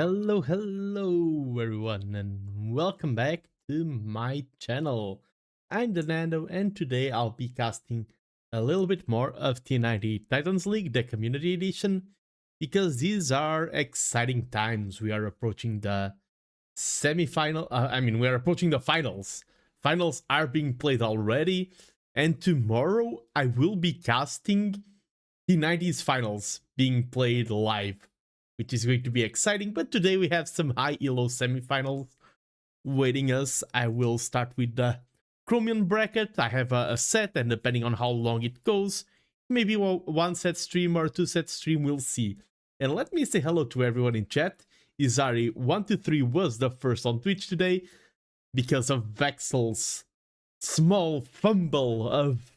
Hello everyone, and welcome back to my channel. I'm TheNando, and today I'll be casting a little bit more of T90 Titans League, the Community Edition, because these are exciting times. We are approaching the semi-final, we are approaching the finals. Finals are being played already, and tomorrow I will be casting T90's finals being played live, which is going to be exciting. But today we have some high elo semifinals waiting us. I will start with the Chromium bracket. I have a set, and depending on how long it goes, maybe one set stream or two set stream, we'll see. And let me say hello to everyone in chat. Izari123 was the first on Twitch today because of Vexel's small fumble of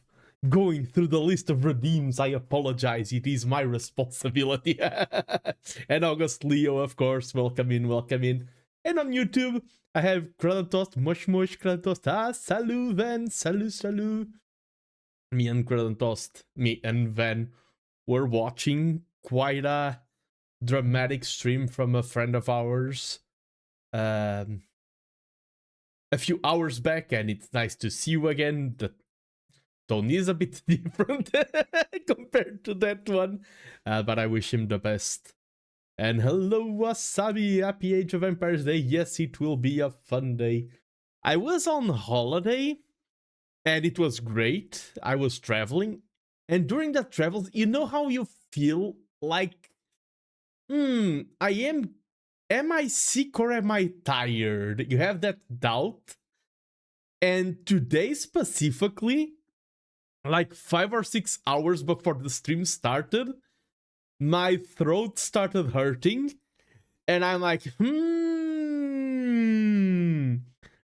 going through the list of redeems. I apologize, it is my responsibility. And August Leo, of course, welcome in. And on YouTube, I have Kradentost, Mush, Kradentost, salut Van, salut. Me and Van were watching quite a dramatic stream from a friend of ours a few hours back, and it's nice to see you again. The tone is a bit different compared to that one, but I wish him the best. And hello Wasabi, happy Age of Empires Day. Yes, it will be a fun day. I was on holiday and it was great. I was traveling, and during that travels, you know how you feel like, am I sick or am I tired? You have that doubt. And today specifically, like 5 or 6 hours before the stream started, my throat started hurting, and I'm like,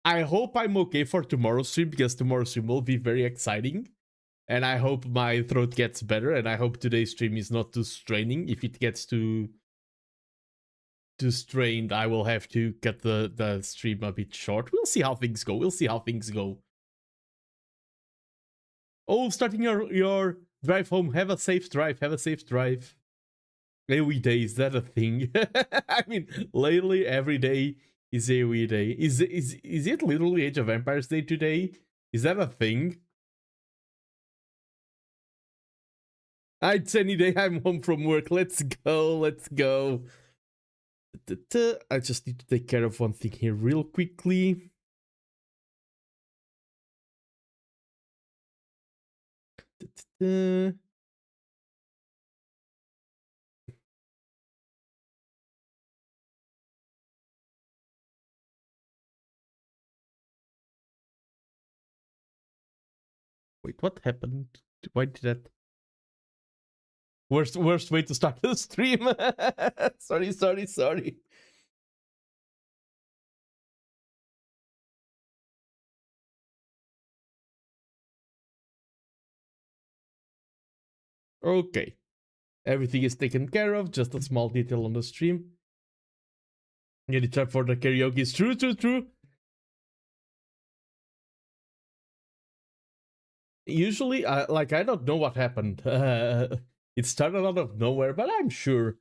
I hope I'm okay for tomorrow's stream, because tomorrow's stream will be very exciting, and I hope my throat gets better, and I hope today's stream is not too straining. If it gets too strained, I will have to cut the stream a bit short. We'll see how things go. Oh, starting your drive home. Have a safe drive. AoE day, is that a thing? I mean, lately every day is AoE day. Is it literally Age of Empires Day today? Is that a thing? It's any day I'm home from work. Let's go. I just need to take care of one thing here real quickly. Wait, what happened? Why did that? Worst way to start the stream. Sorry. Okay. Everything is taken care of. Just a small detail on the stream. Get it up for the karaoke. Is true. Usually, I don't know what happened. It started out of nowhere, but I'm sure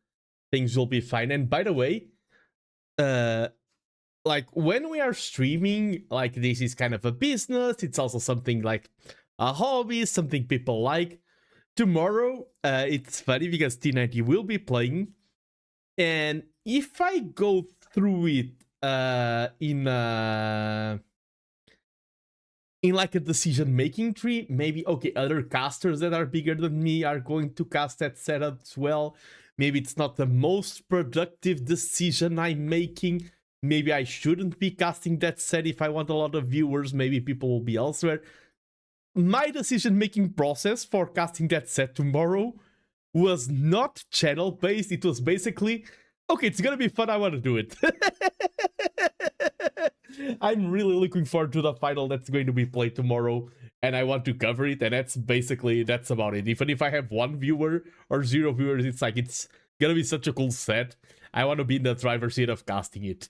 things will be fine. And by the way, like when we are streaming, like this is kind of a business. It's also something like a hobby, something people like. Tomorrow, it's funny because T90 will be playing, and if I go through it in like a decision-making tree, maybe, okay, other casters that are bigger than me are going to cast that setup as well. Maybe it's not the most productive decision I'm making. Maybe I shouldn't be casting that set if I want a lot of viewers. Maybe people will be elsewhere. My decision-making process for casting that set tomorrow was not channel-based. It was basically, okay, it's gonna be fun, I want to do it. I'm really looking forward to the final that's going to be played tomorrow, and I want to cover it, and that's about it. Even if I have 1 viewer or 0 viewers, it's like, it's gonna be such a cool set. I want to be in the driver's seat of casting it,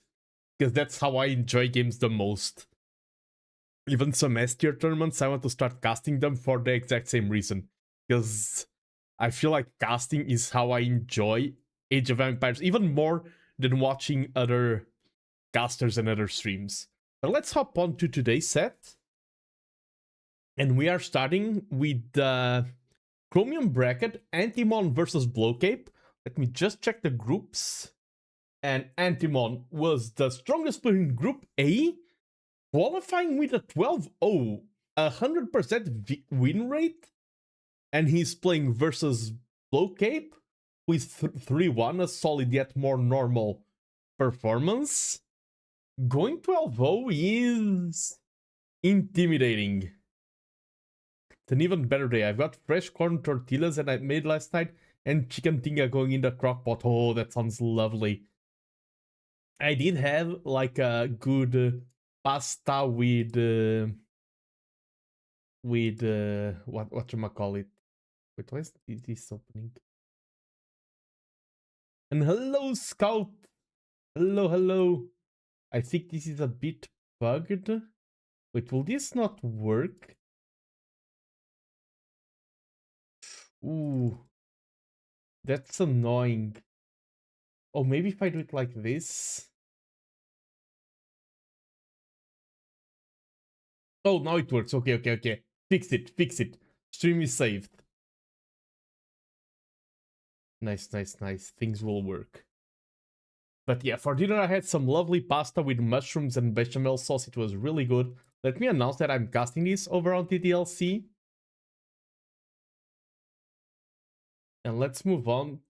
because that's how I enjoy games the most. Even some S-tier tournaments, I want to start casting them for the exact same reason, because I feel like casting is how I enjoy Age of Empires, even more than watching other casters and other streams. But let's hop on to today's set. And we are starting with the Chromium Bracket, Antimon versus Blowcape. Let me just check the groups. And Antimon was the strongest player in Group A, qualifying with a 12-0, 100% win rate. And he's playing versus Blowcape with 3-1, a solid yet more normal performance. Going 12-0 is intimidating. It's an even better day. I've got fresh corn tortillas that I made last night and chicken tinga going in the crock pot. Oh, that sounds lovely. I did have like a good pasta with whatchamacallit. Wait, why is this opening? And hello, Scout. Hello. I think this is a bit bugged. Wait, will this not work? Ooh. That's annoying. Oh, maybe if I do it like this. Oh, now it works. Okay. Fix it. Stream is saved. Nice. Things will work. But yeah, for dinner I had some lovely pasta with mushrooms and bechamel sauce. It was really good. Let me announce that I'm casting this over on TTLC. And let's move on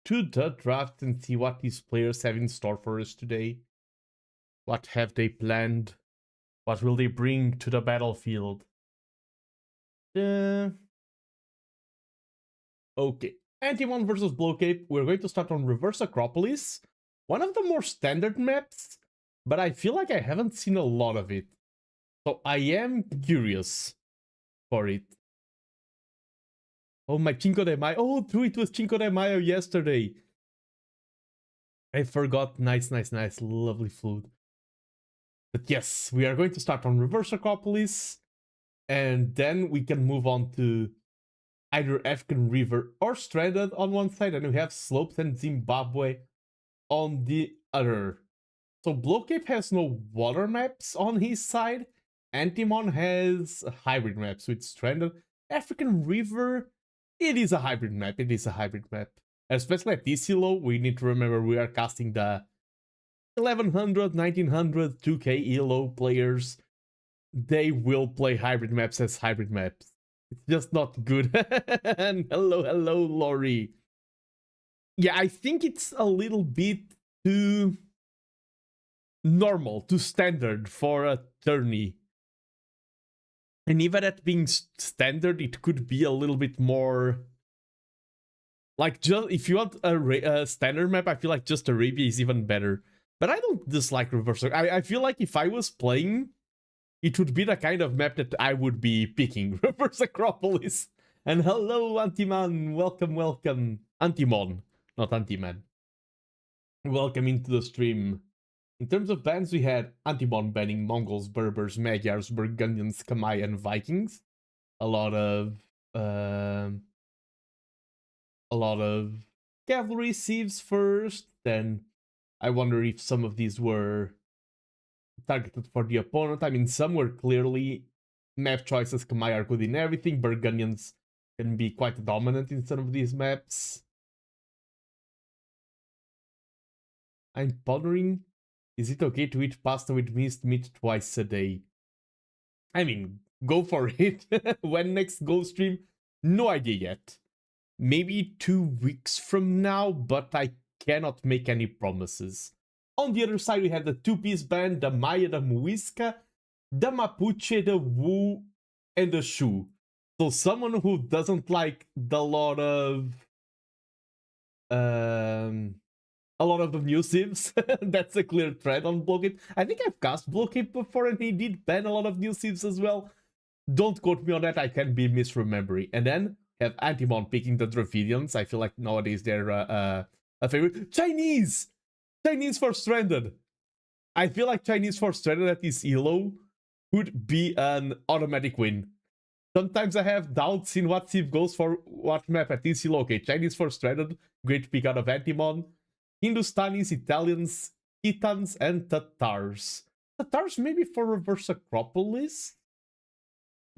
to the draft and see what these players have in store for us today. What have they planned? What will they bring to the battlefield? Okay. Antimon versus Blowcape. We're going to start on Reverse Acropolis. One of the more standard maps, but I feel like I haven't seen a lot of it. So I am curious for it. Oh, my Cinco de Mayo. Oh, true, it was Cinco de Mayo yesterday. I forgot. Nice. Lovely food. But yes, we are going to start on Reverse Acropolis. And then we can move on to either African River or Stranded on one side. And we have Slopes and Zimbabwe on the other. So Blowcape has no water maps on his side. Antimon has hybrid maps with Stranded. African River, it is a hybrid map. Especially at this elo, we need to remember we are casting the 1100, 1900, 2k elo players. They will play hybrid maps as hybrid maps. It's just not good. And hello, Lori. Yeah, I think it's a little bit too normal, too standard for a tourney. And even at being standard, it could be a little bit more... Like, just if you want a standard map, I feel like just Arabia is even better. But I don't dislike Reverse. I feel like if I was playing, it would be the kind of map that I would be picking. Reverse Acropolis. And hello, Antiman. Welcome. Antimon, not Antiman. Welcome into the stream. In terms of bans, we had Antimon banning Mongols, Berbers, Magyars, Burgundians, Kamai, and Vikings. A lot of cavalry sieves first. Then I wonder if some of these were targeted for the opponent. I mean, some were clearly map choices. Kamai are good in everything. Burgundians can be quite dominant in some of these maps. I'm pondering, is it okay to eat pasta with minced meat twice a day? I mean, go for it. When next go stream? No idea yet. Maybe 2 weeks from now, but I cannot make any promises. On the other side, we have the two-piece band, the Maya, the Muisca, the Mapuche, the Wu, and the Shu. So someone who doesn't like the lot of the new civs. That's a clear thread on Blowcape. I think I've cast Blowcape before and he did ban a lot of new civs as well. Don't quote me on that, I can be misremembering. And then have Antimon picking the Dravidians. I feel like nowadays they're a favorite. Chinese for Stranded. I feel like Chinese for Stranded at this elo could be an automatic win. Sometimes I have doubts in what civ goes for what map at this elo. Okay, Chinese for Stranded, great pick out of Antimon. Hindustanis, Italians, Titans, and Tatars. Tatars maybe for reverse Acropolis?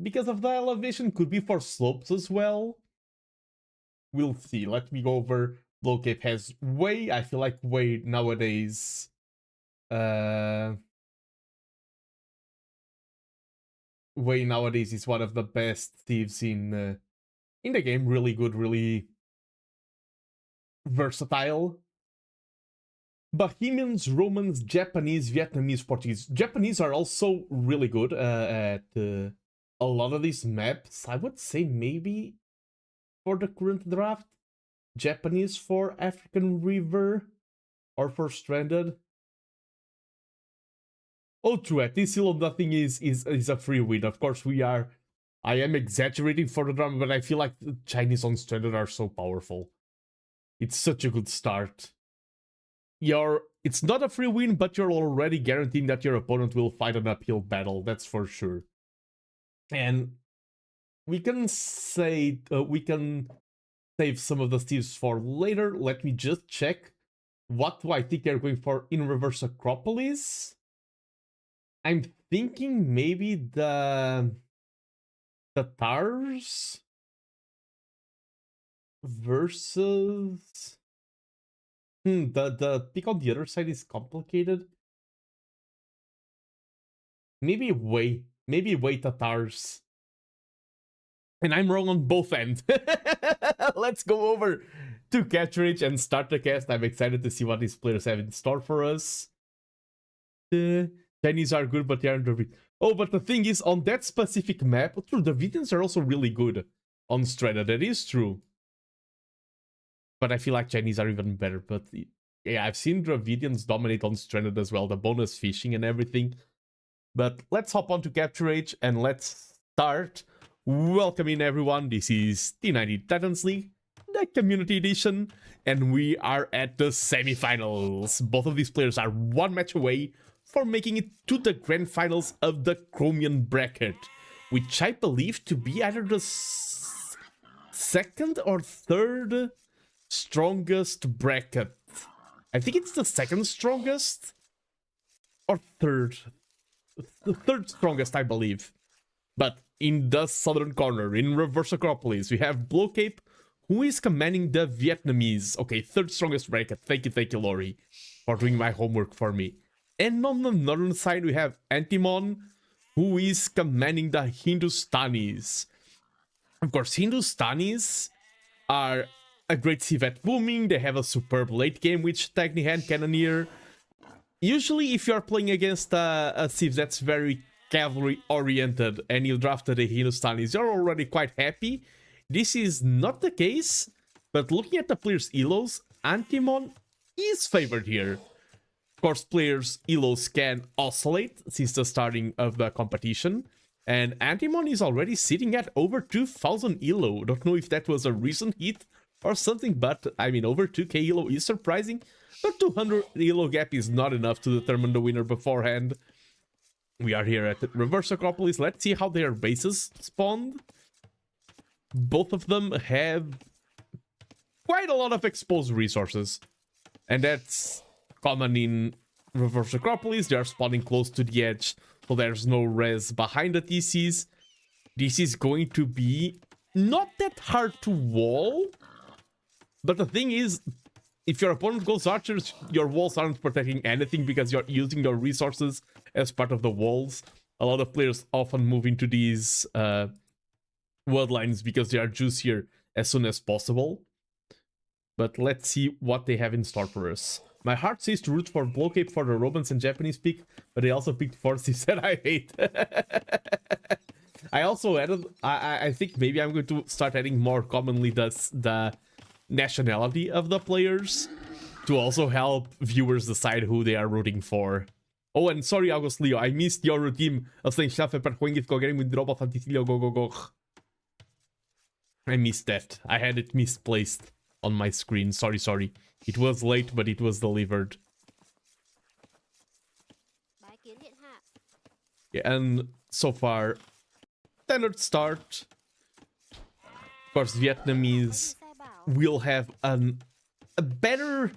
Because of the elevation, could be for slopes as well. We'll see. Let me go over. Low Cape has Way. I feel like Way nowadays. Way nowadays is one of the best thieves in the game. Really good, really versatile. Bohemians, Romans, Japanese, Vietnamese, Portuguese. Japanese are also really good at a lot of these maps. I would say maybe for the current draft, Japanese for African River or for Stranded. Oh, true. At this Seal of Nothing is a free win. Of course, I am exaggerating for the drama, but I feel like the Chinese on Stranded are so powerful. It's such a good start. It's not a free win, but you're already guaranteeing that your opponent will fight an uphill battle. That's for sure. And we can say we can save some of the thieves for later. Let me just check. What do I think they're going for in reverse Acropolis? I'm thinking maybe the Tatars versus the pick on the other side is complicated. Maybe Way Tatars. And I'm wrong on both ends. Let's go over to Catridge and start the cast. I'm excited to see what these players have in store for us. Chinese are good, but they aren't Dravidians. Oh, but the thing is, on that specific map, true, the Dravidians are also really good on Strata. That is true. But I feel like Chinese are even better. But yeah, I've seen Dravidians dominate on Stranded as well, the bonus fishing and everything. But let's hop on to Capture Age and let's start. Welcome in, everyone. This is T90 Titans League, the Community Edition, and we are at the semifinals. Both of these players are one match away for making it to the grand finals of the Chromium bracket, which I believe to be either the second or third strongest bracket. I think it's the second strongest or third. The third strongest, I believe. But in the southern corner, in reverse Acropolis, we have Blow Cape, who is commanding the Vietnamese. Okay, third strongest bracket. Thank you, Lori, for doing my homework for me. And on the northern side, we have Antimon, who is commanding the Hindustanis. Of course, Hindustanis are a great Civ at booming. They have a superb late game with Tiny Hand Cannoneer. Usually, if you're playing against a Civ that's very cavalry-oriented and you drafted a Hindustanis, you're already quite happy. This is not the case, but looking at the players' elos, Antimon is favored here. Of course, players' elos can oscillate since the starting of the competition, and Antimon is already sitting at over 2,000 elo. Don't know if that was a recent hit or something, but I mean, over 2k elo is surprising, but 200 elo gap is not enough to determine the winner beforehand. We are here at the reverse Acropolis. Let's see how their bases spawned. Both of them have quite a lot of exposed resources, and that's common in reverse Acropolis. They are spawning close to the edge, so there's no res behind the TCs. This is going to be not that hard to wall, but the thing is, if your opponent goes archers, your walls aren't protecting anything because you're using your resources as part of the walls. A lot of players often move into these world lines because they are juicier as soon as possible. But let's see what they have in store for us. My heart says to root for Blow Cape for the Romans and Japanese pick, but they also picked four Civs that I hate. I also added, I think maybe I'm going to start adding more commonly the nationality of the players to also help viewers decide who they are rooting for. Oh, and sorry, August Leo, I missed your routine of saying Chef per Huengit Gogaring with Robot Anticilio go go go. I missed that. I had it misplaced on my screen. Sorry. It was late, but it was delivered. Yeah, and so far, standard start. Of course, Vietnamese will have a better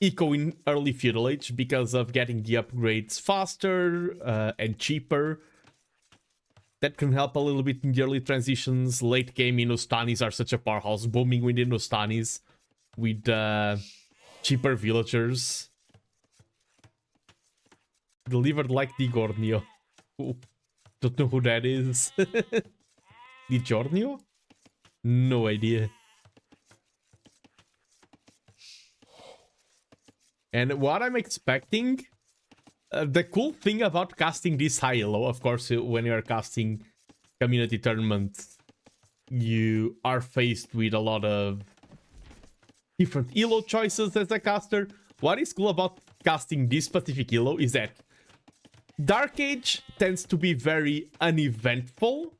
eco in early feudal age because of getting the upgrades faster and cheaper. That can help a little bit in the early transitions. Late game Inostanis are such a powerhouse, booming with Inostanis with cheaper villagers. Delivered like Di Gornio. Don't know who that is. Di Giornio? No idea. And what I'm expecting, the cool thing about casting this high elo, of course, when you're casting community tournaments, you are faced with a lot of different elo choices as a caster. What is cool about casting this specific elo is that Dark Age tends to be very uneventful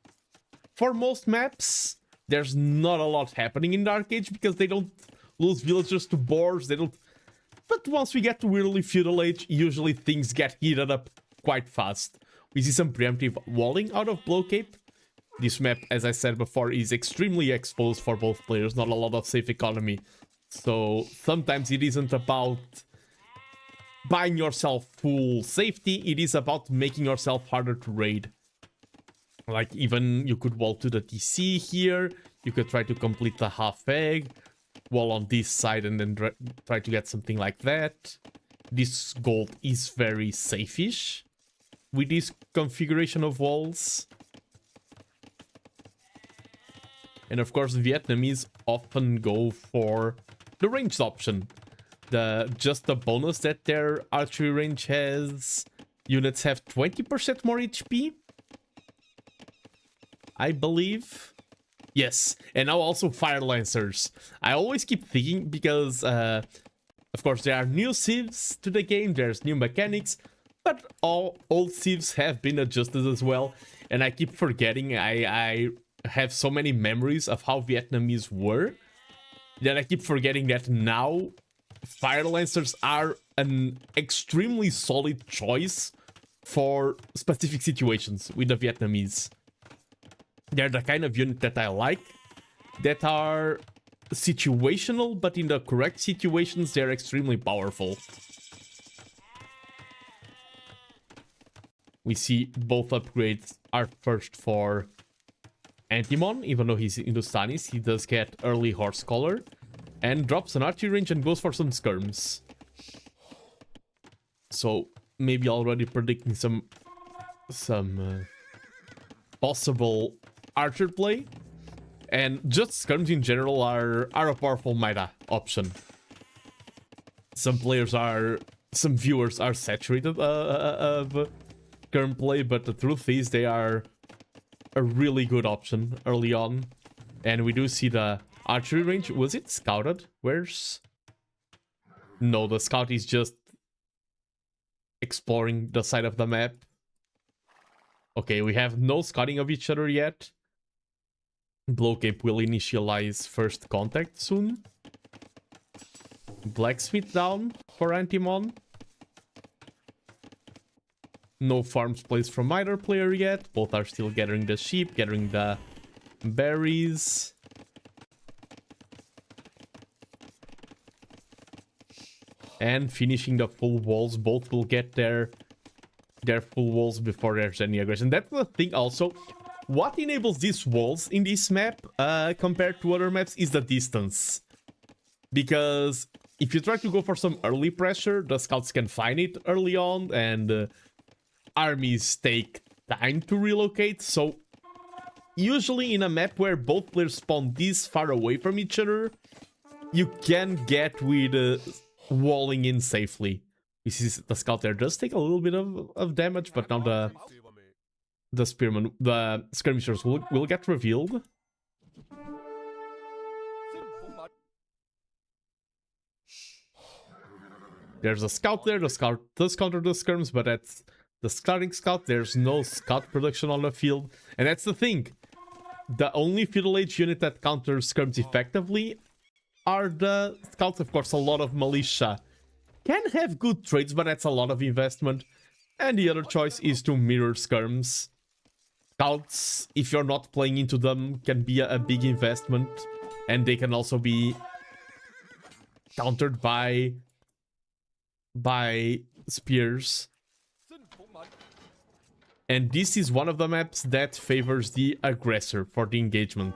for most maps. There's not a lot happening in Dark Age because they don't lose villagers to boars, they don't. But once we get to early feudal age, usually things get heated up quite fast. We see some preemptive walling out of Blow Cape. This map, as I said before, is extremely exposed for both players, not a lot of safe economy. So sometimes it isn't about buying yourself full safety, it is about making yourself harder to raid. Like, even you could wall to the TC here, you could try to complete the half egg, wall on this side and then try to get something like that. This gold is very safe-ish with this configuration of walls. And of course, Vietnamese often go for the ranged option. Just the bonus that their archery range has. Units have 20% more HP, I believe. Yes, and now also Fire Lancers. I always keep thinking because, of course, there are new civs to the game, there's new mechanics, but all old civs have been adjusted as well. And I keep forgetting, I have so many memories of how Vietnamese were, that I keep forgetting that now Fire Lancers are an extremely solid choice for specific situations with the Vietnamese. They're the kind of unit that I like, that are situational, but in the correct situations, they're extremely powerful. We see both upgrades are first for Antimon, even though he's Hindustanis, he does get early Horse Collar, and drops an archery range and goes for some skirms. So, maybe already predicting some possible archer play, and just skirms in general are a powerful meta option. Some viewers are saturated of skirm play, but the truth is they are a really good option early on. And we do see the archery range. Was it scouted? No, the scout is just exploring the side of the map. Okay, we have no scouting of each other yet. Blow Cape will initialize first contact soon. Blacksmith down for Antimon. No farms placed from either player yet. Both are still gathering the sheep, gathering the berries. And finishing the full walls. Both will get their full walls before there's any aggression. That's the thing also. What enables these walls in this map compared to other maps is the distance. Because if you try to go for some early pressure, the scouts can find it early on, and armies take time to relocate. So usually in a map where both players spawn this far away from each other, you can get with walling in safely. You see the scout there does take a little bit of damage, but now the spearmen, the skirmishers will get revealed. There's a scout there. The scout does counter the skirms, but that's the scouting scout. There's no scout production on the field. And that's the thing. The only feudal age unit that counters skirms effectively are the scouts. Of course, a lot of militia can have good trades, but that's a lot of investment. And the other choice is to mirror skirms. Scouts, if you're not playing into them, can be a big investment. And they can also be countered by by spears. And this is one of the maps that favors the aggressor for the engagement.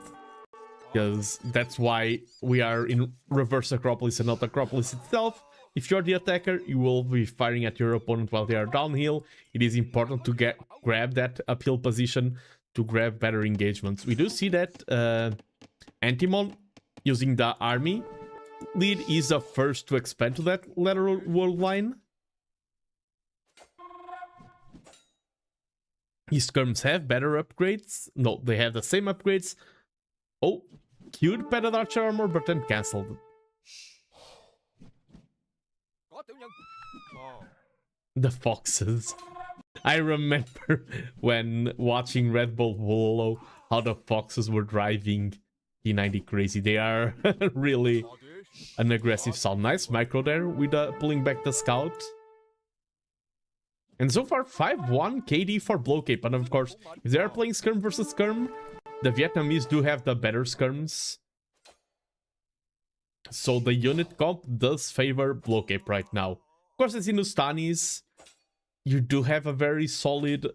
Because that's why we are in reverse Acropolis and not Acropolis itself. If you're the attacker, you will be firing at your opponent while they are downhill. It is important to grab that uphill position to grab better engagements. We do see that Antimon, using the army lead, is the first to expand to that lateral world line. His skirms have better upgrades. No, they have the same upgrades. Oh, cute padded archer armor, but then cancelled. The foxes. I remember when watching Red Bull Volo how the foxes were driving T90 crazy. They are really an aggressive sound. Nice micro there with pulling back the scout. And so far, 5-1 KD for Blowcape. And of course, if they are playing skirm versus skirm, the Vietnamese do have the better skirms. So the unit comp does favor Blowcape right now. Of course, as Hindustanis, you do have a very solid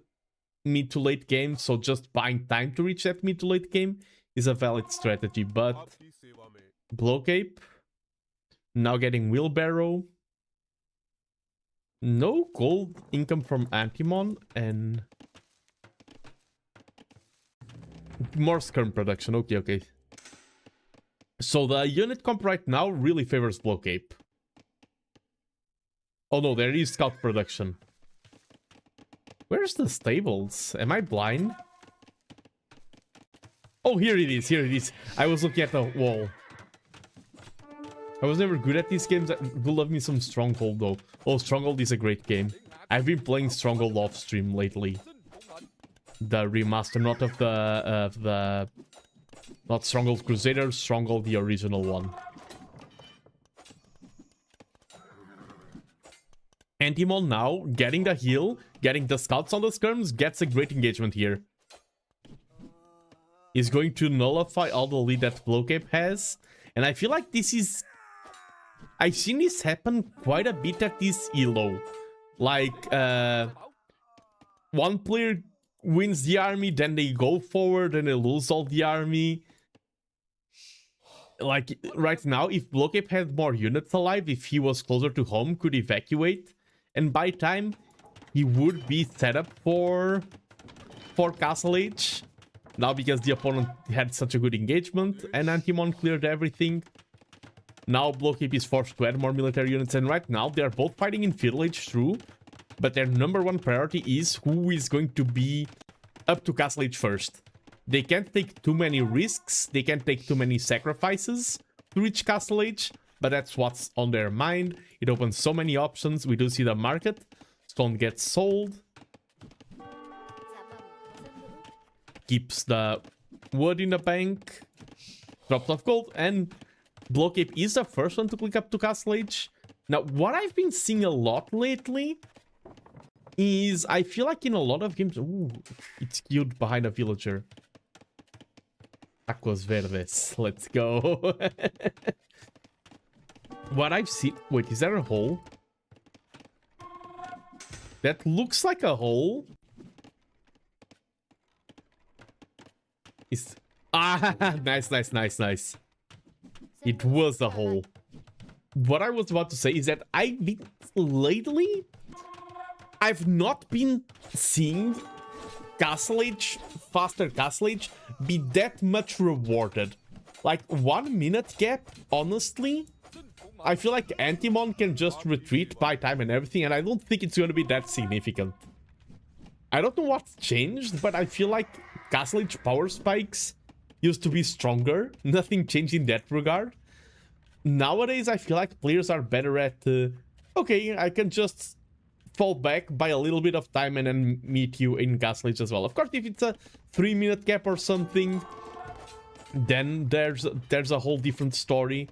mid to late game. So just buying time to reach that mid to late game is a valid strategy. But Blowcape now getting Wheelbarrow. No gold income from Antimon and more skirm production. Okay. So the unit comp right now really favors Blowcape. Oh no, there is scout production. Where's the stables? Am I blind? Oh, here it is. I was looking at the wall. I was never good at these games. I do love me some Stronghold though. Oh, Stronghold is a great game. I've been playing Stronghold off stream lately. The remaster, not of the not Stronghold Crusader, Stronghold the original one. Antimon now getting the heal, getting the scouts on the skirms, gets a great engagement here. He's going to nullify all the lead that Blowcape has, and I feel like this is. I've seen this happen quite a bit at this elo. Like, one player wins the army, then they go forward and they lose all the army. Like, right now, if Blowcape had more units alive, if he was closer to home, could evacuate, and by time, he would be set up for Castle Age. Now, because the opponent had such a good engagement, and Antimon cleared everything, now Blowcape is forced to add more military units, and right now they are both fighting in Feudal Age, true, but their number one priority is who is going to be up to Castle Age first. They can't take too many risks, they can't take too many sacrifices to reach Castle Age, but that's what's on their mind. It opens so many options. We do see the market. Stone gets sold. Keeps the wood in the bank. Drops off gold, and Blowcape is the first one to click up to Castle Age. Now, what I've been seeing a lot lately is I feel like in a lot of games... Ooh, it's queued behind a villager. Aquas Verdes. Let's go. What I've seen... Wait, is there a hole? That looks like a hole. It's... Ah, nice. It was a hole. What I was about to say is that lately, I've not been seeing Castle Age, faster Castle Age, be that much rewarded. Like, 1 minute gap, honestly, I feel like Antimon can just retreat by time and everything, and I don't think it's going to be that significant. I don't know what's changed, but I feel like Castle Age power spikes used to be stronger. Nothing changed in that regard. Nowadays, I feel like players are better at, okay, I can just fall back by a little bit of time and then meet you in Castle Age as well. Of course, if it's a 3-minute gap or something, then there's a whole different story.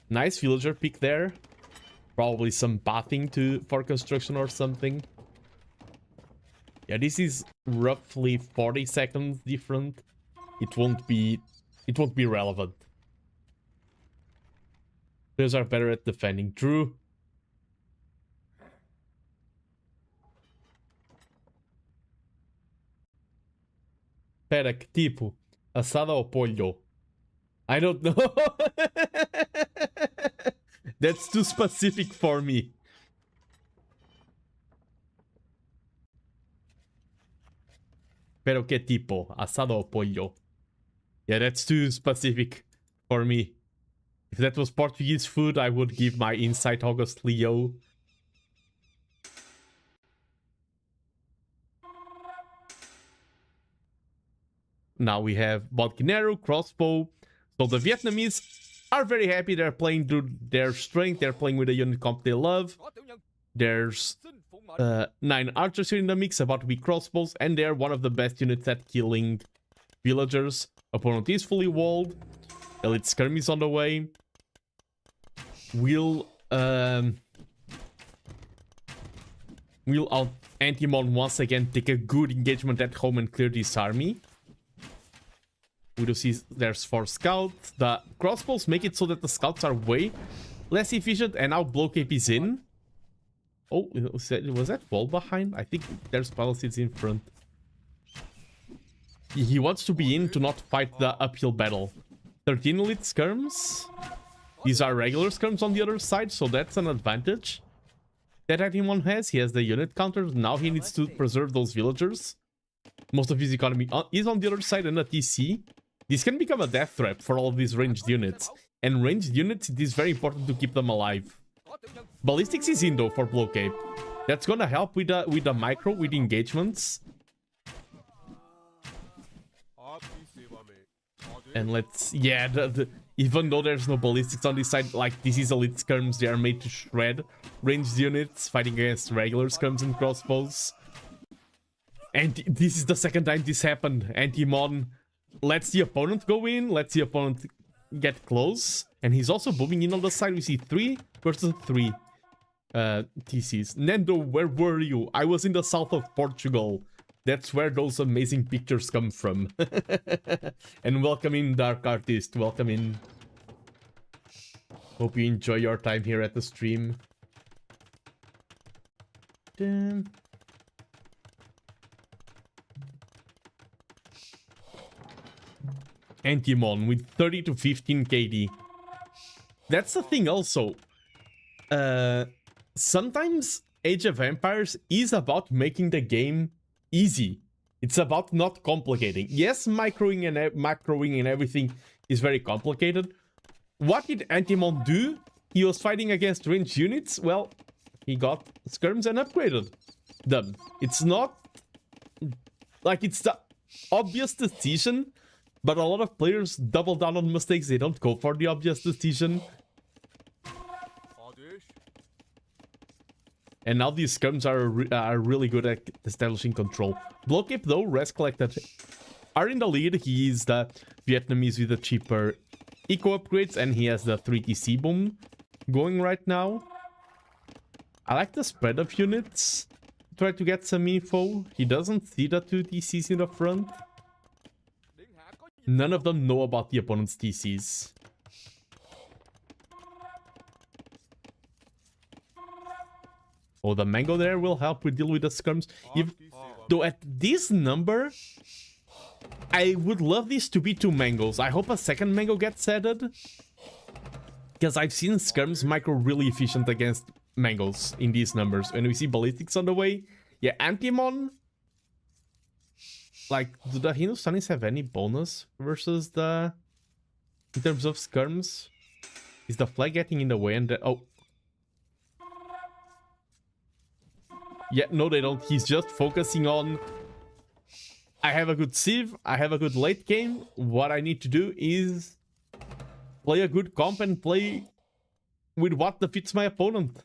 Nice villager pick there. Probably some pathing for construction or something. Yeah, this is roughly 40 seconds different. It won't be relevant. Players are better at defending. True. era que tipo? Assada ou pollo? I don't know. That's too specific for me. Pero que tipo? Asado ou pollo? Yeah, that's too specific for me. If that was Portuguese food, I would give my insight August Leo. Now we have Balconero, crossbow. So the Vietnamese are very happy. They're playing to their strength. They're playing with a unit comp they love. There's 9 archers here in the mix, about to be crossbows, and they're one of the best units at killing villagers. Opponent is fully walled. Elite Skirm is on the way. Will Antimon once again take a good engagement at home and clear this army? We do see there's 4 scouts. The crossbows make it so that the scouts are way less efficient, and now Blowcape is in. Oh, was that wall behind? I think there's palisades in front. He wants to be in to not fight the uphill battle. 13 elite skirms. These are regular skirms on the other side, so that's an advantage that anyone has. He has the unit counter. Now he needs to preserve those villagers. Most of his economy is on the other side, and a TC. This can become a death trap for all of these ranged units. And ranged units, it is very important to keep them alive. Ballistics is in though for Blowcape. That's gonna help with the micro, with engagements. And let's... Yeah, even though there's no ballistics on this side, like, this is elite skirms, they are made to shred ranged units, fighting against regular skirms and crossbows. And this is the second time this happened. Antimon lets the opponent go in, lets the opponent get close, and he's also booming in on the side. We see 3 versus 3 TCs. Nando, where were you? I was in the south of Portugal. That's where those amazing pictures come from. And welcome in, Dark Artist. Welcome in. Hope you enjoy your time here at the stream. Damn. Antimon with 30 to 15 KD. That's the thing also. Sometimes Age of Empires is about making the game easy. It's about not complicating. Yes, macroing and everything is very complicated. What did Antimon do? He was fighting against ranged units. Well, he got skirms and upgraded them. It's not like it's the obvious decision, but a lot of players double down on mistakes. They don't go for the obvious decision. And now these skirms are really good at establishing control. Blowcape though, Rest Collected are in the lead. He is the Vietnamese with the cheaper eco upgrades, and he has the 3TC boom going right now. I like the spread of units. Try to get some info. He doesn't see the 2 TCs in the front. None of them know about the opponent's TCs. Oh, the mango there will help deal with the skirms. Though at this number, I would love this to be 2 mangoes. I hope a second mango gets added, because I've seen skirms micro really efficient against mangoes in these numbers. And we see ballistics on the way. Yeah, Antimon. Like, do the Hindustanis have any bonus versus the... in terms of skirms? Is the flag getting in the way? And oh. Yeah, no they don't. He's just focusing on... I have a good sieve, I have a good late game. What I need to do is play a good comp and play with what defeats my opponent.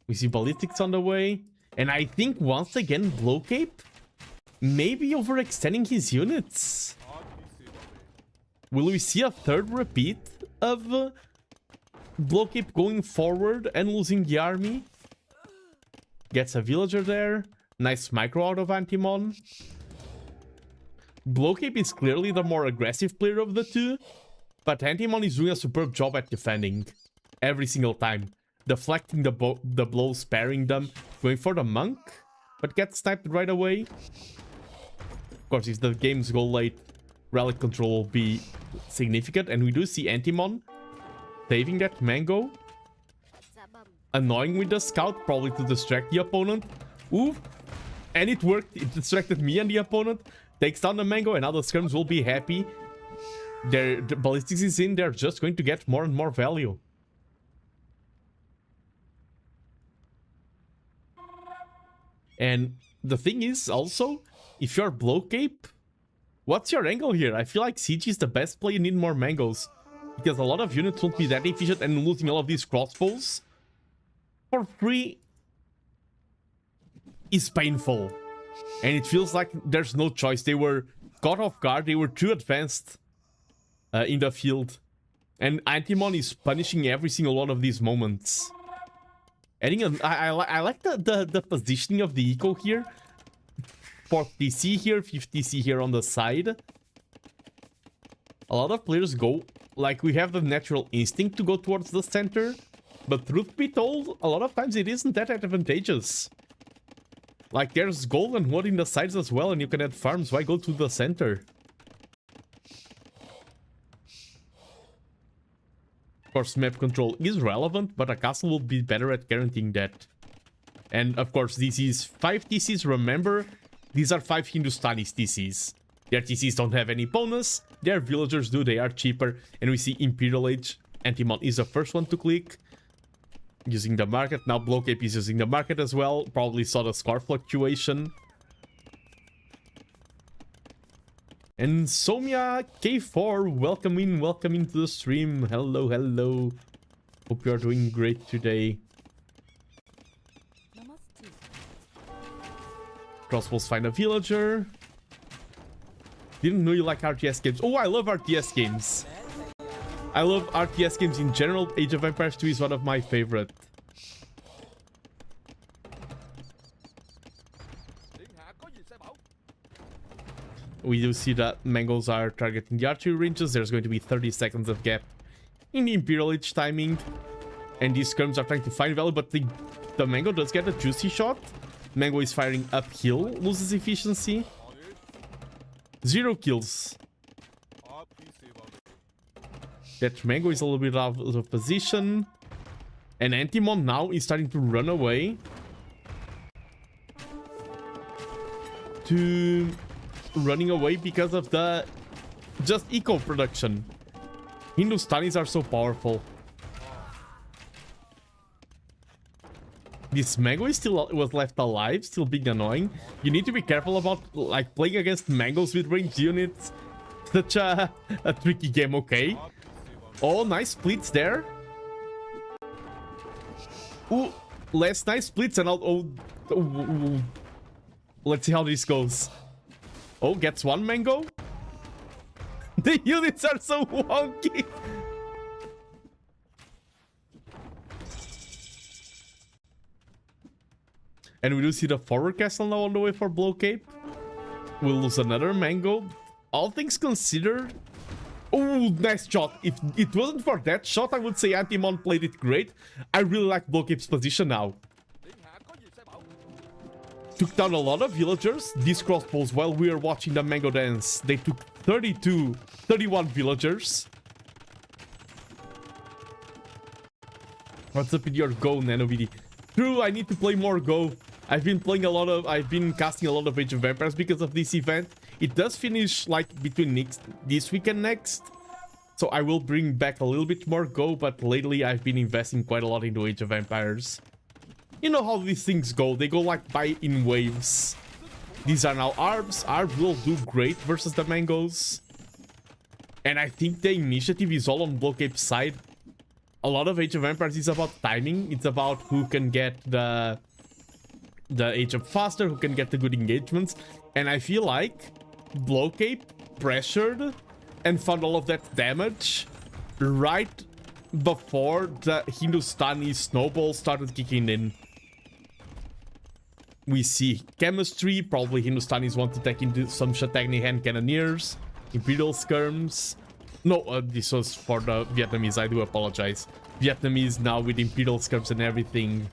We see ballistics on the way. And I think once again Blowcape maybe overextending his units. Will we see a third repeat of Blowcape going forward and losing the army? Gets a villager there. Nice micro out of Antimon. Blowcape is clearly the more aggressive player of the two, but Antimon is doing a superb job at defending every single time. Deflecting the blows, sparing them, going for the monk, but gets sniped right away. Of course, if the games go late, relic control will be significant. And we do see Antimon saving that mango. Annoying with the scout, probably to distract the opponent. Ooh. And it worked. It distracted me and the opponent. Takes down the mango, and now the skirms will be happy. The ballistics is in. They're just going to get more and more value. And the thing is also, if you're Blow Cape, what's your angle here? I feel like Siege is the best play. You need more mangoes, because a lot of units won't be that efficient, and losing all of these crossbows for free is painful. And it feels like there's no choice. They were caught off guard. They were too advanced in the field. And Antimon is punishing every single one of these moments. Adding I like the positioning of the eco here. 4th TC here, 5th TC here on the side. A lot of players go, like, we have the natural instinct to go towards the center. But truth be told, a lot of times it isn't that advantageous. Like, there's gold and wood in the sides as well, and you can add farms. Why go to the center? Of course, map control is relevant, but a castle will be better at guaranteeing that. And, of course, this is 5 TCs. Remember, these are 5 Hindustanis TCs. Their TCs don't have any bonus. Their villagers do. They are cheaper. And we see Imperial Age. Antimon is the first one to click. Using the market. Now Blow Cape is using the market as well. Probably saw the score fluctuation. And Somya K4, welcome into the stream. Hello, hello. Hope you are doing great today. Crossbows find a villager. Didn't know you like RTS games. Oh, I love RTS games. I love RTS games in general. Age of Empires 2 is one of my favorite. We do see that mangoes are targeting the archery ranges. There's going to be 30 seconds of gap in the Imperial Age timing. And these skirms are trying to find value, but the mango does get a juicy shot. Mango is firing uphill, loses efficiency. 0 kills. That mango is a little bit out of position. And Antimon now is starting to run away. Running away because of the just eco production. Hindustanis are so powerful. This mango is was left alive, still being annoying. You need to be careful about, like, playing against mangoes with ranged units. Such a tricky game, okay? Oh, nice splits there. Ooh, less nice splits and oh, let's see how this goes. Oh, gets one mango. The units are so wonky. And we do see the forward castle now on the way for Blow Cape. We'll lose another mango. All things considered. Oh, nice shot. If it wasn't for that shot, I would say Antimon played it great. I really like Blow Cape's position now. Took down a lot of villagers. These crossbows, while we were watching the mango dance, they took 31 villagers. What's up with your Go, NanoVD? True, I need to play more Go. I've been casting a lot of Age of Empires because of this event. It does finish like between this week and next. So I will bring back a little bit more Go, but lately I've been investing quite a lot into Age of Empires. You know how these things go. They go like in waves. These are now Arbs. Arbs will do great versus the mangoes. And I think the initiative is all on Blow Cape's side. A lot of Age of Empires is about timing. It's about who can get the Age up faster, who can get the good engagements. And I feel like Blow Cape pressured and found all of that damage right before the Hindustani snowball started kicking in. We see chemistry. Probably Hindustanis want to take into some Shatagni hand cannoneers, Imperial skirms. No, this was for the Vietnamese. I do apologize. Vietnamese now with Imperial skirms and everything.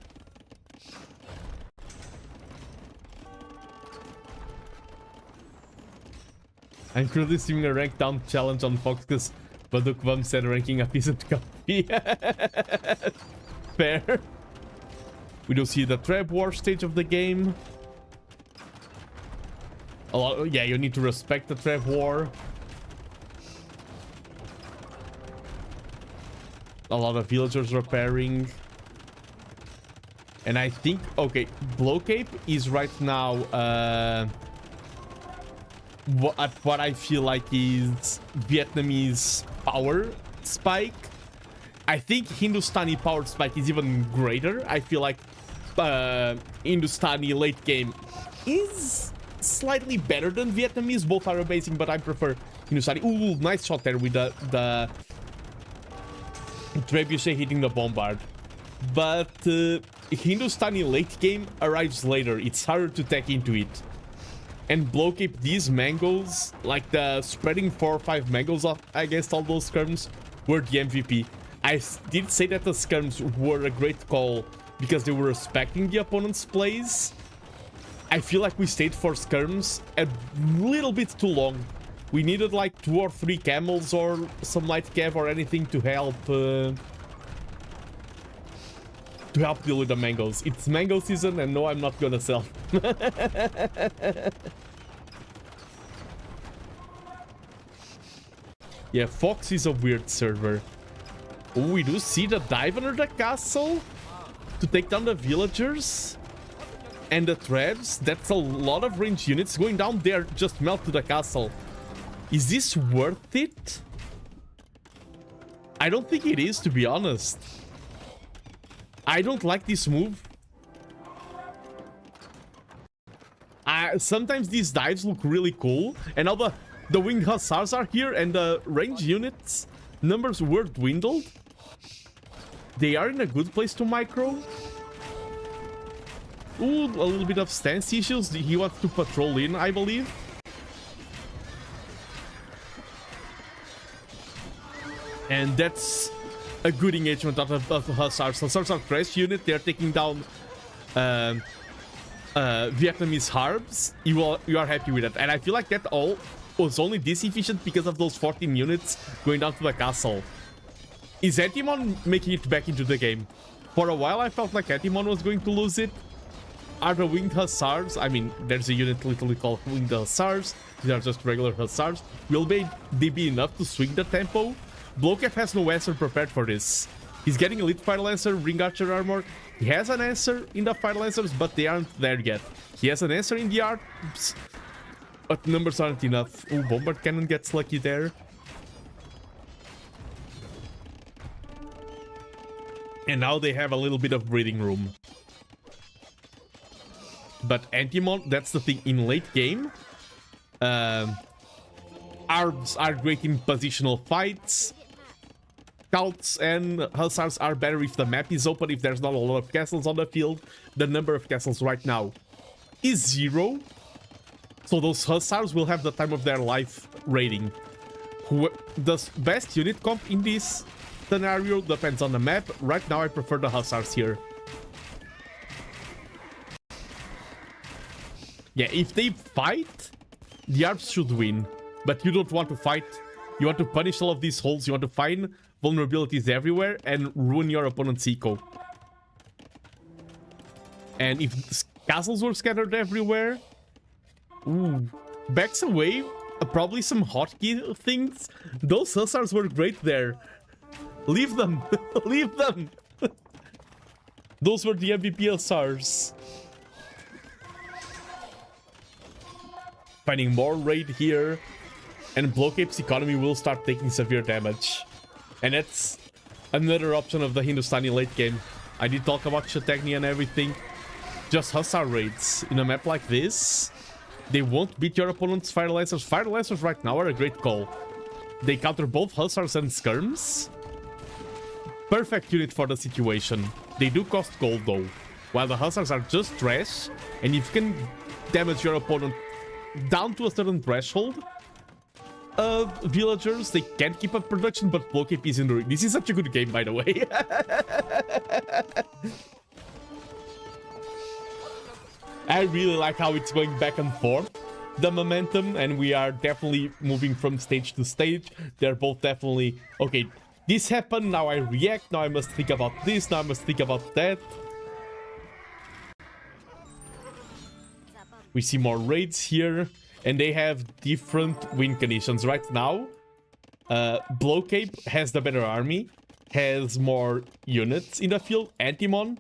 I'm currently streaming a rank down challenge on Fox because Badukvam said ranking up isn't copy. Fair. We do see the trap war stage of the game. Yeah, you need to respect the trap war. A lot of villagers repairing. And I think, okay, Blowcape is right now at what I feel like is Vietnamese power spike. I think Hindustani power spike is even greater. I feel like Hindustani late game is slightly better than Vietnamese. Both are amazing, but I prefer Hindustani. Ooh, nice shot there with the trebuchet hitting the bombard. But Hindustani late game arrives later. It's harder to tech into it. And Blowcape, these mangoes, like the spreading 4 or 5 mangoes against all those skirms, were the MVP. I did say that the skirms were a great call because they were respecting the opponent's plays. I feel like we stayed for skirms a little bit too long. We needed like 2 or 3 camels or some light cav or anything to help deal with the mangoes. It's mango season, and no, I'm not gonna sell. Yeah, Fox is a weird server. Oh, we do see the dive under the castle to take down the villagers and the traps. That's a lot of ranged units going down there. Just melt to the castle. Is this worth it? I don't think it is, to be honest. I don't like this move. Sometimes these dives look really cool, and now the winged hussars are here, and the range units numbers were dwindled. They are in a good place to micro. Ooh, a little bit of stance issues. He wants to patrol in, I believe. And that's a good engagement out of hussars. Hussars are fresh unit. They're taking down Vietnamese harbs. You are happy with that. And I feel like that all was only this efficient because of those 14 units going down to the castle. Is Antimon making it back into the game? For a while I felt like Antimon was going to lose it. Are the winged hussars, I mean, there's a unit literally called winged hussars. These are just regular hussars. Will they be enough to swing the tempo? Blowcape has no answer prepared for this. He's getting Elite Fire Lancer, Ring Archer Armor. He has an answer in the Fire Lancers, but they aren't there yet. He has an answer in the Arts, but numbers aren't enough. Ooh, Bombard Cannon gets lucky there. And now they have a little bit of breathing room. But Antimon, that's the thing, in late game, Arbs are great in positional fights. Scouts and hussars are better if the map is open, if there's not a lot of castles on the field. The number of castles right now is 0. So those hussars will have the time of their life raiding. The best unit comp in this scenario depends on the map. Right now I prefer the hussars here. Yeah, if they fight, the Arbs should win. But you don't want to fight. You want to punish all of these holes. You want to find vulnerabilities everywhere and ruin your opponent's eco. And if castles were scattered everywhere... Ooh. Backs away. Probably some hotkey things. Those hussars were great there. Leave them. Leave them. Those were the MVP hussars. Finding more raid here. And Blowcape's economy will start taking severe damage. And that's another option of the Hindustani late game. I did talk about Shatagni and everything. Just Hussar raids. In a map like this, they won't beat your opponent's Fire Lancers. Fire Lancers right now are a great call. They counter both Hussars and Skirms. Perfect unit for the situation. They do cost gold though. While the Hussars are just trash. And if you can damage your opponent down to a certain threshold, villagers, they can't keep up production, but Blowcape is in the ring. This is such a good game, by the way. I really like how it's going back and forth. the momentum, and we are definitely moving from stage to stage. They're both definitely, okay, this happened, now I react, now I must think about this, now I must think about that. We see more raids here, and they have different win conditions. Right now, Blowcape has the better army, has more units in the field. Antimon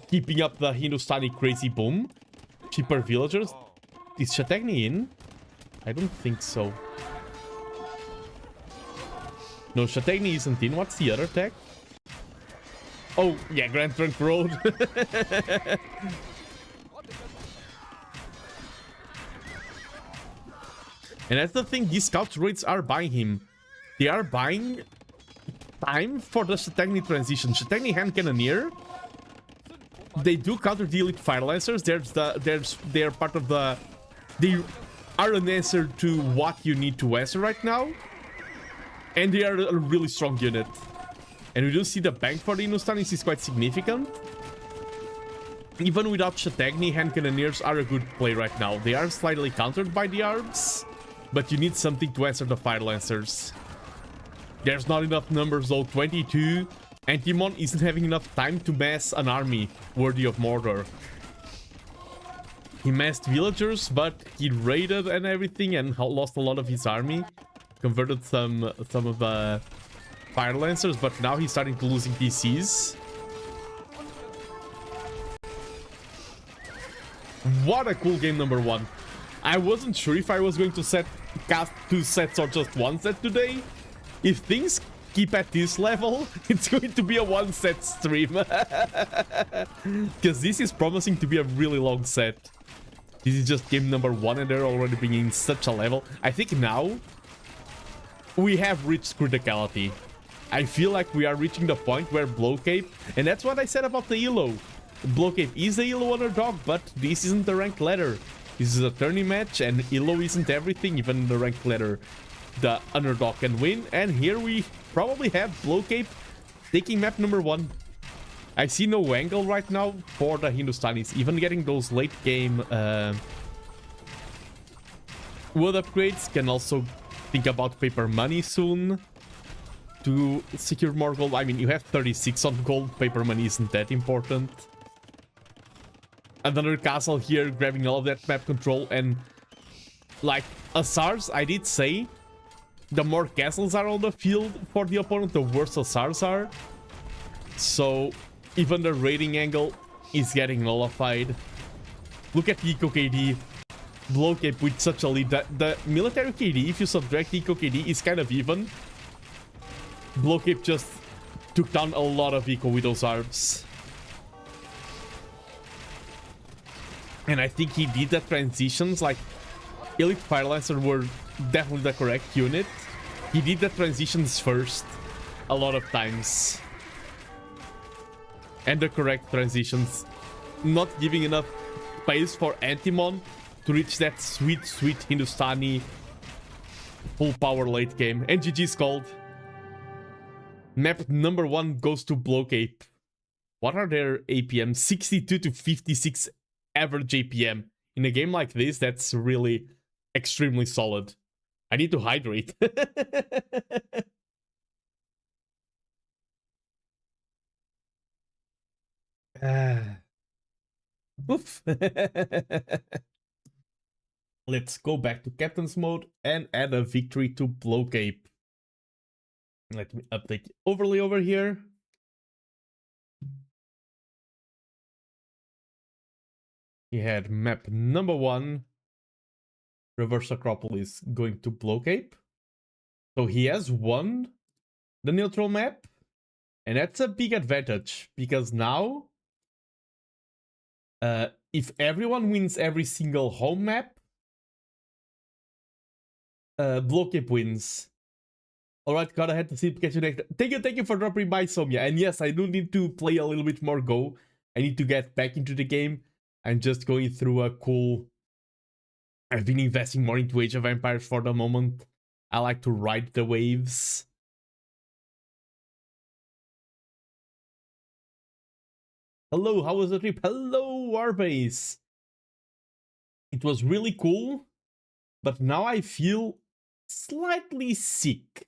keeping up the Hindustani crazy boom. Cheaper villagers. Is Shategni in? I don't think so. No, Shategni isn't in. What's the other tag? Oh, yeah, Grand Trunk Road. And that's the thing, these scout raids are buying him. They are buying time for the Shategni transition. Shategni Hand Cannoneer, they do counter the elite fire lancers. They're part of the... They are an answer to what you need to answer right now. And they are a really strong unit. And we do see the bank for the Hindustanis is quite significant. Even without Shategni, Hand Cannoneers are a good play right now. They are slightly countered by the Arbs, but you need something to answer the fire lancers. There's not enough numbers though. 22. Antimon isn't having enough time to mass an army worthy of Mordor. He massed villagers, but he raided and everything and lost a lot of his army. Converted some of the fire lancers, but now he's starting to losing PCs. What a cool game, number one. I wasn't sure if I was going to cast 2 sets or just 1 set today. If things keep at this level, it's going to be a 1 set stream. Because this is promising to be a really long set. This is just game number 1 and they're already bringing such a level. I think now we have reached criticality. I feel like we are reaching the point where Blowcape, and that's what I said about the ELO. Blowcape is the ELO underdog, but this isn't the ranked ladder. This is a tourney match and ELO isn't everything, even in the ranked ladder. The underdog can win, and here we probably have Blowcape taking map number 1. I see no angle right now for the Hindustanis, even getting those late game wood upgrades. Can also think about paper money soon to secure more gold. I mean, you have 36 on gold, paper money isn't that important. Another castle here, grabbing all of that map control, and like Asars, I did say, the more castles are on the field for the opponent, the worse Asars are. So even the raiding angle is getting nullified. Look at the Eco KD. Blowcape with such a lead. The military KD, if you subtract Eco KD, is kind of even. Blowcape just took down a lot of Eco with those Arbs. And I think he did the transitions, like Elite Fire Lancer were definitely the correct unit. He did the transitions first a lot of times. And the correct transitions. Not giving enough space for Antimon to reach that sweet, sweet Hindustani full power late game. And GG's called. Map number 1 goes to Blowcape. What are their APM? 62 to 56 average APM. In a game like this, that's really extremely solid. I need to hydrate. Oof. Let's go back to captain's mode and add a victory to Blowcape. Let me update the overlay over here. He had map number 1, Reverse Acropolis, going to Blowcape. So he has won the neutral map. And that's a big advantage, because now, if everyone wins every single home map, Blowcape wins. Alright, gotta head to sleep, catch you next. Thank you for dropping by, Somya. And yes, I do need to play a little bit more Go. I need to get back into the game. I'm just going through a cool... I've been investing more into Age of Empires for the moment. I like to ride the waves. Hello, how was the trip? Hello, Warbase. It was really cool. but now I feel slightly sick.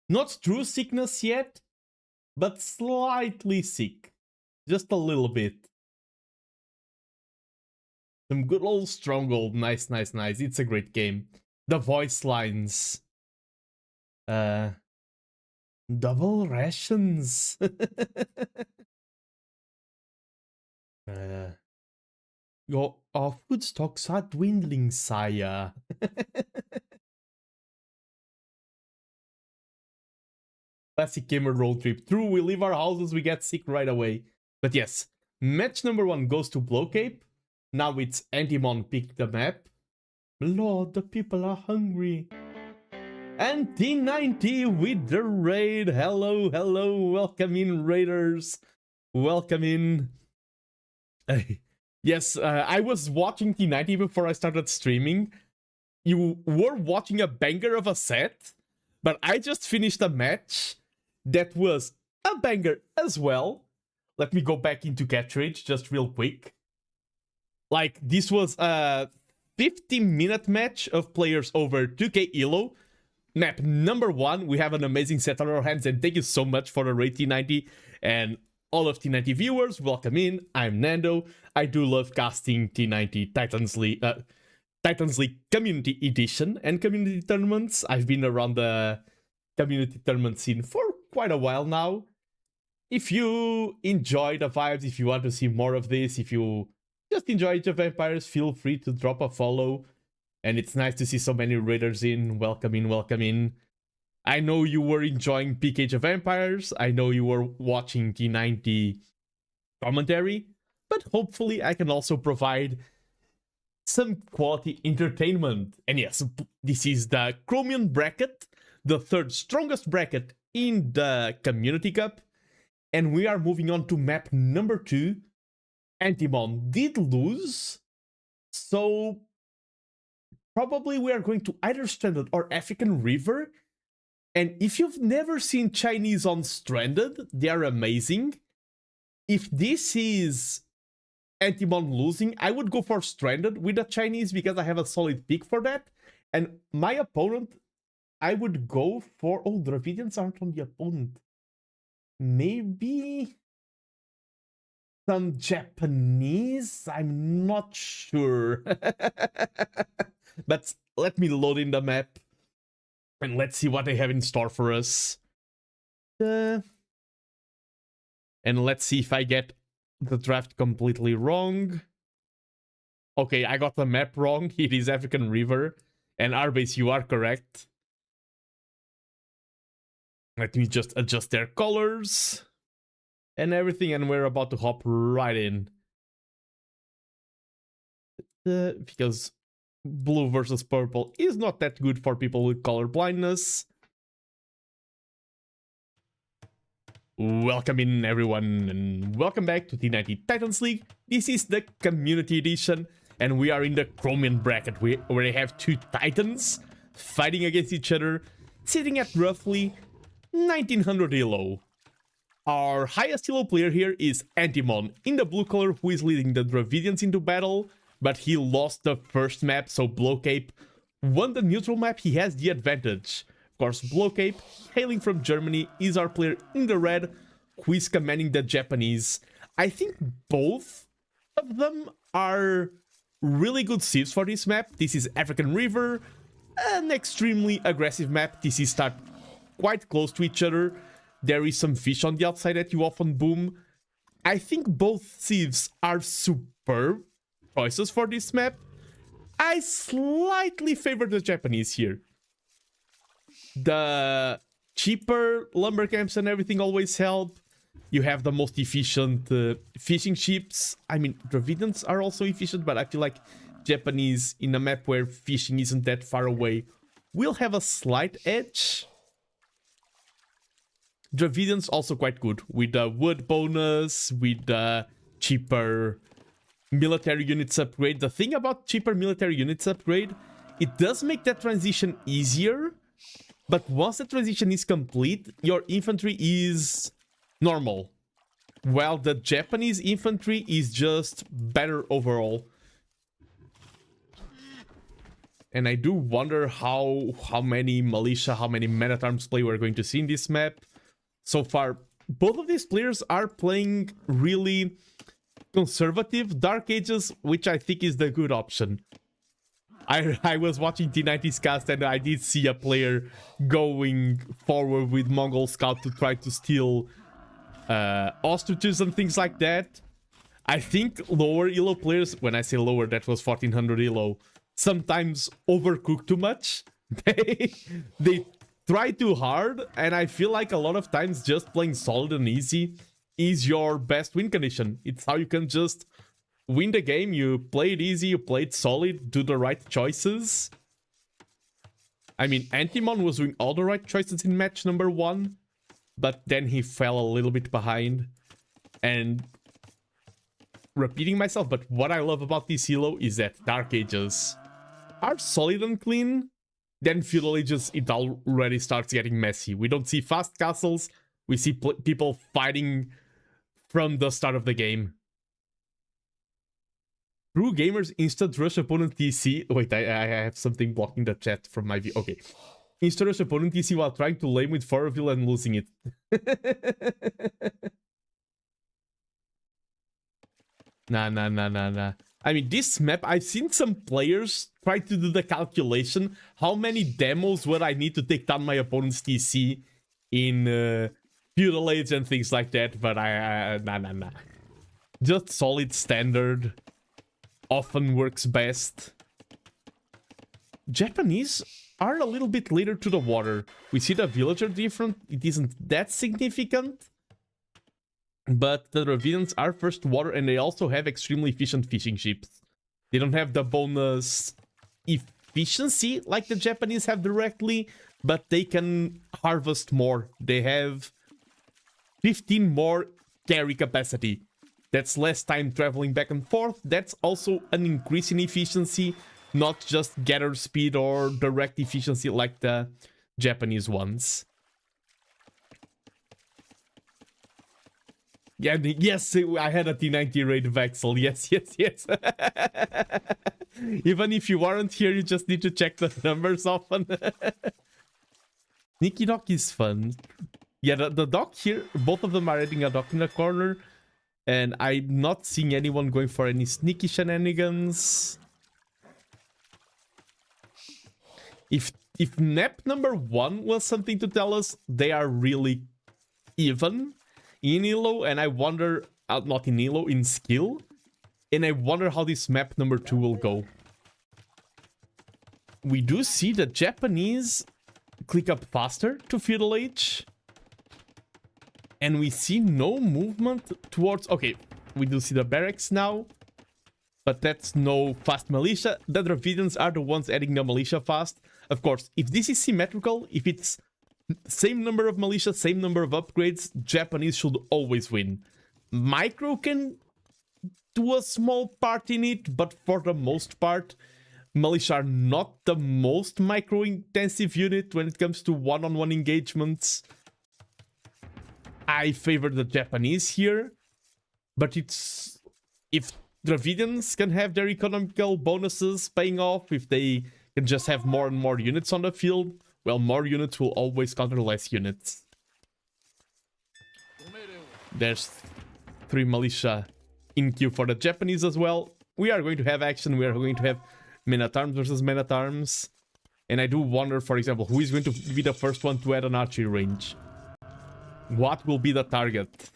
Not true sickness yet, but slightly sick. Just a little bit. Some good old Stronghold. Nice, nice, nice. It's a great game. The voice lines. Double rations. Our food stocks are dwindling, sire. Classic gamer road trip. True, we leave our houses, we get sick right away. But yes, match number 1 goes to Blowcape. Now it's Antimon picked the map. Lord, the people are hungry. And T90 with the raid. Hello, hello, welcome in, raiders. Welcome in. Yes, I was watching T90 before I started streaming. You were watching a banger of a set, but I just finished a match that was a banger as well. Let me go back into Catridge just real quick. Like, this was a 50-minute match of players over 2k elo. Map number 1, we have an amazing set on our hands, and thank you so much for the raid, T90. And all of T90 viewers, welcome in. I'm Nando. I do love casting T90 Titans League Community Edition and community tournaments. I've been around the community tournament scene for quite a while now. If you enjoy the vibes, if you want to see more of this, if you just enjoy Age of Empires, feel free to drop a follow. And it's nice to see so many raiders in. Welcome in, welcome in. I know you were enjoying Peak Age of Empires. I know you were watching T90 commentary. But hopefully I can also provide some quality entertainment. And yes, this is the Chromium bracket, the 3rd strongest bracket in the Community Cup. And we are moving on to map number 2. Antimon did lose, so probably we are going to either Stranded or African River. And if you've never seen Chinese on Stranded, they are amazing. If this is Antimon losing, I would go for Stranded with the Chinese because I have a solid pick for that. And my opponent, I would go for... Oh, Dravidians aren't on the opponent. Maybe some Japanese? I'm not sure. But let me load in the map and let's see what they have in store for us. And let's see if I get the draft completely wrong. Okay, I got the map wrong. It is African River. And Arbase, you are correct. Let me just adjust their colors and everything, and we're about to hop right in. Because blue versus purple is not that good for people with color blindness. Welcome in, everyone, and welcome back to T90 Titans League. This is the Community Edition, and we are in the Chromium bracket, where they have 2 Titans fighting against each other, sitting at roughly 1900 elo. Our highest elo player here is Antimon in the blue color, who is leading the Dravidians into battle, but he lost the first map, so Blowcape won the neutral map. He has the advantage. Of course, Blowcape, hailing from Germany, is our player in the red, who is commanding the Japanese. I think both of them are really good civs for this map. This is African River, an extremely aggressive map. This is start quite close to each other. There is some fish on the outside that you often boom. I think both civs are superb choices for this map. I slightly favor the Japanese here. The cheaper lumber camps and everything always help. You have the most efficient fishing ships. I mean, Dravidians are also efficient, but I feel like Japanese, in a map where fishing isn't that far away, will have a slight edge. Dravidians also quite good with the wood bonus, with the cheaper military units upgrade. The thing about cheaper military units upgrade, it does make that transition easier, but once the transition is complete, your infantry is normal, while the Japanese infantry is just better overall. And I do wonder how many militia, how many men-at-arms play we're going to see in this map. So far, both of these players are playing really conservative Dark Ages, which I think is the good option. I was watching T90's cast and I did see a player going forward with Mongol Scout to try to steal ostriches and things like that. I think lower elo players, when I say lower, that was 1400 elo, sometimes overcook too much. They try too hard, and I feel like a lot of times just playing solid and easy is your best win condition. It's how you can just win the game. You play it easy, you play it solid, do the right choices. I mean, Antimon was doing all the right choices in match number 1, but then he fell a little bit behind. And repeating myself, but what I love about this elo is that Dark Ages are solid and clean. Then Feudal Ages, it already starts getting messy. We don't see fast castles, we see people fighting from the start of the game. True gamers instant rush opponent TC. Wait, I have something blocking the chat from my view. Okay. Instant rush opponent TC while trying to lane with Foroville and losing it. Nah. I mean, this map, I've seen some players try to do the calculation. How many demos would I need to take down my opponent's TC in Feudal Age and things like that? But nah. Just solid standard often works best. Japanese are a little bit later to the water. We see the villager different. It isn't that significant. But the Dravidians are first to water, and they also have extremely efficient fishing ships. They don't have the bonus efficiency like the Japanese have directly, but they can harvest more. They have 15 more carry capacity. That's less time traveling back and forth. That's also an increase in efficiency, not just gather speed or direct efficiency like the Japanese ones. Yeah, yes, I had a T90 raid Vexel. Yes. Even if you aren't here, you just need to check the numbers often. Sneaky Dock is fun. Yeah, the dock here, both of them are adding a dock in the corner. And I'm not seeing anyone going for any sneaky shenanigans. If map number 1 was something to tell us, they are really even in elo, and I wonder, not in elo, in skill, and I wonder how this map number 2 will go. We do see the Japanese click up faster to Feudal Age, and we see no movement towards... Okay, we do see the barracks now, but that's no fast militia. The Dravidians are the ones adding the militia fast. Of course, if this is symmetrical, if it's same number of militia, same number of upgrades, Japanese should always win. Micro can do a small part in it, but for the most part, militia are not the most micro-intensive unit when it comes to one-on-one engagements. I favor the Japanese here, but it's... If Dravidians can have their economical bonuses paying off, if they can just have more and more units on the field, well, more units will always counter less units. There's 3 militia in queue for the Japanese as well. We are going to have action. We are going to have men-at-arms versus men-at-arms. And I do wonder, for example, who is going to be the first one to add an archery range? What will be the target?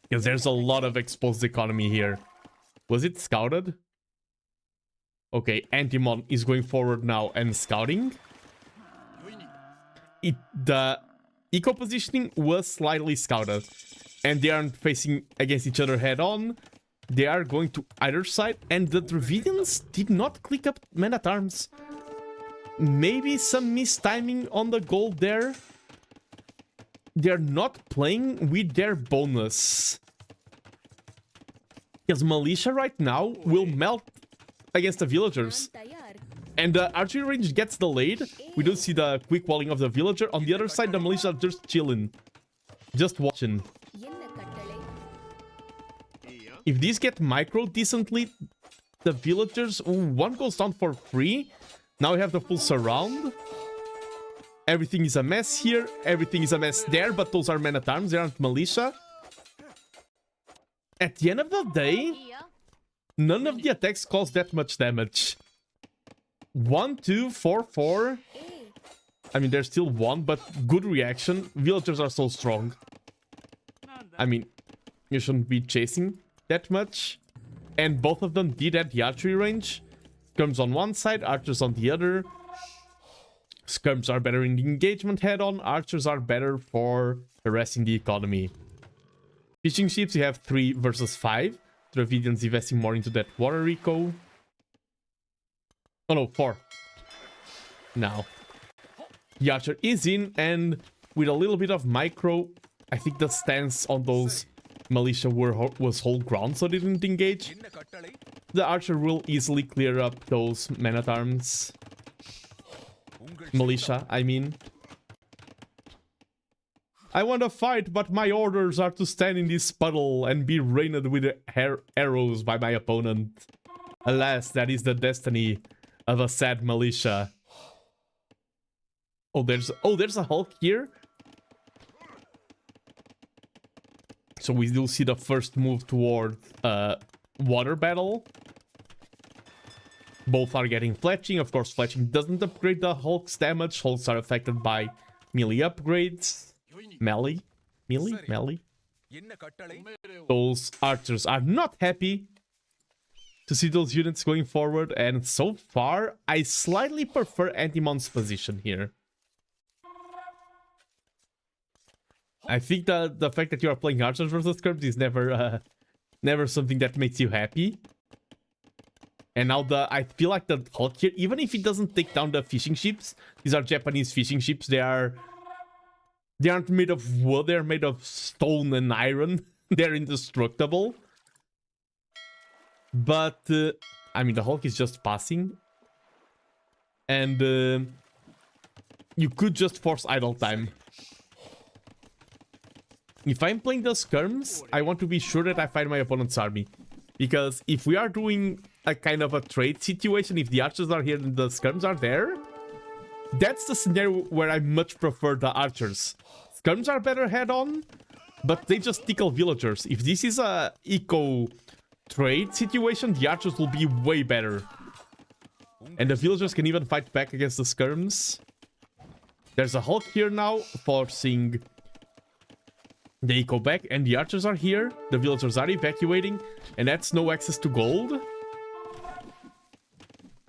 Because there's a lot of exposed economy here. Was it scouted? Okay, Antimon is going forward now and scouting. The eco positioning was slightly scouted, and they aren't facing against each other head on. They are going to either side, and the Dravidians did not click up men-at-arms. Maybe some mistiming on the gold there. They're not playing with their bonus, because militia right now will melt against the villagers. And the archery range gets delayed. We don't see the quick walling of the villager. On the other side, the militia are just chilling. Just watching. If these get micro decently, the villagers... Ooh, one goes down for free. Now we have the full surround. Everything is a mess here. Everything is a mess there, but those are men at arms. They aren't militia. At the end of the day, none of the attacks cause that much damage. 1, 2, 4, 4. I mean, there's still one, but good reaction. Villagers are so strong. I mean, you shouldn't be chasing that much. And both of them did at the archery range. Skirms on one side, archers on the other. Skirms are better in the engagement head-on. Archers are better for harassing the economy. Fishing ships, you have 3 versus 5. Dravidians investing more into that water eco. Oh no, 4. Now. The archer is in, and with a little bit of micro, I think the stance on those militia was hold ground, so they didn't engage. The archer will easily clear up those men-at-arms. Militia, I mean. I want to fight, but my orders are to stand in this puddle and be rained with arrows by my opponent. Alas, that is the destiny of a sad militia. Oh, there's a Hulk here. So we do see the first move toward water battle. Both are getting fletching. Of course, fletching doesn't upgrade the Hulk's damage. Hulks are affected by melee upgrades. Melee? Those archers are not happy to see those units going forward. And so far, I slightly prefer Antimon's position here. I think that the fact that you are playing archers versus skirms is never something that makes you happy. And now I feel like the Hulk here, even if it doesn't take down the fishing ships, these are Japanese fishing ships. They aren't made of wood. They're made of stone and iron. They're indestructible. But I mean, the Hulk is just passing, and you could just force idle time. If I'm playing the skirms, I want to be sure that I find my opponent's army. Because if we are doing a kind of a trade situation, if the archers are here and the skirms are there, that's the scenario where I much prefer the archers. Skirms are better head-on, but they just tickle villagers. If this is a eco trade situation, the archers will be way better. And the villagers can even fight back against the skirms. There's a Hulk here now, forcing the eco back, and the archers are here. The villagers are evacuating, and that's no access to gold. Of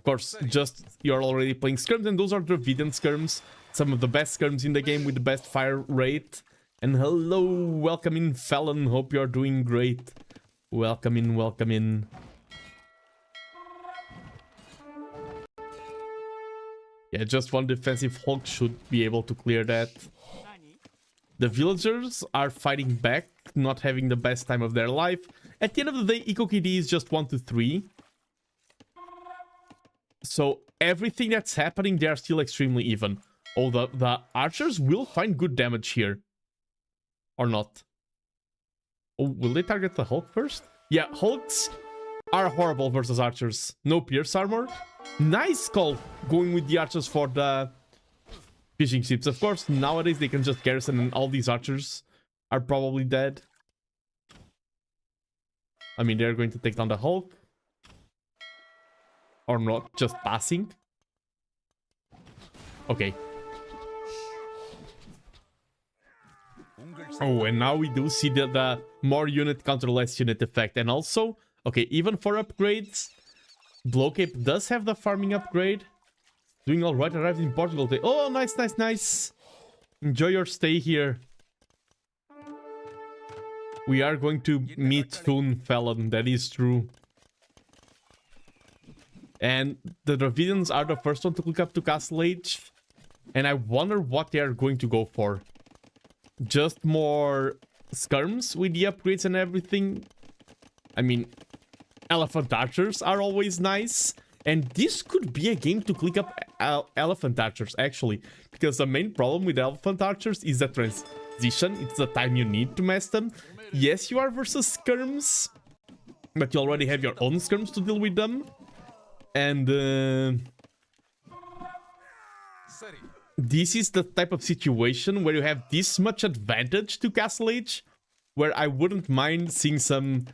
course, just you're already playing skirms, and those are Dravidian skirms. Some of the best skirms in the game with the best fire rate. And hello, welcome in, Fallon. Hope you're doing great. Welcome in, welcome in. Yeah, just one defensive Hulk should be able to clear that. The villagers are fighting back, not having the best time of their life. At the end of the day, Eco KD is just 1 to 3. So everything that's happening, they are still extremely even. Oh, the archers will find good damage here. Or not. Oh, will they target the Hulk first? Yeah, Hulks are horrible versus archers. No pierce armor. Nice call going with the archers for the fishing ships. Of course, nowadays they can just garrison and all these archers are probably dead. I mean, they're going to take down the Hulk. Or not, just passing. Okay. Oh, and now we do see the more unit counter less unit effect. And also, okay, even for upgrades, Blowcape does have the farming upgrade. Doing alright, arrived in Portugal today. Oh, nice, nice, nice. Enjoy your stay here. We are going to meet soon, Fallon. That is true. And the Dravidians are the first one to click up to Castle Age. And I wonder what they are going to go for. Just more skirms with the upgrades and everything. I mean, elephant archers are always nice. And this could be a game to click up elephant archers, actually. Because the main problem with elephant archers is the transition. It's the time you need to mess them. Yes, you are versus skirms. but you already have your own skirms to deal with them. And this is the type of situation where you have this much advantage to Castle Age, where I wouldn't mind seeing some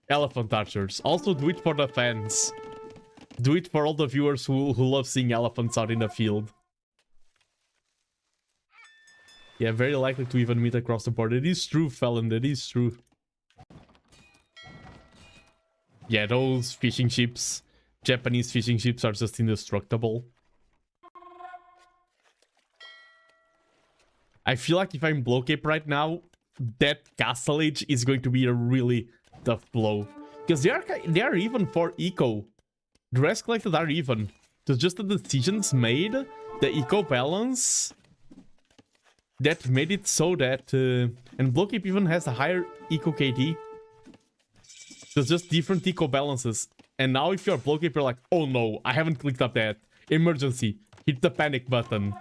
elephant archers. Also, do it for the fans. Do it for all the viewers who love seeing elephants out in the field. Yeah, very likely to even meet across the board. It is true, Felon, it is true. Yeah, those fishing ships, Japanese fishing ships, are just indestructible. I feel like if I'm Blowcape right now, that Castle Age is going to be a really tough blow. Because they are even for eco. The rest collected are even. It's just the decisions made, the eco balance, that made it so that... and Blowcape even has a higher eco KD. There's just different eco balances. And now if you're Blowcape, you're like, oh no, I haven't clicked up that. Emergency. Hit the panic button.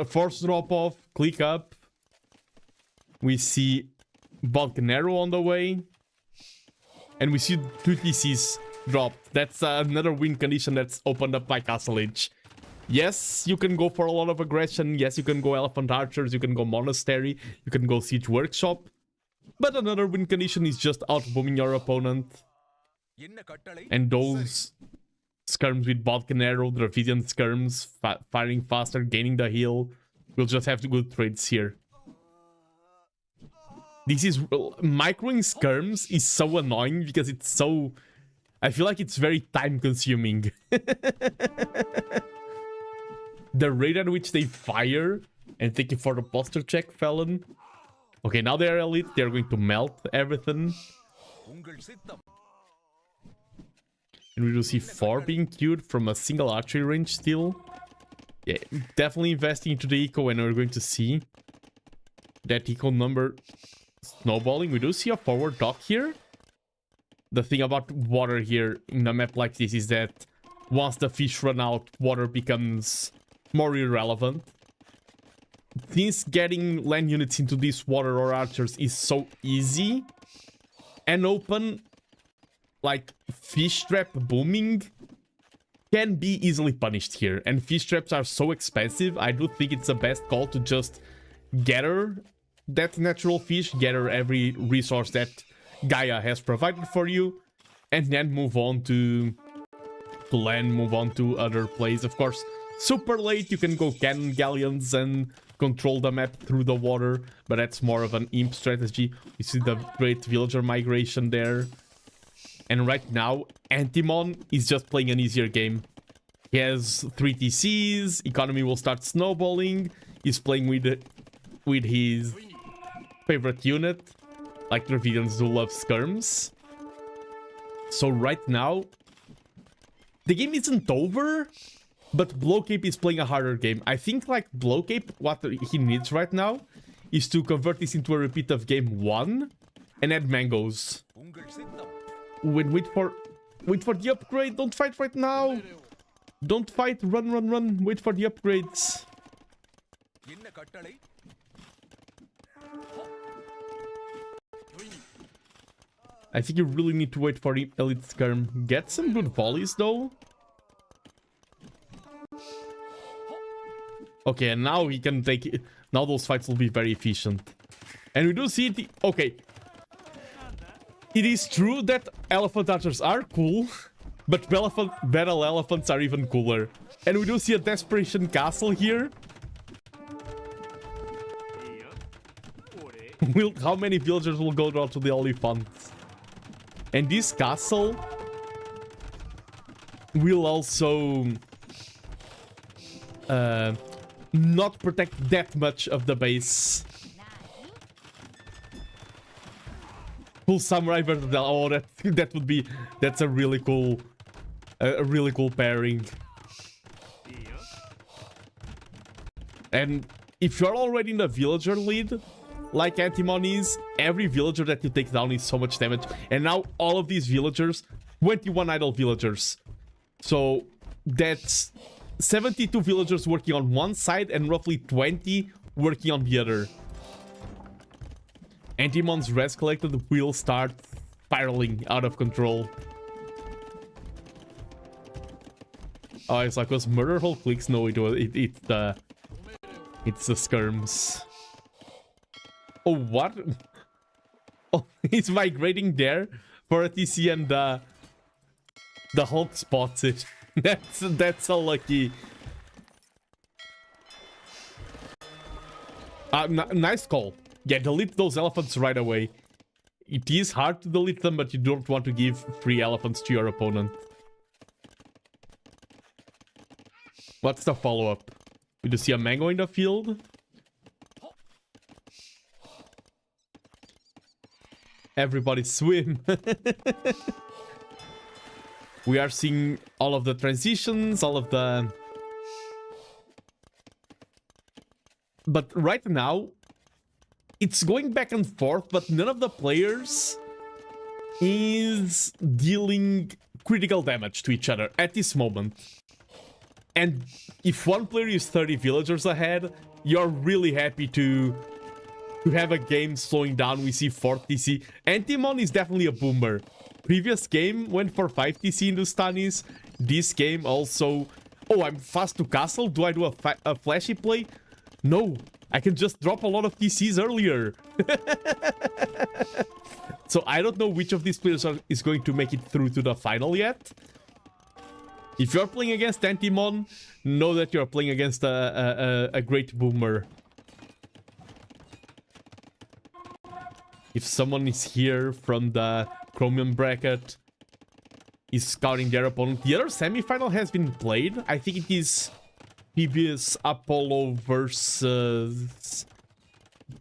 Force drop off, click up. We see Volcanero on the way. And we see 2 TCs dropped. That's another win condition that's opened up by Castle Age. Yes, you can go for a lot of aggression. Yes, you can go Elephant Archers. You can go Monastery. You can go Siege Workshop. But another win condition is just outbooming your opponent. And those skirms with Volcanero, Dravidian skirms, firing faster, gaining the heal. We'll just have good trades here. This is... microing skirms is so annoying because it's so... I feel like it's very time consuming. The rate at which they fire... And thank you for the posture check, Felon. Okay, now they're elite. They're going to melt everything. And we will see 4 being queued from a single archery range still. Yeah, definitely investing into the eco, and we're going to see that eco number snowballing. We do see a forward dock here. The thing about water here in a map like this is that once the fish run out, water becomes more irrelevant. Since getting land units into this water or archers is so easy and open, like fish trap booming can be easily punished here. And fish traps are so expensive, I do think it's the best call to just gather that natural fish, gather every resource that Gaia has provided for you, and then move on to land, move on to other plays. Of course, super late you can go cannon galleons and control the map through the water, but that's more of an imp strategy. You see the great villager migration there. And right now, Antimon is just playing an easier game. He has 3 TCs, economy will start snowballing, he's playing with his favorite unit, like Dravidians do love skirms. So right now, the game isn't over, but Blowcape is playing a harder game. I think like Blowcape, what he needs right now is to convert this into a repeat of game 1 and add mangoes. Wait for the upgrade. Don't fight right now. Don't fight. Run. Wait for the upgrades. I think you really need to wait for the elite skirm. Get some good volleys though. Okay, and now he can take it. Now those fights will be very efficient. And we do see it. Okay. It is true that elephant archers are cool, but battle elephants are even cooler. And we do see a desperation castle here. How many villagers will go down to the elephants? And this castle will also not protect that much of the base. Full samurai versus the... Oh, that would be... That's a really cool pairing. And if you're already in the villager lead, like Antimon is, every villager that you take down is so much damage. And now all of these villagers, 21 idle villagers. So that's 72 villagers working on one side and roughly 20 working on the other. Antimon's res collected will start spiraling out of control. Oh, it's like, was murder whole clicks? No, it's the skirms. Oh, what? Oh, he's migrating there for a TC and the Hulk spots it. That's so lucky. Nice call. Yeah, delete those elephants right away. It is hard to delete them, but you don't want to give free elephants to your opponent. What's the follow-up? We do see a mango in the field. Everybody swim. We are seeing all of the transitions, all of the... But right now, it's going back and forth, but none of the players is dealing critical damage to each other at this moment. And if one player is 30 villagers ahead, you're really happy to have a game slowing down. We see 4 TC. Antimon is definitely a boomer. Previous game went for 5 TC in the Stanis. This game also... Oh, I'm fast to castle. Do I do a flashy play? No, I can just drop a lot of TCs earlier. So I don't know which of these players is going to make it through to the final yet. If you're playing against Antimon, know that you're playing against a great boomer. If someone is here from the Chromium bracket, is scouting their opponent. The other semifinal has been played. I think it is previous Apollo versus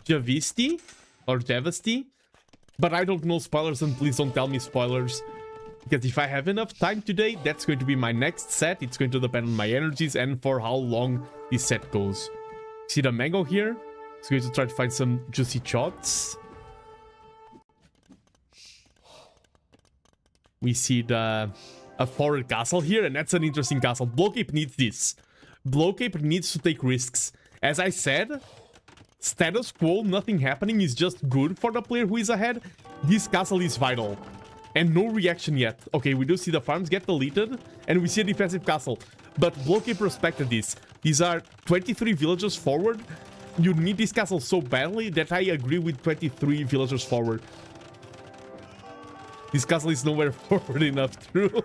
Javisti or Javasti. But I don't know spoilers, and please don't tell me spoilers. Because if I have enough time today, that's going to be my next set. It's going to depend on my energies and for how long this set goes. See the mango here? It's going to try to find some juicy shots. We see a forward castle here, and that's an interesting castle. Blowcape needs this. Blowcape needs to take risks. As I said, status quo, nothing happening is just good for the player who is ahead. This castle is vital. And no reaction yet. Okay, we do see the farms get deleted, and we see a defensive castle. But Blowcape respected this. These are 23 villagers forward. You need this castle so badly that I agree with 23 villagers forward. This castle is nowhere forward enough, true.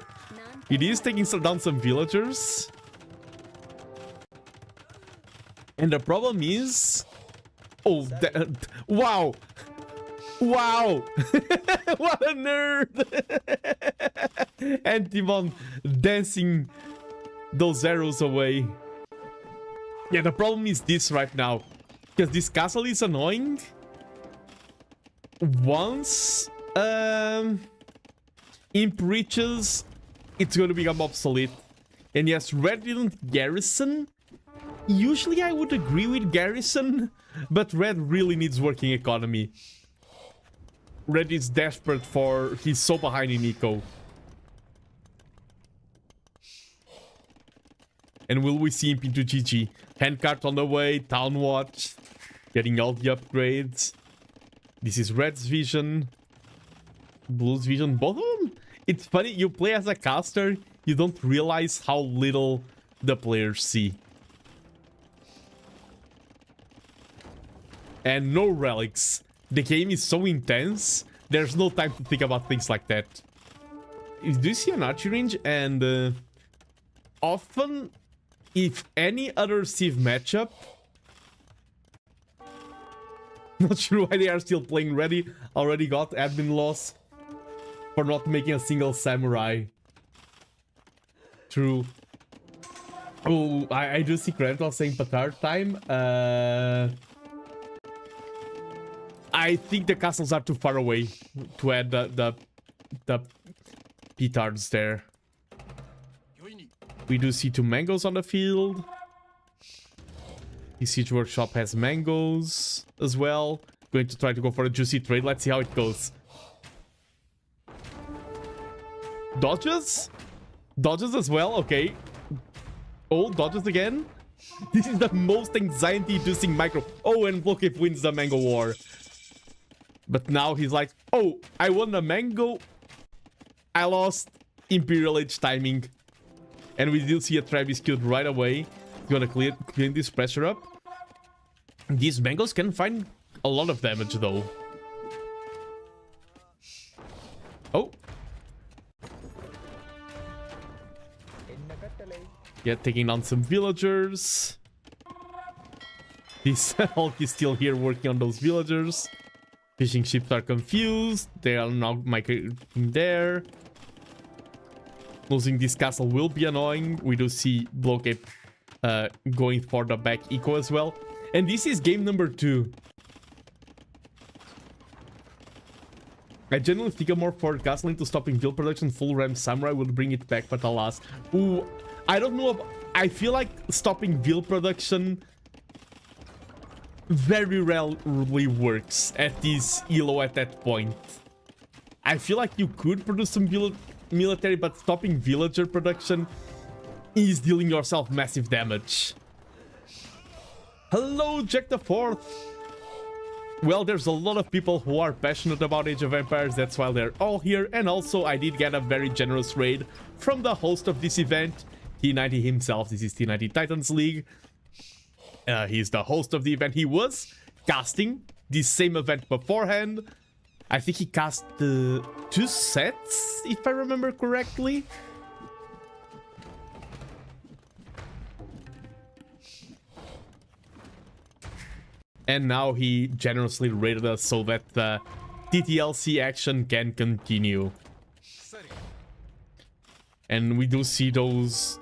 It is taking down some villagers. And the problem is... Oh, wow! Wow! What a nerd! Antimon dancing those arrows away. Yeah, the problem is this right now. Because this castle is annoying. Once Imp reaches, it's going to become obsolete. And yes, Red didn't garrison. Usually I would agree with garrison, but Red really needs working economy. Red is desperate for... He's so behind in eco. And will we see him into GG? Handcart on the way, Town Watch, getting all the upgrades. This is Red's vision. Blue's vision, both of them. It's funny, you play as a caster, you don't realize how little the players see. And no relics. The game is so intense, there's no time to think about things like that. Do you see an archery range? And often, if any other Civ matchup... Not sure why they are still playing ready. Already got admin loss for not making a single samurai. True. Oh, I do see Krental saying Petard time. I think the castles are too far away to add the petards there. We do see 2 mangoes on the field. The Siege Workshop has mangoes as well. Going to try to go for a juicy trade. Let's see how it goes. Dodges? Dodges as well? Okay. Oh, dodges again? This is the most anxiety-inducing micro... Oh, and Blowcape wins the Mango War. But now he's like, oh, I won a mango. I lost Imperial Age timing. And we do see a Travis killed right away. He's gonna clean this pressure up. These mangoes can find a lot of damage though. Oh. Yeah, taking down some villagers. This Hulk is still here working on those villagers. Fishing ships are confused. They are now migrating there. Losing this castle will be annoying. We do see Blocape going for the back eco as well. And this is game number 2. I genuinely think I'm more for castle into stopping guild production. Full Ram Samurai will bring it back, but alas. Ooh, I don't know. I feel like stopping guild production very rarely works at this elo at that point. I feel like you could produce some military, but stopping villager production is dealing yourself massive damage. Hello, Jack the Fourth. Well, there's a lot of people who are passionate about Age of Empires, that's why they're all here. And also, I did get a very generous raid from the host of this event, T90 himself. This is T90 Titans League. He's the host of the event. He was casting this same event beforehand. I think he cast 2 sets, if I remember correctly. And now he generously raided us so that the TTLC action can continue. And we do see those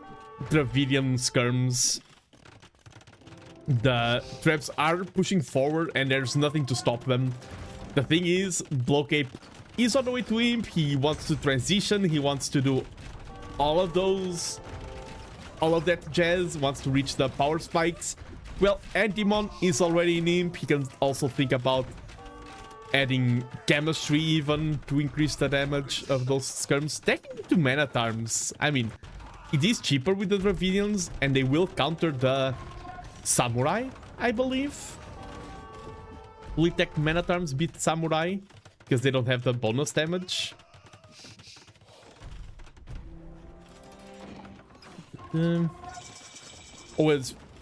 Dravidian skirms. The traps are pushing forward and there's nothing to stop them. The thing is, Blocape is on the way to Imp. He wants to transition. He wants to do all of that jazz. Wants to reach the power spikes. Well, Antimon is already in Imp. He can also think about adding chemistry even to increase the damage of those skirms. Taking to mana terms, I mean, it is cheaper with the Dravidians and they will counter the Samurai, I believe. Will it take mana terms beat Samurai because they don't have the bonus damage?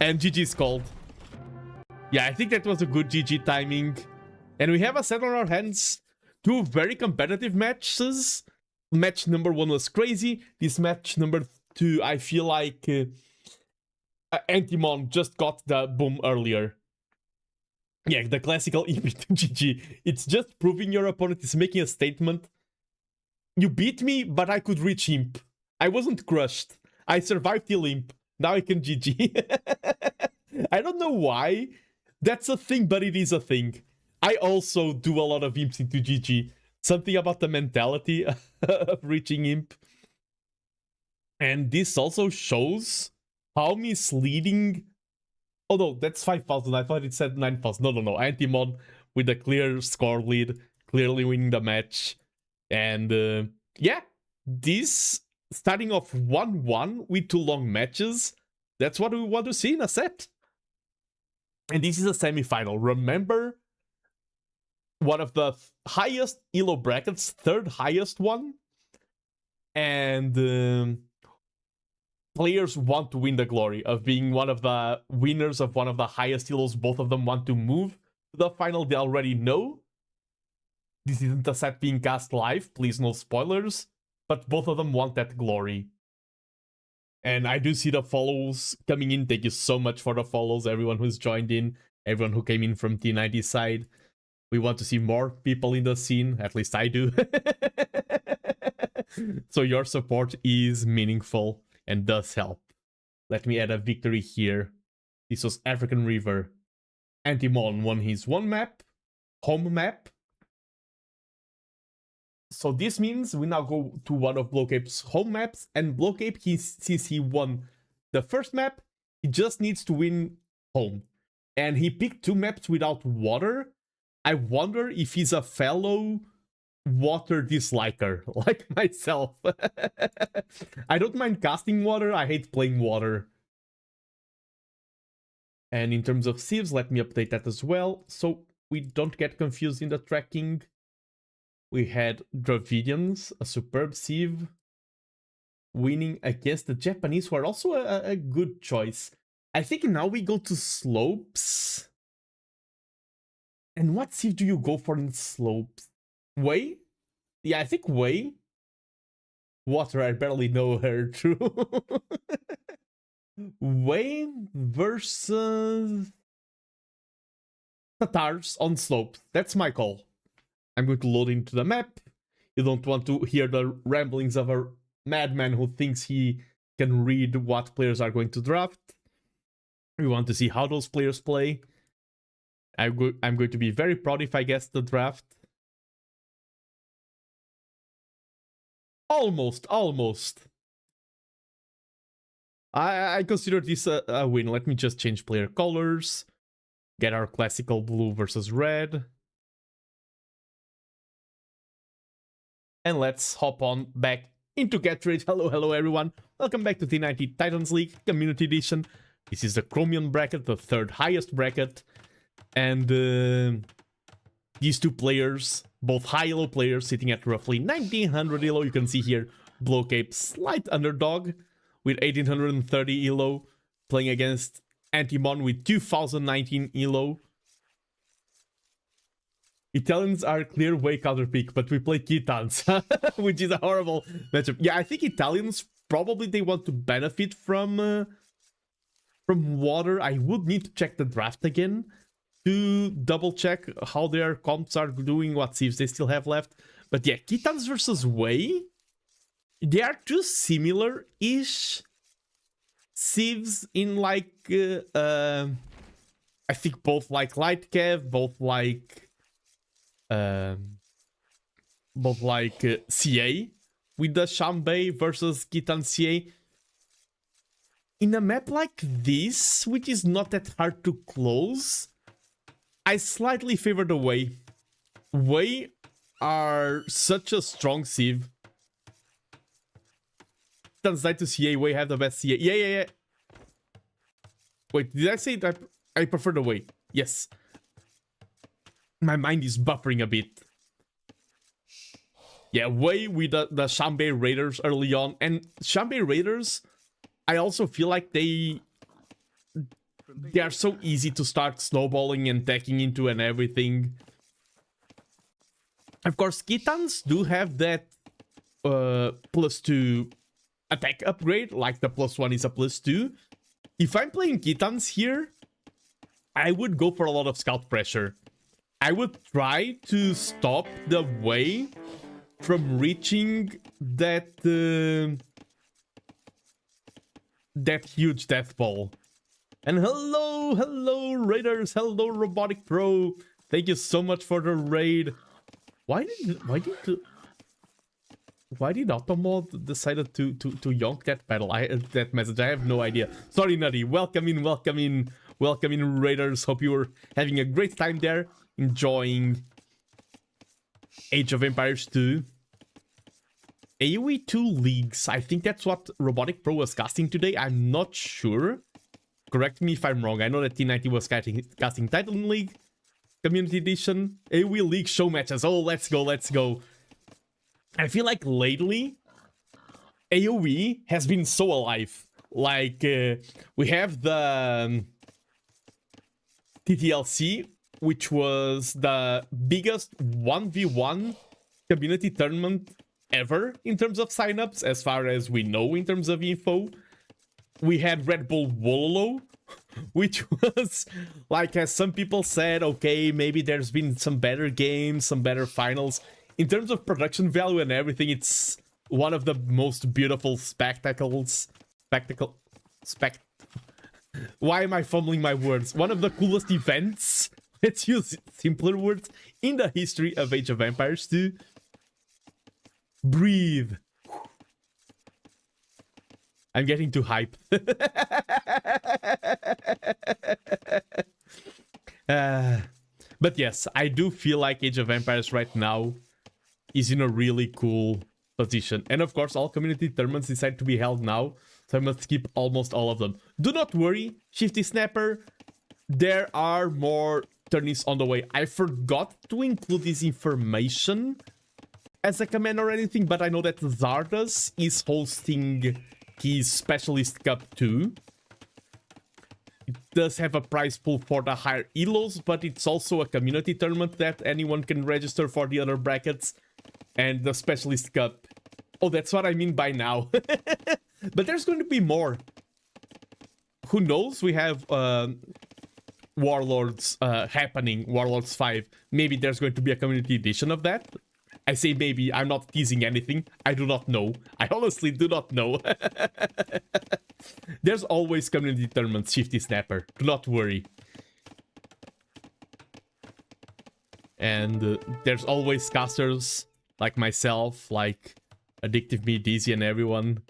And GG's called. Yeah, I think that was a good GG timing. And we have a set on our hands. 2 very competitive matches. Match number 1 was crazy. This match number 2, I feel like Antimon just got the boom earlier. Yeah, the classical EP to GG. It's just proving your opponent is making a statement. You beat me, but I could reach Imp. I wasn't crushed. I survived till Imp. Now I can GG. I don't know why that's a thing, but it is a thing. I also do a lot of Imps into GG. Something about the mentality of reaching Imp. And this also shows how misleading... Although, that's 5,000. I thought it said 9,000. No. Antimon with a clear score lead. Clearly winning the match. And yeah, this... starting off 1-1 with 2 long matches, that's what we want to see in a set. And this is a semi-final. Remember, one of the highest elo brackets, 3rd highest one. And players want to win the glory of being one of the winners of one of the highest elos. Both of them want to move to the final. They already know. This isn't a set being cast live. Please, no spoilers. But both of them want that glory. And I do see the follows coming in. Thank you so much for the follows. Everyone who's joined in. Everyone who came in from T90 side. We want to see more people in the scene. At least I do. So your support is meaningful and does help. Let me add a victory here. This was African River. Antimon won his home map. So this means we now go to one of Blocape's home maps, and Blocape, since he won the first map, he just needs to win home. And he picked 2 maps without water. I wonder if he's a fellow water disliker, like myself. I don't mind casting water, I hate playing water. And in terms of sieves, let me update that as well. So we don't get confused in the tracking. We had Dravidians, a superb sieve, winning against the Japanese, who are also a good choice. I think now we go to slopes. And what sieve do you go for in slopes? Wei? Yeah, I think Wei. Water, I barely know her, true. Wei versus Tatars on slopes. That's my call. I'm going to load into the map. You don't want to hear the ramblings of a madman who thinks he can read what players are going to draft. We want to see how those players play. I'm going to be very proud if I guess the draft. Almost. I consider this a win. Let me just change player colors. Get our classical blue versus red. And let's hop on back into Get Rage. Hello everyone. Welcome back to T90 Titans League Community Edition. This is the Chromium bracket, the third highest bracket. And these two players, both high elo players, sitting at roughly 1900 elo. You can see here, Blowcape slight underdog with 1830 elo, playing against Antimon with 2019 elo. Italians are clear way counter pick, but we play Titans, which is a horrible matchup. Yeah, I think Italians probably they want to benefit from water. I would need to check the draft again to double check how their comps are doing, what sieves they still have left. But yeah, Titans versus Wei, they are two similar-ish sieves in like I think both like light cav, both like CA with the Shambei versus Kitan CA. In a map like this, which is not that hard to close, I slightly favor the Wei. Wei are such a strong sieve. Translate to CA, Wei have the best CA. Yeah. Wait, did I say that I prefer the Wei? Yes. My mind is buffering a bit. Yeah, Wei with the Shambei Raiders early on. And Shambei Raiders, I also feel like they are so easy to start snowballing and tacking into and everything. Of course, Kitans do have that +2 attack upgrade, like the +1 is a +2. If I'm playing Kitans here, I would go for a lot of scout pressure. I would try to stop the Wei from reaching that huge death ball. And hello Raiders, hello Robotic Pro. Thank you so much for the raid. Why did Automod decided to yonk that battle? That message, I have no idea. Sorry, Nutty. Welcome in Raiders. Hope you were having a great time there, enjoying Age of Empires 2. AoE 2 leagues. I think that's what Robotic Pro was casting today. I'm not sure. Correct me if I'm wrong. I know that T90 was casting Titan League Community Edition. AoE League show matches. Oh, let's go. I feel like lately, AoE has been so alive. Like, we have the TTLC, which was the biggest 1v1 community tournament ever in terms of signups, as far as we know in terms of info. We had Red Bull Wololo, which was, like, as some people said, okay, maybe there's been some better games, some better finals. In terms of production value and everything, it's one of the most beautiful spectacles. Why am I fumbling my words? One of the coolest events, let's use simpler words, in the history of Age of Empires 2. Breathe. I'm getting too hype. But yes, I do feel like Age of Empires right now is in a really cool position. And of course, all community tournaments decide to be held now, so I must skip almost all of them. Do not worry, Shifty Snapper. There are more tourneys on the way. I forgot to include this information as a command or anything, but I know that Zardas is hosting his Specialist Cup too. It does have a prize pool for the higher elos, but it's also a community tournament that anyone can register for the other brackets. And the Specialist Cup. Oh, that's what I mean by now. But there's going to be more. Who knows? We have Warlords happening, Warlords 5. Maybe there's going to be a community edition of that. I say maybe, I'm not teasing anything. I do not know. I honestly do not know. There's always community tournaments, Shifty Snapper. Do not worry. And there's always casters like myself, like Addictive Me, Dizzy, and everyone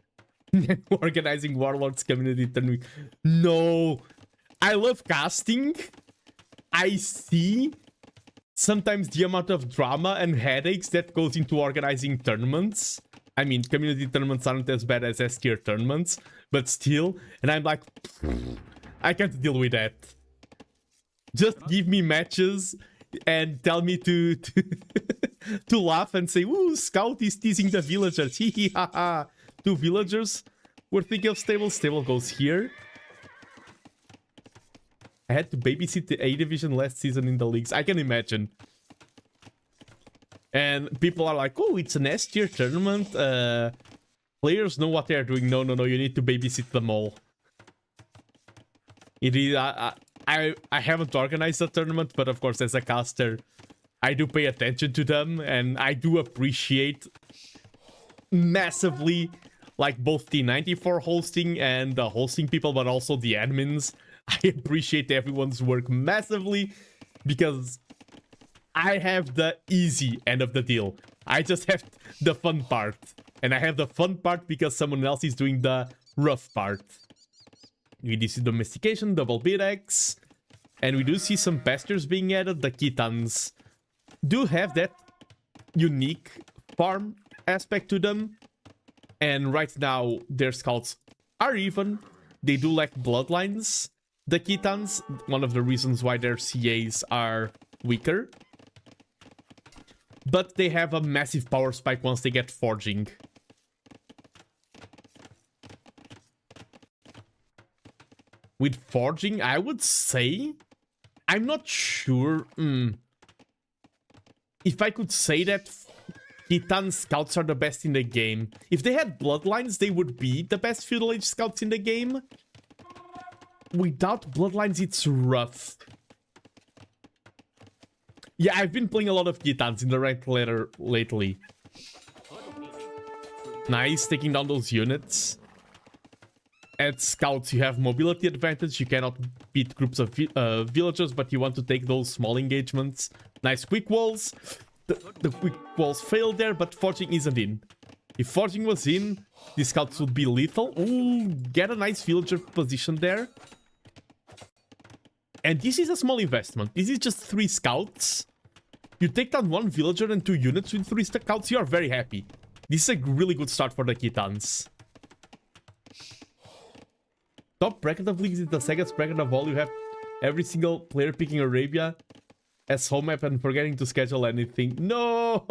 organizing Warlords community tournament. No! I love casting. I see sometimes the amount of drama and headaches that goes into organizing tournaments. I mean, community tournaments aren't as bad as S-tier tournaments, but still. And I'm like, I can't deal with that. Just give me matches and tell me to to laugh and say, "Ooh, Scout is teasing the villagers." Hee hee ha ha. 2 villagers. We're thinking of stable. Stable goes here. I had to babysit the A division last season in the leagues. I can imagine. And people are like, "Oh, it's an S-tier tournament. Players know what they're doing." No, you need to babysit them all. It is. I haven't organized a tournament, but of course, as a caster, I do pay attention to them, and I do appreciate massively, like, both T90 for hosting and the hosting people, but also the admins. I appreciate everyone's work massively, because I have the easy end of the deal. I just have the fun part. And I have the fun part because someone else is doing the rough part. We do see domestication, double BitX, and we do see some pastures being added. The Titans do have that unique farm aspect to them. And right now, their scouts are even. They do lack bloodlines. The Titans, one of the reasons why their CAs are weaker. But they have a massive power spike once they get forging. With forging, I would say, I'm not sure if I could say that Titan scouts are the best in the game. If they had bloodlines, they would be the best feudal age scouts in the game. Without bloodlines, it's rough. Yeah, I've been playing a lot of Titans in the ranked ladder lately. Nice, taking down those units. At scouts, you have mobility advantage. You cannot beat groups of villagers, but you want to take those small engagements. Nice quick walls. The quick walls failed there, but forging isn't in. If forging was in, these scouts would be lethal. Ooh, get a nice villager position there. And this is a small investment. This is just 3 scouts. You take down 1 villager and 2 units with 3 scouts, you are very happy. This is a really good start for the Titans. Top bracket of leagues is the second bracket of all. You have every single player picking Arabia as home map and forgetting to schedule anything. No!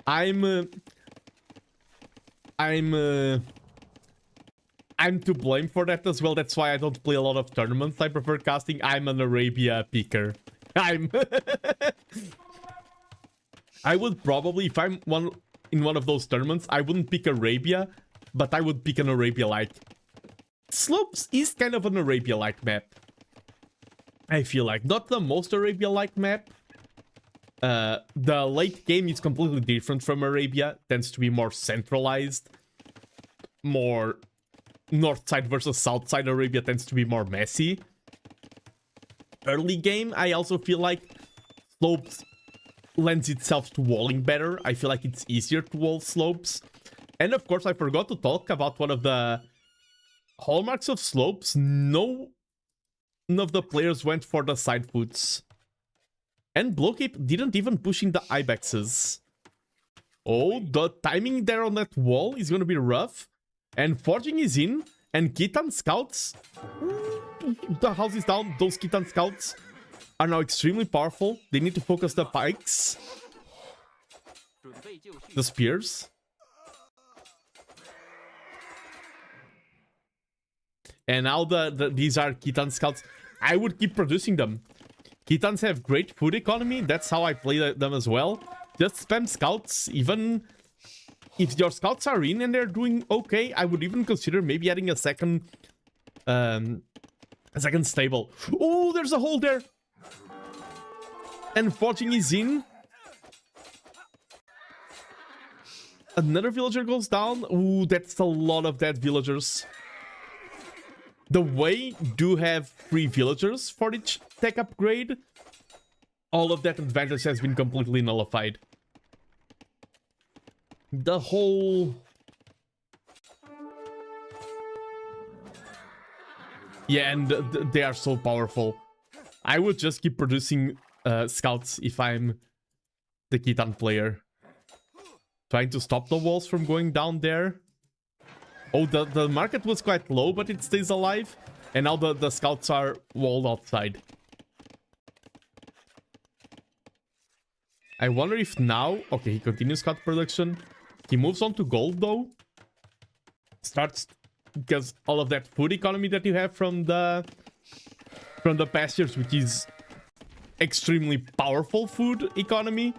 I'm to blame for that as well. That's why I don't play a lot of tournaments. I prefer casting. I'm an Arabia picker. I would probably, if I'm in one of those tournaments, I wouldn't pick Arabia, but I would pick an Arabia-like. Slopes is kind of an Arabia-like map. I feel like. Not the most Arabia-like map. The late game is completely different from Arabia. Tends to be more centralized. More north side versus south side. Arabia tends to be more messy. Early game, I also feel like slopes lends itself to walling better. I feel like it's easier to wall slopes. And of course, I forgot to talk about one of the hallmarks of slopes. None of the players went for the side foots. And Blowcape didn't even push in the Ibexes. Oh, the timing there on that wall is going to be rough. And forging is in. And Khitan scouts, the house is down. Those Khitan scouts are now extremely powerful. They need to focus the pikes, the spears. And now these are Khitan scouts. I would keep producing them. Khitans have great food economy. That's how I play them as well. Just spam scouts. Even if your scouts are in and they're doing okay, I would even consider maybe adding a second stable. Oh, there's a hole there. And forging is in. Another villager goes down. Ooh, that's a lot of dead villagers. The way do have 3 villagers for each tech upgrade. All of that advantage has been completely nullified. The whole... Yeah, and they are so powerful. I would just keep producing scouts if I'm the Khitan player. Trying to stop the walls from going down there. Oh, the market was quite low, but it stays alive. And now the scouts are walled outside. I wonder if now... Okay, he continues scout production. He moves on to gold, though. Starts... Because all of that food economy that you have from the pastures, which is extremely powerful food economy,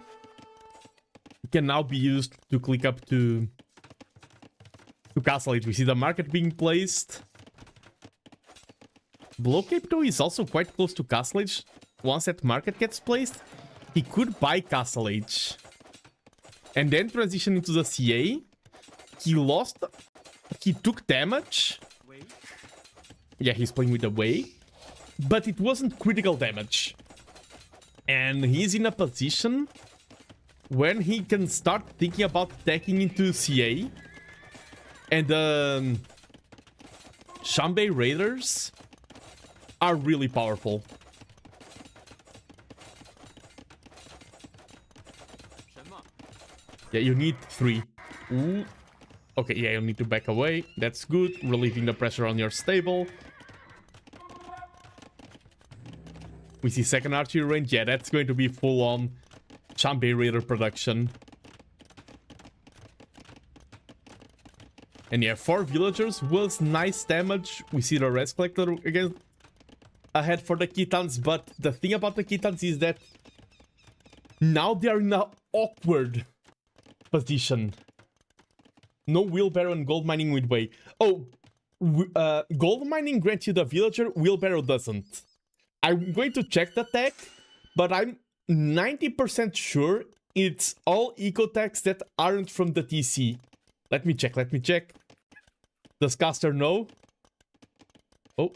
can now be used to click up to Castle Age. We see the market being placed. Blow Cape, though, is also quite close to Castle Age. Once that market gets placed, he could buy Castle Age. And then transition into the CA. He lost... He took damage. Yeah, he's playing with the Way. But it wasn't critical damage. And he's in a position when he can start thinking about attacking into CA. And Shanbei Raiders are really powerful. Yeah, you need 3. Ooh. Okay, yeah, you need to back away. That's good. Relieving the pressure on your stable. We see second archery range. Yeah, that's going to be full-on Shanbei Raider production. And yeah, 4 villagers was nice damage. We see the Res Collector again ahead for the Khitans. But the thing about the Khitans is that now they are in an awkward position. No wheelbarrow and gold mining with Way. Oh, gold mining grants you the villager, wheelbarrow doesn't. I'm going to check the tech, but I'm 90% sure it's all eco techs that aren't from the TC. Let me check, Does Caster know? Oh.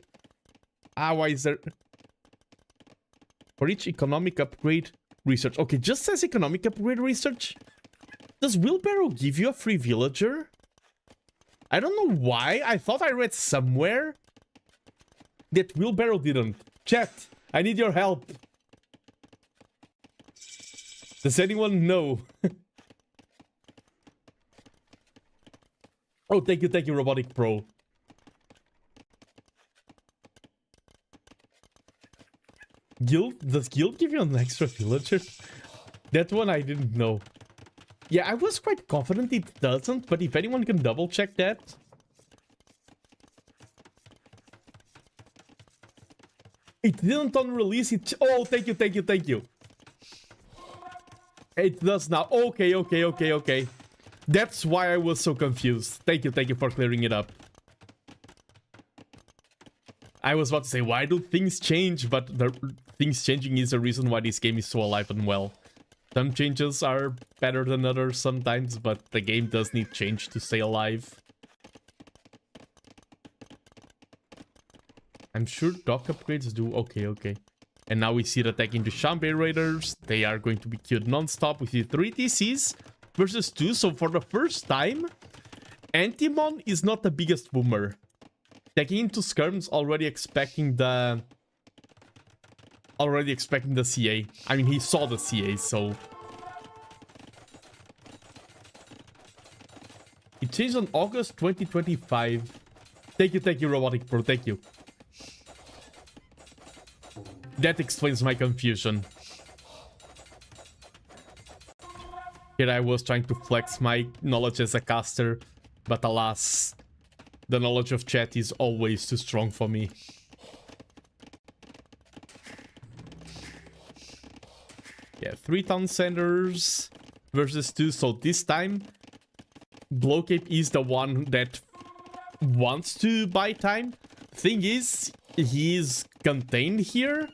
Why is there... For each economic upgrade research. Okay, just says economic upgrade research. Does wheelbarrow give you a free villager? I don't know why. I thought I read somewhere that wheelbarrow didn't. Chat, I need your help. Does anyone know? Oh, thank you, Robotic Pro. Guild? Does Guild give you an extra villager? That one I didn't know. Yeah, I was quite confident it doesn't, but if anyone can double check that. It didn't on release, it... Oh, thank you. It does now. Okay. That's why I was so confused. Thank you for clearing it up. I was about to say, why do things change? But the things changing is the reason why this game is so alive and well. Some changes are better than others sometimes, but the game does need change to stay alive. I'm sure dock upgrades do. Okay. And now we see the attack into Shanbei Raiders. They are going to be queued non-stop. We see 3 TCs versus 2. So for the first time, Antimon is not the biggest boomer. Taking into skirms, already expecting the CA. I mean, he saw the CA, so... It changed on August 2025. Thank you, Robotic Pro, thank you. That explains my confusion. Here I was trying to flex my knowledge as a caster, but alas, the knowledge of chat is always too strong for me. Yeah, 3 town centers versus 2, so this time Blowcape is the one that wants to buy time. Thing is, he's contained here.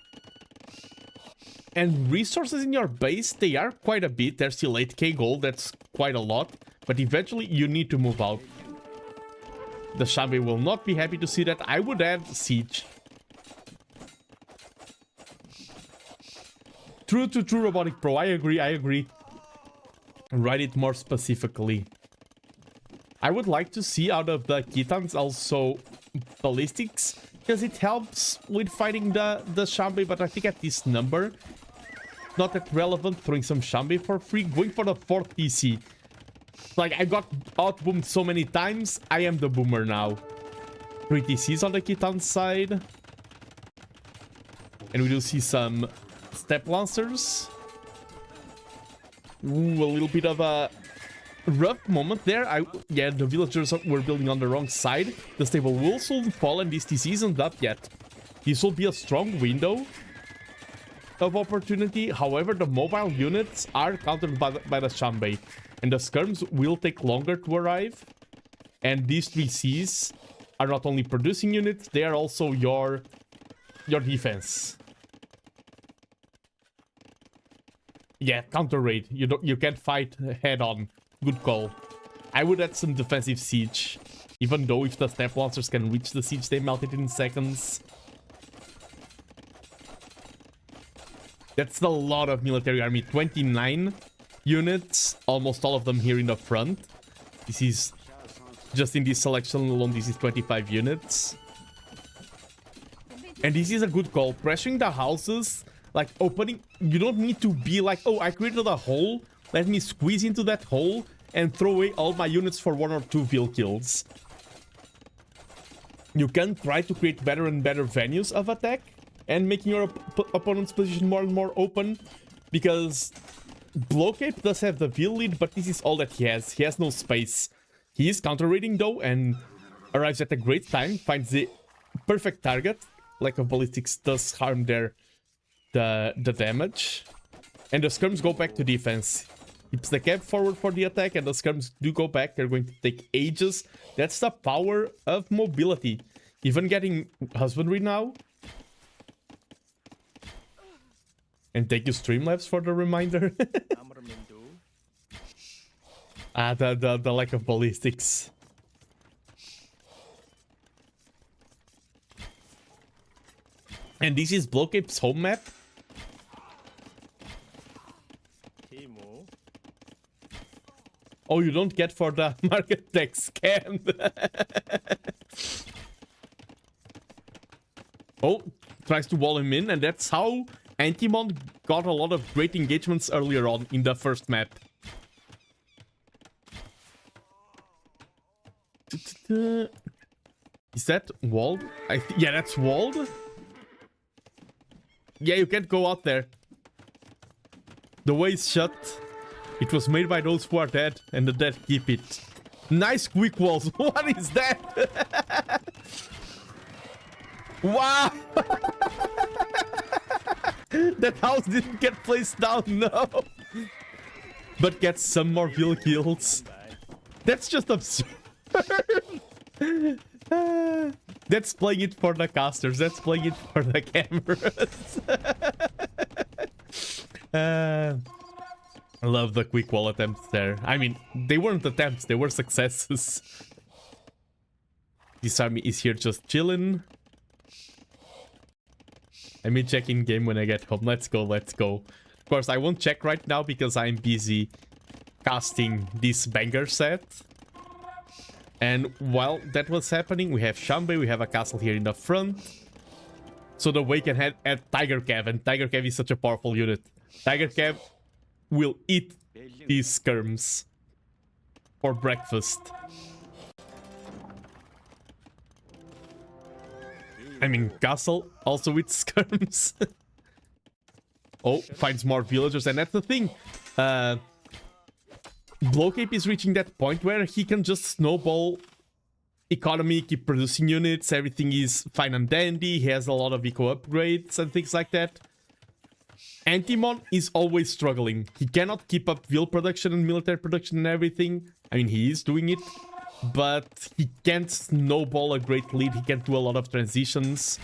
And resources in your base, they are quite a bit. There's still 8k gold, that's quite a lot. But eventually you need to move out. The Shambi will not be happy to see that. I would add siege. True, Robotic Pro, I agree. Write it more specifically. I would like to see out of the Titans also ballistics, because it helps with fighting the Shambi, but I think at this number, not that relevant. Throwing some Shambi for free, going for the 4th TC. Like, I got outboomed so many times, I am the boomer now. 3 TCs on the Titan side. And we do see some step lancers. Ooh, a little bit of a rough moment there. Yeah, the villagers were building on the wrong side. The stable will soon fall and this TC isn't up yet. This will be a strong window of opportunity. However, the mobile units are countered by the Shambi. And the skirms will take longer to arrive. And these 3 Cs are not only producing units, they are also your defense. Yeah, counter raid. You can't fight head on. Good call. I would add some defensive siege. Even though if the step lancers can reach the siege, they melt it in seconds. That's a lot of military army. 29 units. Almost all of them here in the front. This is... just in this selection alone, this is 25 units. And this is a good call. Pressuring the houses, like opening... you don't need to be like, oh, I created a hole. Let me squeeze into that hole and throw away all my units for 1 or 2 kill kills. You can try to create better and better venues of attack and making your opponent's position more and more open, because Blowcape does have the veil lead, but this is all that he has. He has no space. He is counter-raiding though and arrives at a great time, finds the perfect target. Lack of ballistics does harm the damage. And the skirms go back to defense. Keeps the cab forward for the attack, and the skirms do go back. They're going to take ages. That's the power of mobility. Even getting husbandry now. And thank you, Streamlabs, for the reminder. The lack of ballistics. And this is Blowcape's home map. Oh, you don't get for the market tech scam. Oh, tries to wall him in, and that's how Antimon got a lot of great engagements earlier on in the first map. Is that walled? Yeah, that's walled. Yeah, you can't go out there. The way is shut. It was made by those who are dead, and the dead keep it. Nice quick walls. What is that? Wow! That house didn't get placed down, no. But gets some more kill kills. That's just absurd. That's playing it for the casters. That's playing it for the cameras. I love the quick wall attempts there. I mean, they weren't attempts, they were successes. This army is here just chilling. Let me check in game when I get home. Let's go, let's go. Of course, I won't check right now because I'm busy casting this banger set. And while that was happening, we have Shambi, we have a castle here in the front. So the way can head at Tiger Cav, and Tiger Cav is such a powerful unit. Tiger Cav will eat these skirms for breakfast. I mean, Castle also with skirms. Oh, finds more villagers, and that's the thing. Blowcape is reaching that point where he can just snowball economy, keep producing units, everything is fine and dandy, he has a lot of eco upgrades and things like that. Antimon is always struggling. He cannot keep up vil production and military production and everything. I mean, he is doing it, but he can't snowball a great lead, he can't do a lot of transitions.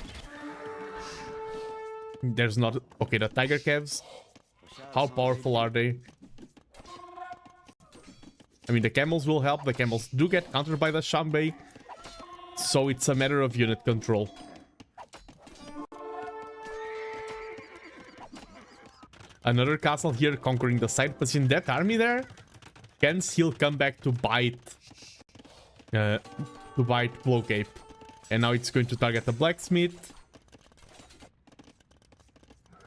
There's not... Okay, the Tiger Cavs. How powerful are they? I mean, the camels will help. The camels do get countered by the Shanbei. So it's a matter of unit control. Another castle here conquering the side position. That army there can still come back to bite. Blowcape. And now it's going to target the blacksmith.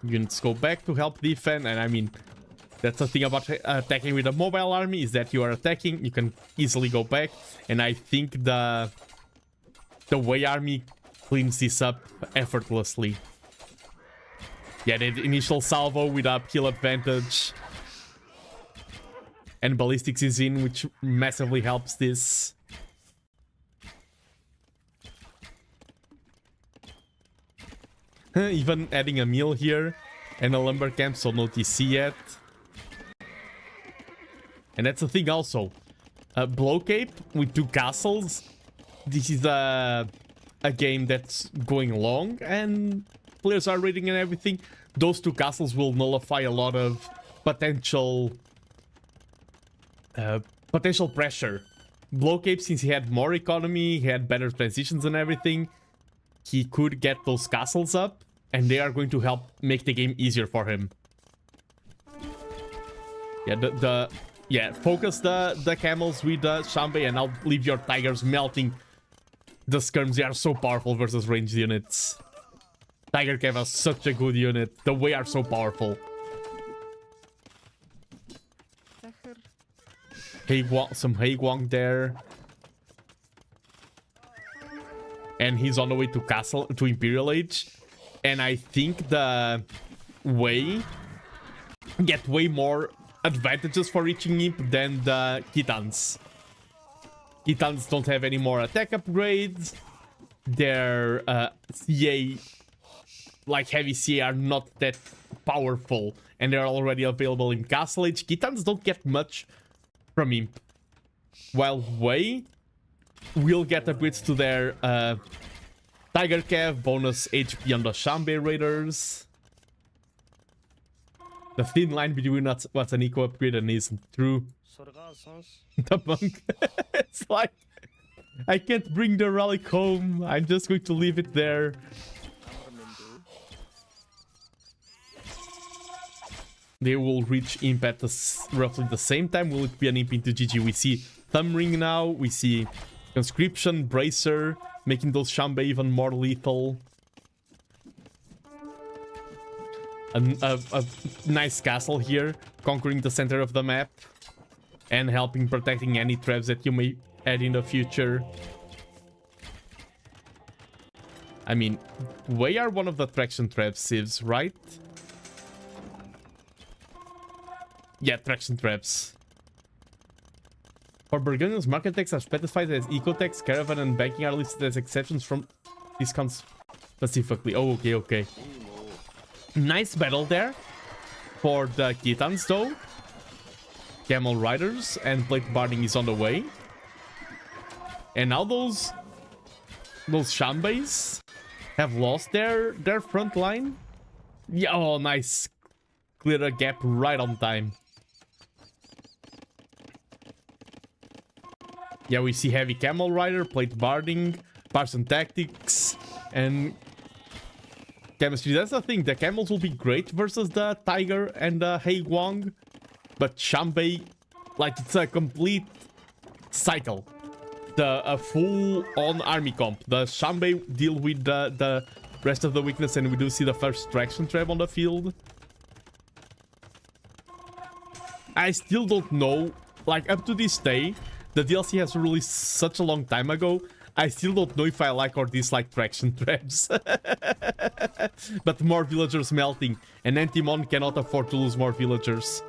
Units go back to help defend, and I mean, that's the thing about attacking with a mobile army, is that you are attacking, you can easily go back, and I think the Wei army cleans this up effortlessly. Yeah, the initial salvo with uphill advantage, and ballistics is in, which massively helps this. Even adding a mill here and a lumber camp, so no TC yet. And that's the thing also. Blowcape with 2 castles. This is a game that's going long and players are raiding and everything. Those 2 castles will nullify a lot of potential pressure. Blowcape, since he had more economy, he had better transitions and everything, he could get those castles up, and they are going to help make the game easier for him. Yeah, focus the camels with the Shanbei, and I'll leave your tigers melting the skirms. They are so powerful versus ranged units. Tiger Cav has such a good unit. The Wei are so powerful. Some Heiguang there. And he's on the way to Imperial Age. And I think the Wei get way more advantages for reaching Imp than the Titans. Titans don't have any more attack upgrades. Their CA, like heavy CA, are not that powerful. And they're already available in Castle Age. Titans don't get much from Imp. While Wei will get upgrades to their Tiger Cav, bonus HP on the Shanbei Raiders. The thin line between what's an eco upgrade and isn't true. The monk. It's like, I can't bring the relic home. I'm just going to leave it there. They will reach Imp at roughly the same time. Will it be an Imp into GG? We see Thumb Ring now. We see Conscription, Bracer, making those Shanbei even more lethal. A nice castle here, conquering the center of the map. And helping protecting any traps that you may add in the future. I mean, Wei are one of the traction traps, Civs, right? Yeah, traction traps. For Burgundians, market tax are specified as eco-tax, caravan and banking are listed as exceptions from discounts specifically. Oh, okay. Nice battle there for the Titans, though. Camel Riders and Plate Barding is on the way. And now those Shanbeis have lost their front line. Yeah, oh, nice. Clear a gap right on time. Yeah, we see Heavy Camel Rider, Plate Barding, Parson Tactics, and Chemistry. That's the thing, the Camels will be great versus the Tiger and the Heiguang, but Shanbei, like, it's a complete cycle. A full-on army comp. The Shanbei deal with the rest of the weakness, and we do see the first traction trap on the field. I still don't know, like, up to this day, the DLC has released such a long time ago. I still don't know if I like or dislike traction traps. But more villagers melting, and Antimon cannot afford to lose more villagers.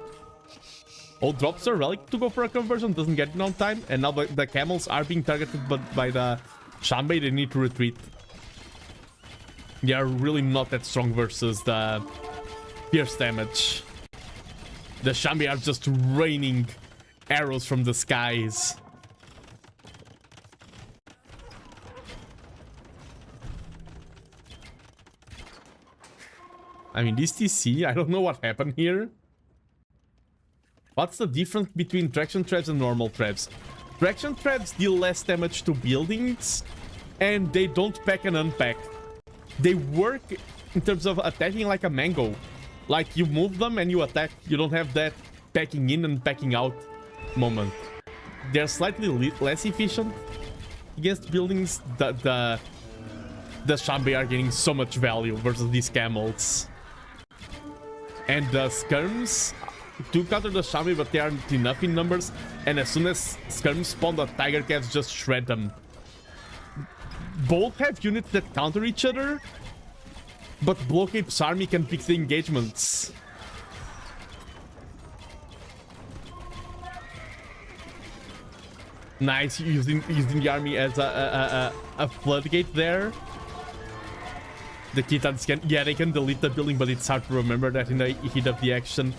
Oh, drops a relic to go for a conversion, doesn't get it on time, and now the camels are being targeted by the Shanbei, they need to retreat. They are really not that strong versus the pierce damage. The Shanbei are just raining arrows from the skies. I mean, this TC, I don't know what happened here. What's the difference between traction traps and normal traps? Traction traps deal less damage to buildings, and they don't pack and unpack. They work in terms of attacking like a mango. Like, you move them and you attack. You don't have that packing in and packing out moment. They're slightly less efficient against buildings. The Shanbei are getting so much value versus these camels. And the skirms do counter the Shanbei, but they aren't enough in numbers. And as soon as skirms spawn, the tiger calves just shred them. Both have units that counter each other, but Blocape's army can pick the engagements. Nice, using the army as a floodgate there. The Titans can, yeah, they can delete the building, but it's hard to remember that in the heat of the action.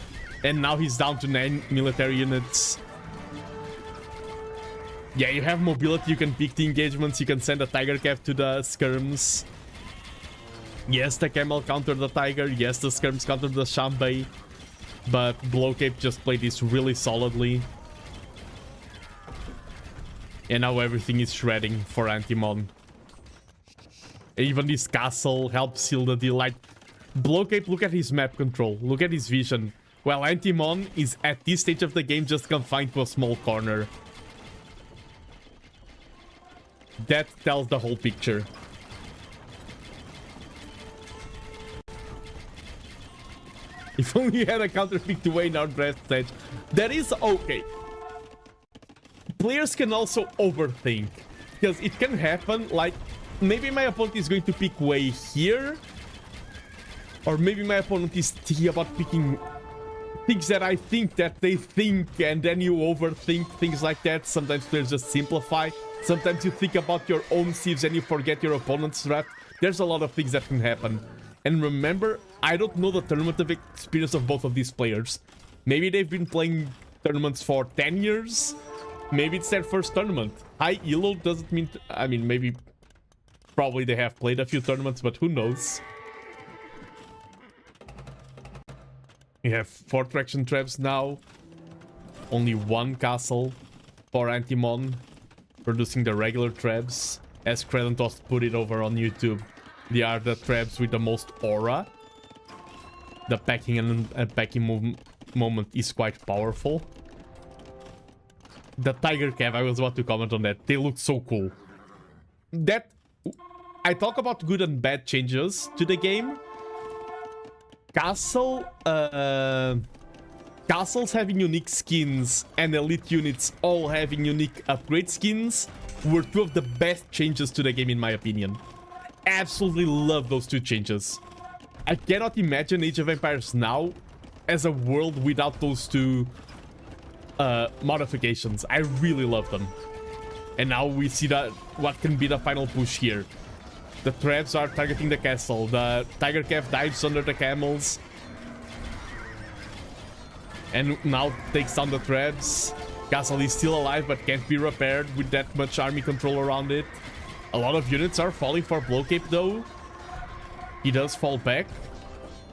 And now he's down to 9 military units. Yeah, you have mobility, you can pick the engagements, you can send a tiger calf to the skirms. Yes, the camel countered the tiger, yes, the skirms countered the Shanbei. But Blocape just played this really solidly. And now everything is shredding for Antimon. Even this castle helps seal the deal. Like, Blocape, look at his map control, look at his vision. While Antimon is at this stage of the game just confined to a small corner. That tells the whole picture. If only you had a counter pick to win our draft stage. That is okay. Players can also overthink. Because it can happen, like, maybe my opponent is going to pick way here. Or maybe my opponent is thinking about picking things that I think that they think, and then you overthink things like that. Sometimes players just simplify. Sometimes you think about your own sieves and you forget your opponent's draft. There's a lot of things that can happen. And remember, I don't know the tournament of experience of both of these players. Maybe they've been playing tournaments for 10 years. Maybe it's their first tournament. High elo doesn't mean... I mean, maybe... Probably they have played a few tournaments, but who knows? You have 4 traction traps now. Only 1 castle for Antimon, producing the regular traps. As Credentos put it over on YouTube, they are the traps with the most aura. The packing and unpacking moment is quite powerful. The Tiger Cav, I was about to comment on that. They look so cool. That... I talk about good and bad changes to the game. Castles having unique skins and elite units all having unique upgrade skins were 2 of the best changes to the game, in my opinion. Absolutely love those 2 changes. I cannot imagine Age of Empires now as a world without those 2 modifications. I really love them. And now we see that what can be the final push here. The traps are targeting the castle. The Tiger Calf dives under the camels. And now takes down the traps. Castle is still alive but can't be repaired with that much army control around it. A lot of units are falling for Blocape though. He does fall back.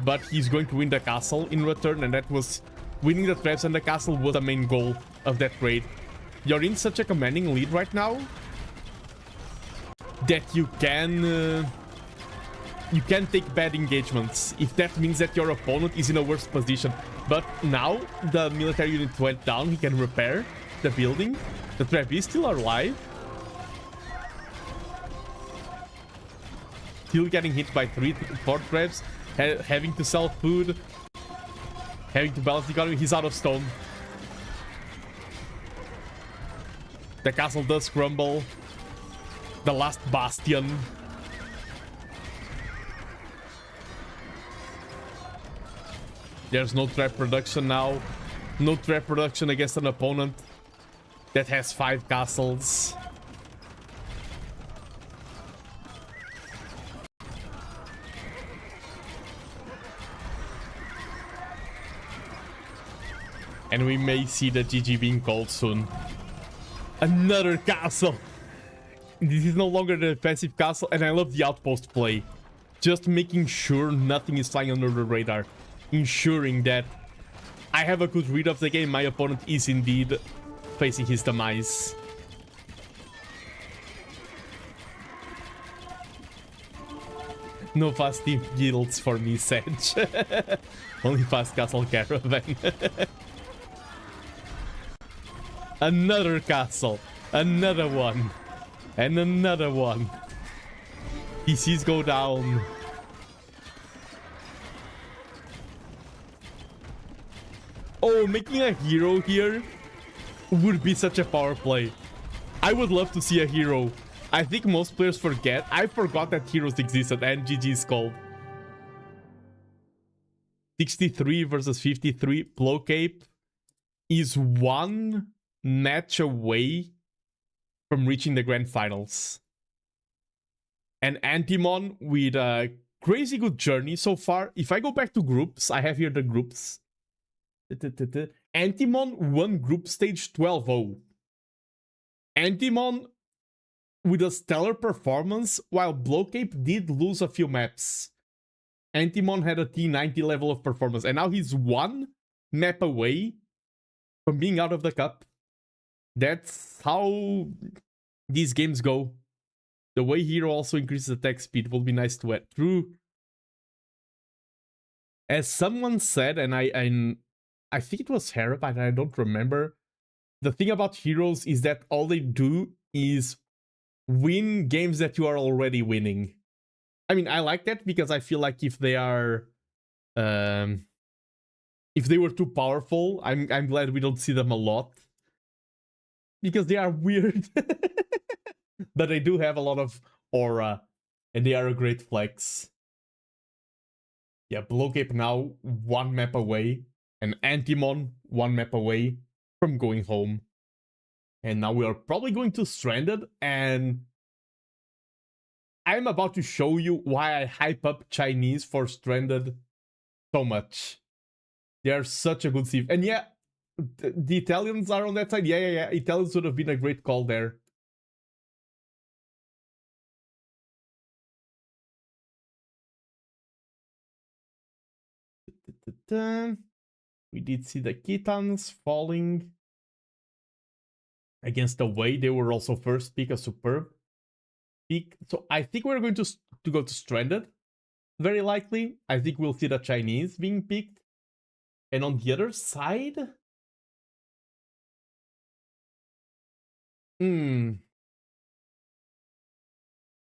But he's going to win the castle in return, and that was... Winning the traps and the castle was the main goal of that raid. You're in such a commanding lead right now that you can take bad engagements if that means that your opponent is in a worse position. But now the military unit went down, he can repair the building. The trap is still alive. Still getting hit by 4 traps, having to sell food, having to balance the economy. He's out of stone. The castle does crumble. The last bastion. There's no trap production now. No trap production against an opponent that has 5 castles. And we may see the GG being called soon. Another castle! This is no longer the defensive castle, and I love the outpost play. Just making sure nothing is flying under the radar. Ensuring that I have a good read of the game, my opponent is indeed facing his demise. No fast team guilds for me, Sedge. Only fast castle caravan. Another castle. Another one. And another one. PCs go down. Oh, making a hero here would be such a power play. I would love to see a hero. I think most players forget. I forgot that heroes existed and GG's called. 63 versus 53. Blow Cape is 1 match away from reaching the grand finals. And Antimon with a crazy good journey so far. If I go back to groups, I have here the groups. Antimon won group stage 12-0. Antimon with a stellar performance, while Blowcape did lose a few maps. Antimon had a T90 level of performance, and now he's 1 map away from being out of the cup. That's how these games go. The way hero also increases attack speed will be nice to add. True. As someone said, and I think it was Hera, but I don't remember. The thing about heroes is that all they do is win games that you are already winning. I mean, I like that because I feel like if they are... if they were too powerful, I'm glad we don't see them a lot. Because they are weird. But they do have a lot of aura. And they are a great flex. Yeah, Blowcape now 1 map away. And Antimon 1 map away from going home. And now we are probably going to Stranded. And I'm about to show you why I hype up Chinese for Stranded so much. They are such a good sieve. And yeah, the Italians are on that side. Yeah. Italians would have been a great call there. We did see the Kitans falling against the Way. They were also first pick, a superb pick. So I think we're going to go to Stranded. Very likely. I think we'll see the Chinese being picked. And on the other side...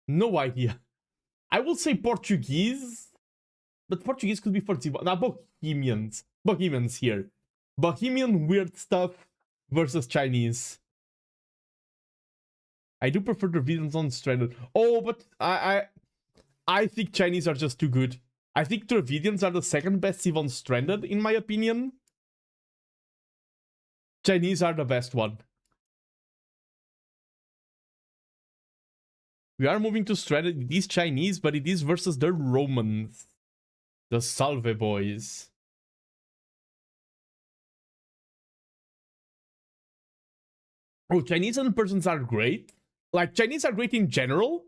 no idea. I will say Portuguese. But Portuguese could be for Zimbabwe. Now, Bohemians. Bohemians here. Bohemian weird stuff versus Chinese. I do prefer the Dravidians on Stranded. Oh, but I think Chinese are just too good. I think Dravidians are the second best Civ on Stranded, in my opinion. Chinese are the best one. We are moving to Stranded. It is Chinese, but it is versus the Romans. The Salve boys. Oh, Chinese and persons are great. Like, Chinese are great in general.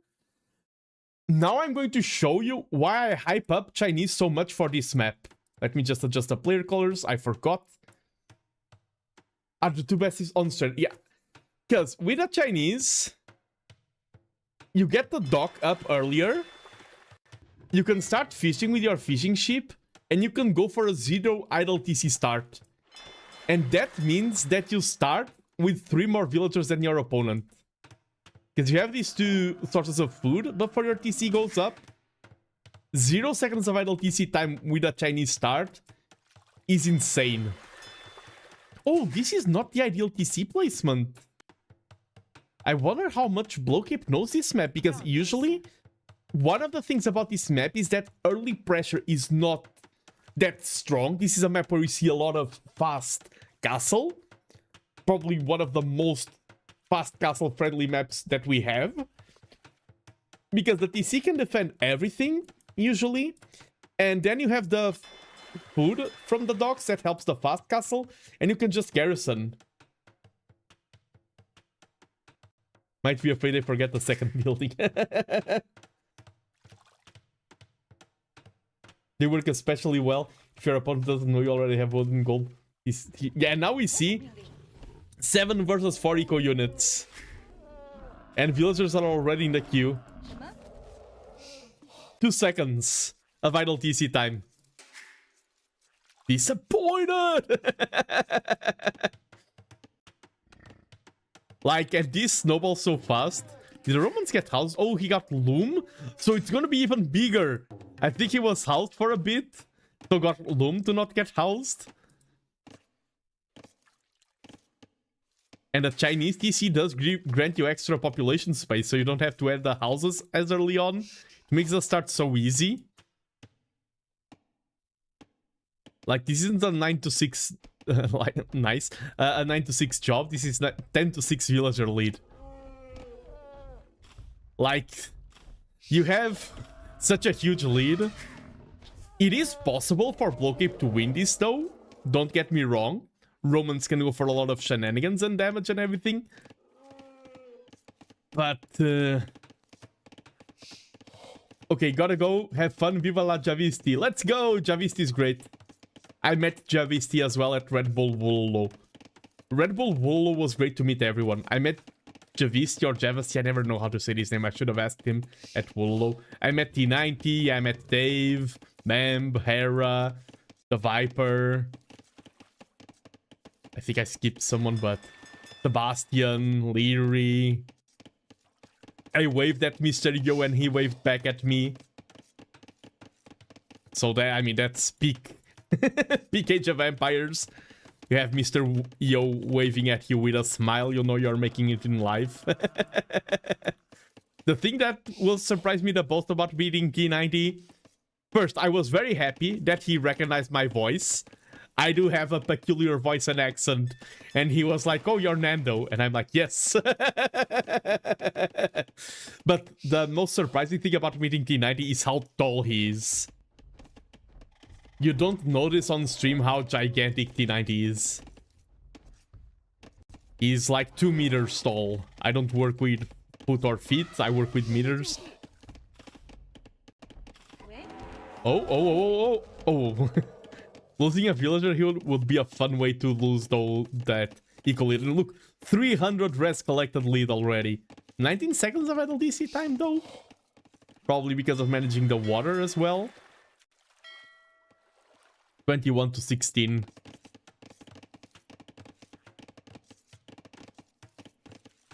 Now I'm going to show you why I hype up Chinese so much for this map. Let me just adjust the player colors. I forgot. Are the 2 best on Stranded? Yeah. Because with the Chinese, you get the dock up earlier. You can start fishing with your fishing ship, and you can go for a 0 idle TC start. And that means that you start with 3 more villagers than your opponent. Because you have these 2 sources of food before your TC goes up. 0 seconds of idle TC time with a Chinese start is insane. Oh, this is not the ideal TC placement. I wonder how much Blowcape knows this map, because usually one of the things about this map is that early pressure is not that strong. This is a map where we see a lot of fast castle. Probably one of the most fast castle friendly maps that we have. Because the TC can defend everything, usually. And then you have the food from the docks that helps the fast castle. And you can just garrison. Might be afraid I forget the second building. They work especially well if your opponent doesn't know you already have wood and gold. Yeah, now we see 7 versus 4 eco units. And villagers are already in the queue. 2 seconds of idle TC time. Disappointed! Like, and this snowballs so fast. Did the Romans get housed? Oh, he got Loom? So it's gonna be even bigger. I think he was housed for a bit. So got Loom to not get housed. And the Chinese TC does grant you extra population space, so you don't have to add the houses as early on. It makes the start so easy. Like, this isn't a 9 to 6... like, nice. A 9 to 6 job. This is 10 to 6 villager lead. Like, you have such a huge lead. It is possible for Blowcape to win this, though. Don't get me wrong. Romans can go for a lot of shenanigans and damage and everything. But, okay, gotta go. Have fun. Viva la Javisti. Let's go! Javisti is great. I met Javisti as well at Red Bull Wololo. Red Bull Wololo was great to meet everyone. I met Javisti or Javisti, I never know how to say his name. I should have asked him at Wololo. I met T90, I met Dave, Mamb, Hera, the Viper. I think I skipped someone, but Sebastian, Leary. I waved at Mysterio and he waved back at me. So that, I mean, that's peak. Peak Age of Empires. You have Mr. Yo waving at you with a smile, you know you're making it in life. The thing that will surprise me the most about beating T90, first, I was very happy that he recognized my voice. I do have a peculiar voice and accent, and he was like, oh, you're Nando, and I'm like, yes. But the most surprising thing about meeting T90 is how tall he is. You don't notice on stream how gigantic T90 is. He's like 2 meters tall. I don't work with foot or feet, I work with meters. Oh. Losing a villager here would be a fun way to lose though that eco lead. Look, 300 res collected lead already. 19 seconds of idle DC time though. Probably because of managing the water as well. 21 to 16.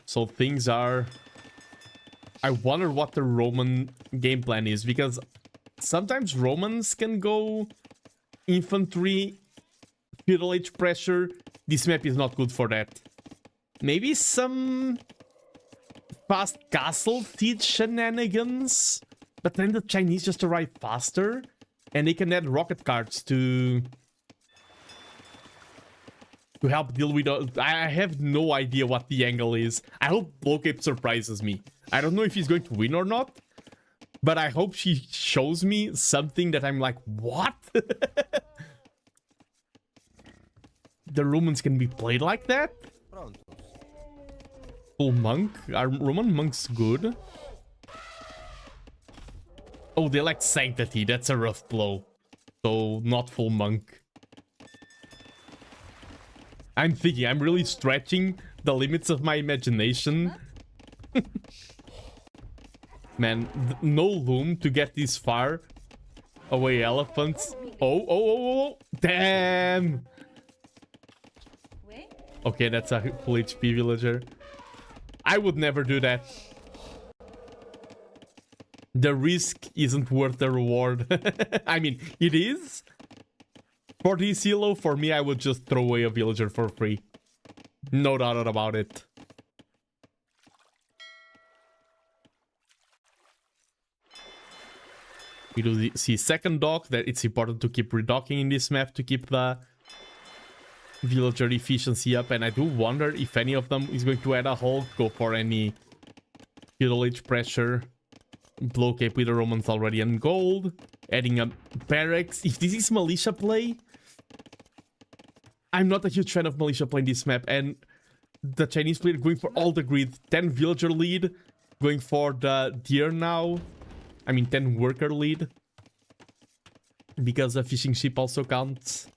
So things are... I wonder what the Roman game plan is, because sometimes Romans can go infantry, feudal age pressure. This map is not good for that. Maybe some fast castle siege shenanigans, but then the Chinese just arrive faster. And they can add rocket cards to help deal with... I have no idea what the angle is. I hope Blowcape surprises me. I don't know if he's going to win or not. But I hope she shows me something that I'm like, what? The Romans can be played like that? Full monk? Are Roman monks good? Oh, they like sanctity. That's a rough blow. So, not full monk. I'm thinking, I'm really stretching the limits of my imagination. Man, no loom to get this far away elephants. Oh. Damn! Okay, that's a full HP villager. I would never do that. The risk isn't worth the reward. I mean, it is. For this elo, for me, I would just throw away a villager for free. No doubt about it. We do see second dock, that it's important to keep redocking in this map to keep the villager efficiency up, and I do wonder if any of them is going to add a Hulk, go for any Middle Age pressure, blow cape with the Romans already on gold, adding a barracks. If this is militia play, I'm not a huge fan of militia play in this map, and the Chinese player going for all the grid, 10 villager lead, going for the deer now. I mean 10 worker lead, because the fishing ship also counts.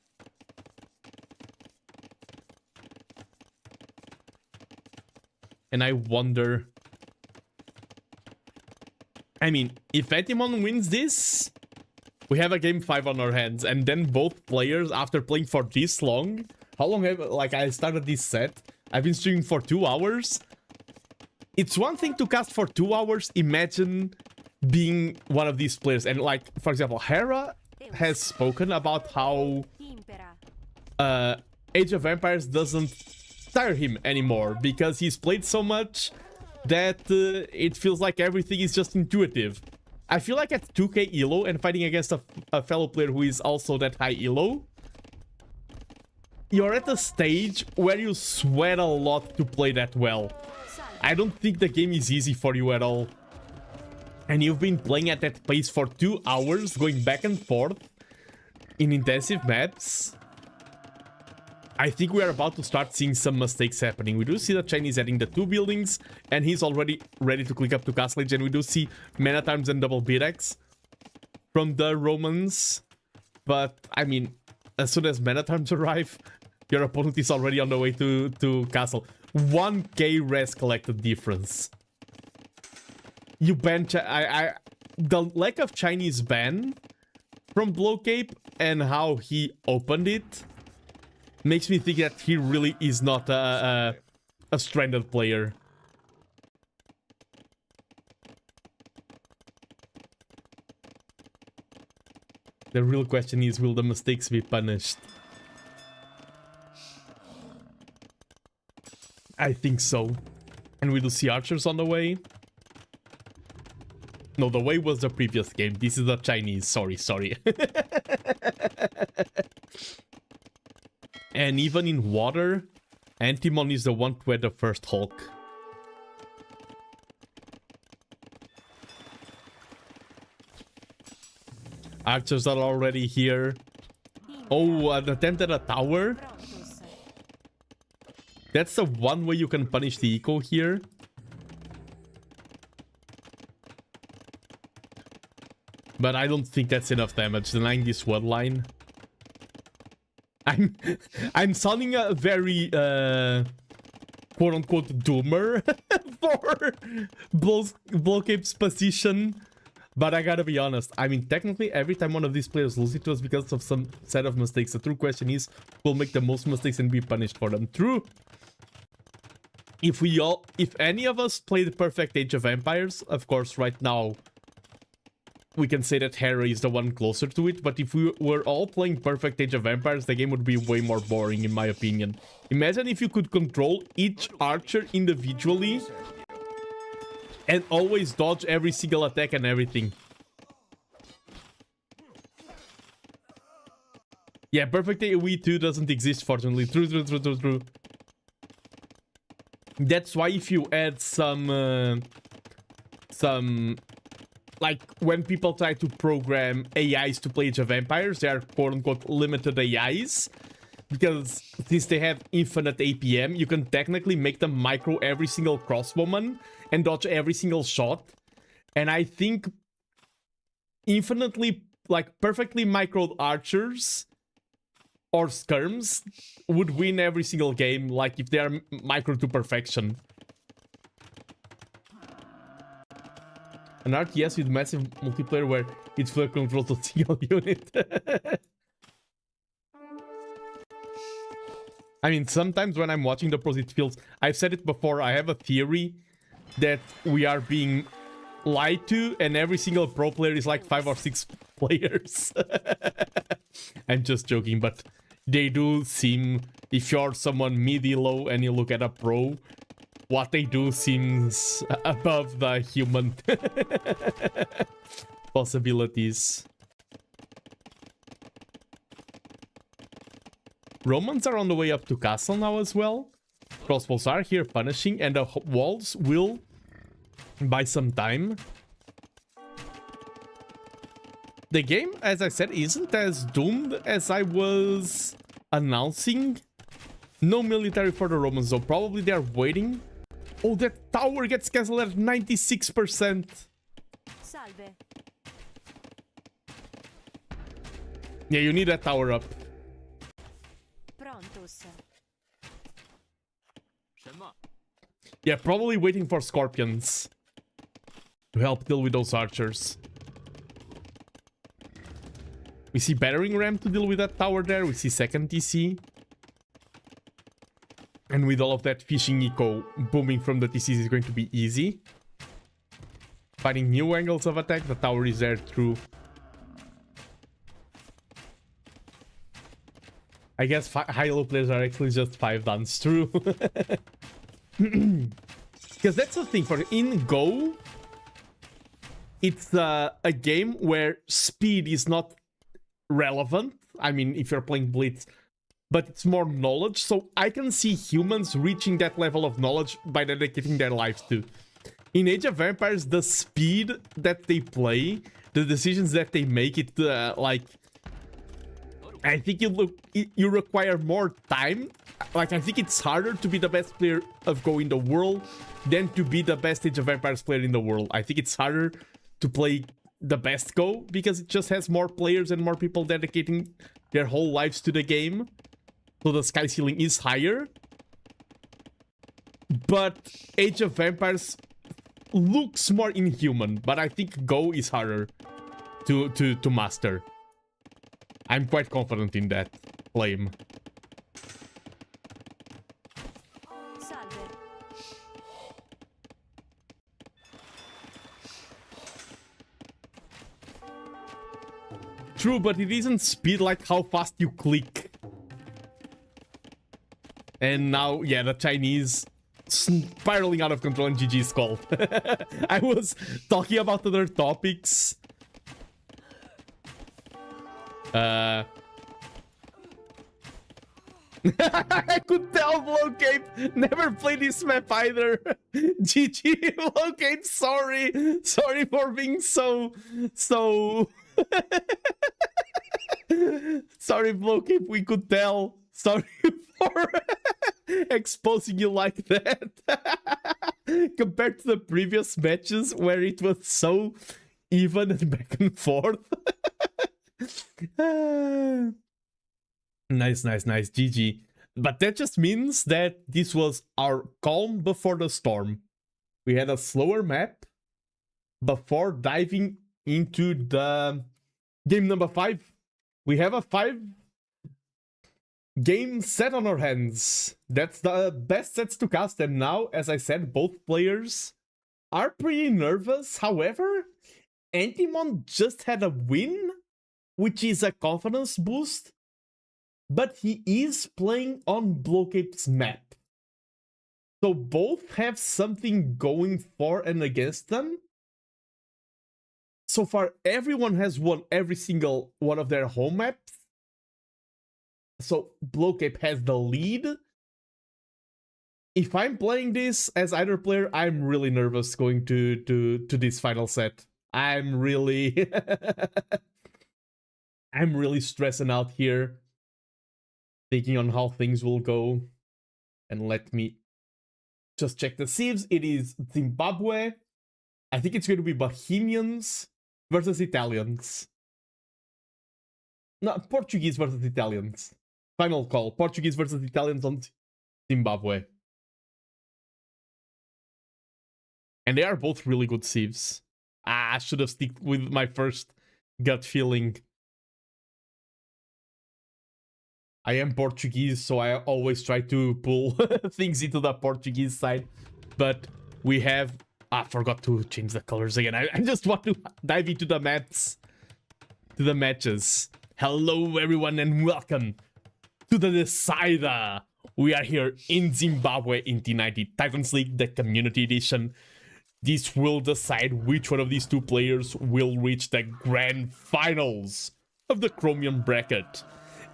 And I wonder, I mean, if Etimon wins this, we have a game 5 on our hands, and then both players, after playing for this long, how long have, like, I started this set, I've been streaming for 2 hours. It's one thing to cast for 2 hours, imagine being one of these players. And like, for example, Hera has spoken about how Age of Empires doesn't tire him anymore, because he's played so much that it feels like everything is just intuitive. I feel like at 2k elo and fighting against a fellow player who is also that high elo, you're at a stage where you sweat a lot to play that well. I don't think the game is easy for you at all. And you've been playing at that pace for 2 hours, going back and forth in intensive maps. I think we are about to start seeing some mistakes happening. We do see the Chinese adding the 2 buildings, and he's already ready to click up to Castle Age, and we do see mana times and double beat-X from the Romans. But, I mean, as soon as mana times arrive, your opponent is already on the way to Castle. 1k res collected difference. You ban the lack of Chinese ban from Blow Cape and how he opened it makes me think that he really is not a stranded player. The real question is, will the mistakes be punished? I think so. And we do see archers on the way. No, the way was the previous game. This is the Chinese. Sorry. And even in water, Antimon is the one to add the first Hulk. Archers are already here. Oh, an attempt at a tower. That's the one way you can punish the eco here. But I don't think that's enough damage, denying this one line. I'm sounding a very quote-unquote doomer for Blowcape's position. But I gotta be honest, I mean, technically every time one of these players loses, it was because of some set of mistakes. The true question is, who will make the most mistakes and be punished for them? True. If any of us played perfect Age of Empires, of course, right now, we can say that Hera is the one closer to it, but if we were all playing perfect Age of Empires, the game would be way more boring, in my opinion. Imagine if you could control each archer individually and always dodge every single attack and everything. Yeah, perfect AoE 2 doesn't exist, fortunately. True. That's why if you add some like, when people try to program AIs to play Age of Empires, they are quote-unquote limited AIs. Because since they have infinite APM, you can technically make them micro every single crossbowman and dodge every single shot. And I think infinitely, like, perfectly microed archers or skirms would win every single game, like, if they are micro to perfection. An RTS with massive multiplayer where it's flair controls a single unit. I mean, sometimes when I'm watching the pros, it feels... I've said it before, I have a theory that we are being lied to, and every single pro player is like 5 or 6 players. I'm just joking, but they do seem... If you're someone mid-elo and you look at a pro, what they do seems above the human. possibilities. Romans are on the way up to castle now as well. Crossbows are here punishing, and the walls will buy some time. The game, as I said, isn't as doomed as I was announcing. No military for the Romans, though. Probably they're waiting. Oh, that tower gets cancelled at 96%. Salve. Yeah, you need that tower up. Prontos. Yeah, probably waiting for scorpions to help deal with those archers. We see battering ram to deal with that tower there. We see second TC. And with all of that fishing eco booming from the TCs is going to be easy. Finding new angles of attack. The tower is there through. I guess high-low players are actually just 5 downs. True. Because that's the thing. For in Go, it's a game where speed is not relevant. I mean, if you're playing Blitz, but it's more knowledge. So I can see humans reaching that level of knowledge by dedicating their lives to. In Age of Empires, the speed that they play, the decisions that they make, it like, I think you require more time. Like, I think it's harder to be the best player of Go in the world than to be the best Age of Empires player in the world. I think it's harder to play the best Go because it just has more players and more people dedicating their whole lives to the game. So the sky ceiling is higher. But Age of Empires looks more inhuman, but I think Go is harder to master. I'm quite confident in that claim. Salve. True, but it isn't speed like how fast you click. And now, yeah, the Chinese spiraling out of control and GG's called. I was talking about other topics. I could tell Blowcape never played this map either. GG Blowcape, sorry. Sorry for being so sorry Blowcape, we could tell. Sorry for exposing you like that. Compared to the previous matches where it was so even and back and forth. Nice, GG. But that just means that this was our calm before the storm. We had a slower map before diving into the game number 5. We have a 5-game set on our hands. That's the best sets to cast, and now, as I said, both players are pretty nervous. However, Antimon just had a win, which is a confidence boost, but he is playing on Blowcape's map. So both have something going for and against them. So far, everyone has won every single one of their home maps. So Blowcape has the lead. If I'm playing this as either player, I'm really nervous going to this final set. I'm really I'm really stressing out here, thinking on how things will go. And let me just check the sieves. It is Zimbabwe. I think it's going to be Bohemians versus Italians. No, Portuguese versus Italians. Final call. Portuguese versus Italians on Zimbabwe. And they are both really good sieves. I should have stuck with my first gut feeling. I am Portuguese, so I always try to pull things into the Portuguese side. But we have... I forgot to change the colors again. I just want to dive into the maps. To the matches. Hello everyone and welcome to the Decider. We are here in Zimbabwe in T90 Titans League, the Community Edition. This will decide which one of these two players will reach the grand finals of the Chromium bracket.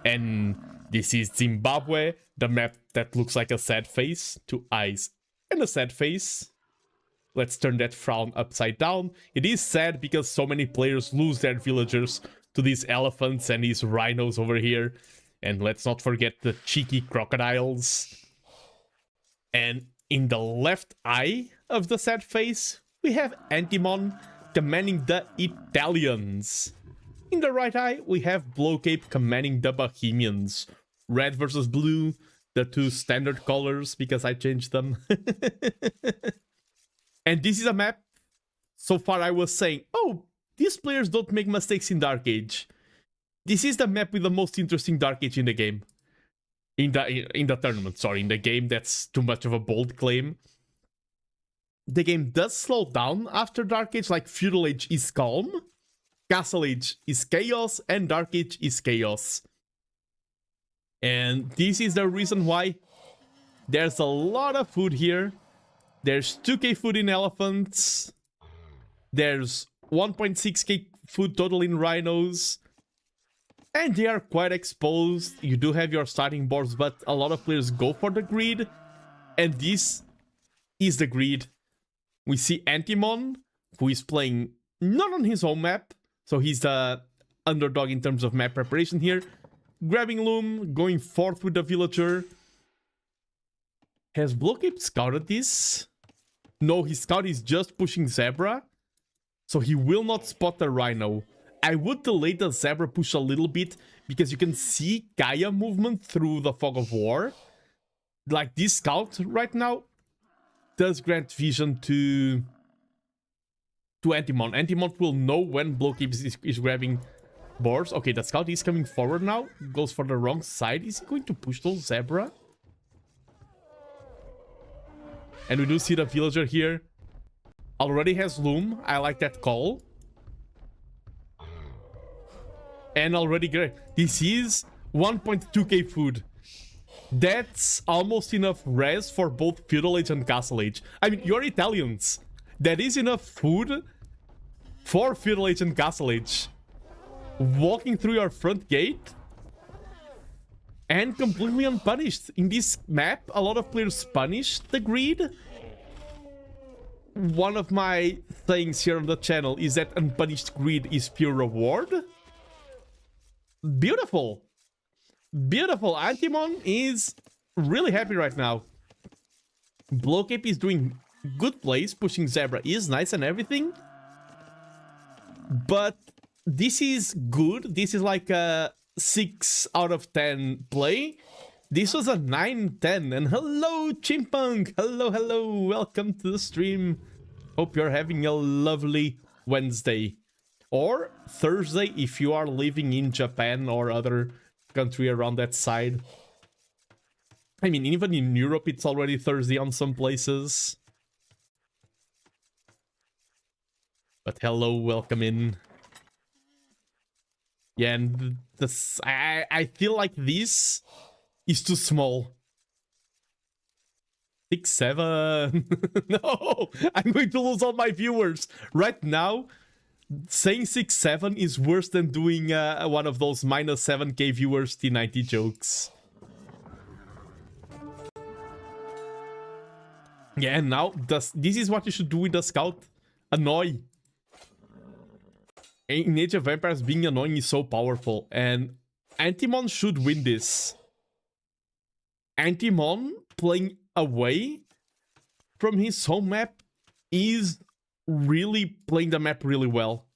And this is Zimbabwe, the map that looks like a sad face, 2 eyes and a sad face. Let's turn that frown upside down. It is sad because so many players lose their villagers to these elephants and these rhinos over here. And let's not forget the cheeky crocodiles. And in the left eye of the sad face, we have Antimon commanding the Italians. In the right eye, we have Blowcape commanding the Bohemians. Red versus blue, the two standard colors because I changed them. And this is a map. So far I was saying, oh, these players don't make mistakes in Dark Age. This is the map with the most interesting Dark Age in the game. In the tournament, sorry. In the game, that's too much of a bold claim. The game does slow down after Dark Age, like Feudal Age is calm, Castle Age is chaos, and Dark Age is chaos. And this is the reason why there's a lot of food here. There's 2k food in elephants. There's 1.6k food total in rhinos. And they are quite exposed. You do have your starting boards, but a lot of players go for the greed. And this is the greed. We see Antimon, who is playing not on his home map. So he's the underdog in terms of map preparation here. Grabbing Loom, going forth with the villager. Has Blowcape scouted this? No, his scout is just pushing Zebra. So he will not spot the Rhino. I would delay the Zebra push a little bit because you can see Gaia movement through the Fog of War. Like this scout right now does grant vision to Antimon. Antimon will know when Blowcape is grabbing boards. Okay, the scout is coming forward now. Goes for the wrong side. Is he going to push those Zebra? And we do see the villager here. Already has Loom. I like that call. And already great. This is 1.2k food. That's almost enough res for both Feudal Age and Castle Age. I mean, you're Italians. That is enough food for Feudal Age and Castle Age. Walking through your front gate and completely unpunished. In this map, a lot of players punish the greed. One of my things here on the channel is that unpunished greed is pure reward. Beautiful. Beautiful. Antimon is really happy right now. Blowcape is doing good plays. Pushing Zebra is nice and everything. But this is good. This is like a 6 out of 10 play. This was a 9-10. And hello, Chimpunk. Hello, hello. Welcome to the stream. Hope you're having a lovely Wednesday. Or Thursday if you are living in Japan or other country around that side. I mean, even in Europe, it's already Thursday on some places. But hello, welcome in. Yeah, and this, I feel like this is too small. 6-7. No, I'm going to lose all my viewers. Right now, saying 6-7 is worse than doing one of those minus 7k viewers T90 jokes. Yeah, and now this is what you should do with the scout. Annoy. In Age of Empires, being annoying is so powerful, and Antimon should win this. Antimon playing away from his home map is really playing the map really well.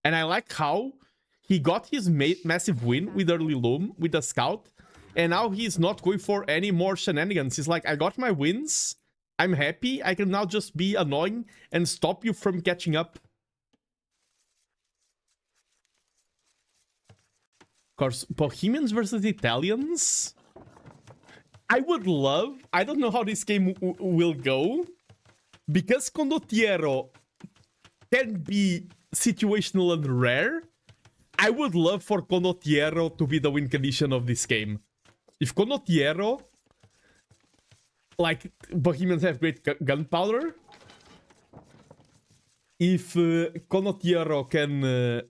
And I like how he got his massive win with early Loom, with the scout, and now he's not going for any more shenanigans. He's like, I got my wins, I'm happy, I can now just be annoying and stop you from catching up. Of course, Bohemians versus Italians. I would love, I don't know how this game will go, because Condottiero can be situational and rare. I would love for Condottiero to be the win condition of this game. If Condottiero like, Bohemians have great gunpowder. If Condottiero can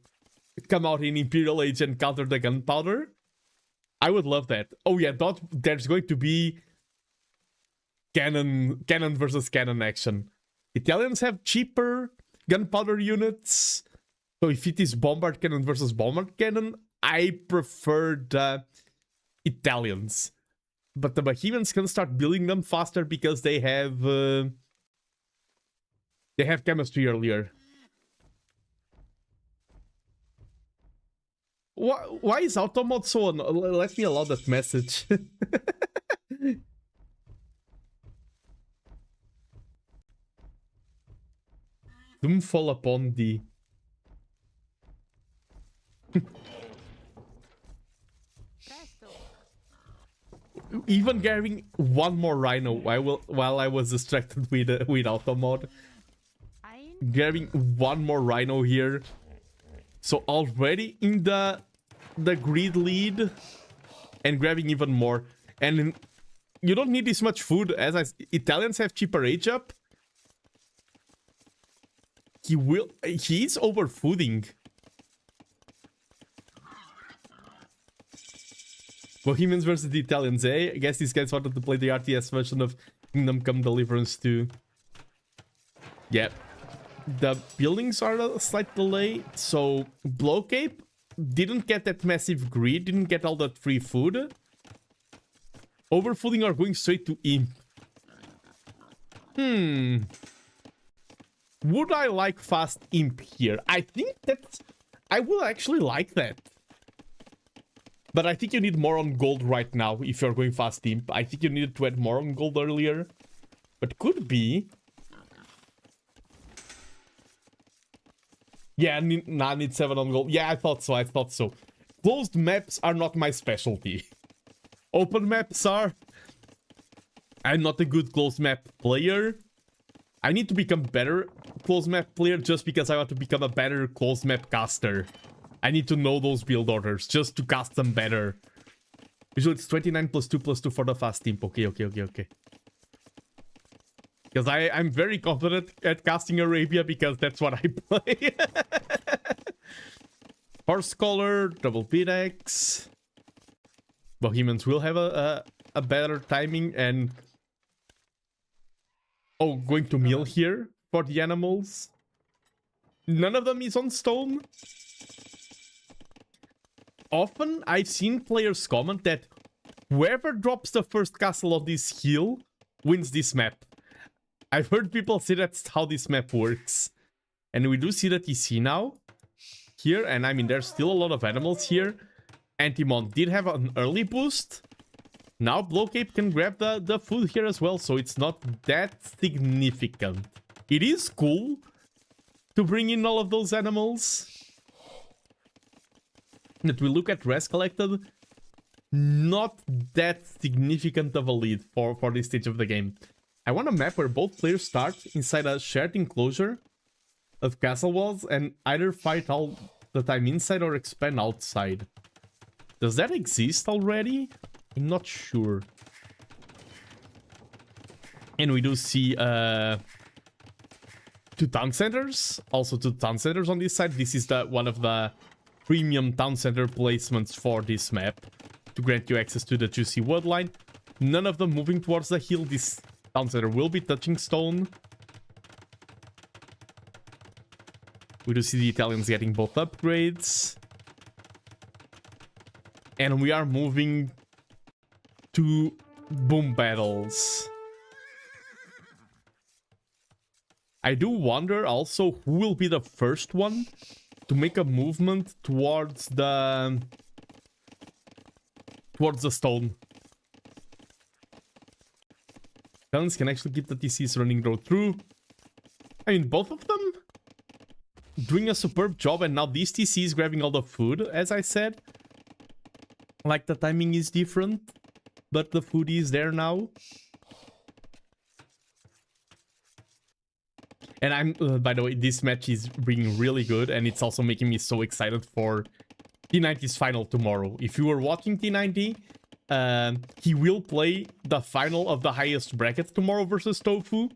come out in Imperial Age and counter the gunpowder, I would love that. Oh yeah, there's going to be cannon versus cannon action. Italians have cheaper gunpowder units, so if it is bombard cannon versus bombard cannon, I prefer the Italians. But the Bohemians can start building them faster because they have chemistry earlier. Why is auto mode so let me allow that message. Doom fall upon thee. Even getting one more rhino while I was distracted with auto mode. Getting one more rhino here. So already in the grid lead and grabbing even more. And you don't need this much food, as Italians have cheaper age up. He is overfooding. Bohemians versus the Italians, eh? I guess these guys wanted to play the RTS version of Kingdom Come Deliverance 2. Yep. The buildings are a slight delay, so Blowcape didn't get that massive greed, didn't get all that free food. Overfooding are going straight to Imp. Would I like fast Imp here? I think that I will actually like that. But I think you need more on gold right now if you're going fast Imp. I think you needed to add more on gold earlier. But could be. Yeah, I need 7 on gold. Yeah, I thought so. Closed maps are not my specialty. Open maps are. I'm not a good closed map player. I need to become better closed map player just because I want to become a better closed map caster. I need to know those build orders just to cast them better. Usually it's 29 plus 2 plus 2 for the fast imp. Okay. Because I'm very confident at casting Arabia because that's what I play. Horse Collar, double Pitex. Bohemians will have a better timing and... Oh, going to mill here for the animals. None of them is on stone. Often I've seen players comment that whoever drops the first castle of this hill wins this map. I've heard people say that's how this map works. And we do see the TC now. Here, and I mean, there's still a lot of animals here. Antimon did have an early boost. Now Blowcape can grab the food here as well, so it's not that significant. It is cool to bring in all of those animals. That we look at res collected, not that significant of a lead for this stage of the game. I want a map where both players start inside a shared enclosure of castle walls and either fight all the time inside or expand outside. Does that exist already? I'm not sure. And we do see 2 town centers. Also 2 town centers on this side. This is one of the premium town center placements for this map to grant you access to the juicy woodline. None of them moving towards the hill. This town center will be touching stone. We do see the Italians getting both upgrades. And we are moving to boom battles. I do wonder also who will be the first one to make a movement towards the stone. Talents can actually keep the TCs running go through. I mean, both of them doing a superb job, and now these TCs grabbing all the food, as I said. Like, the timing is different, but the food is there now. And I'm, by the way, this match is being really good, and it's also making me so excited for T90's final tomorrow. If you were watching T90, he will play the final of the highest bracket tomorrow versus Tofu.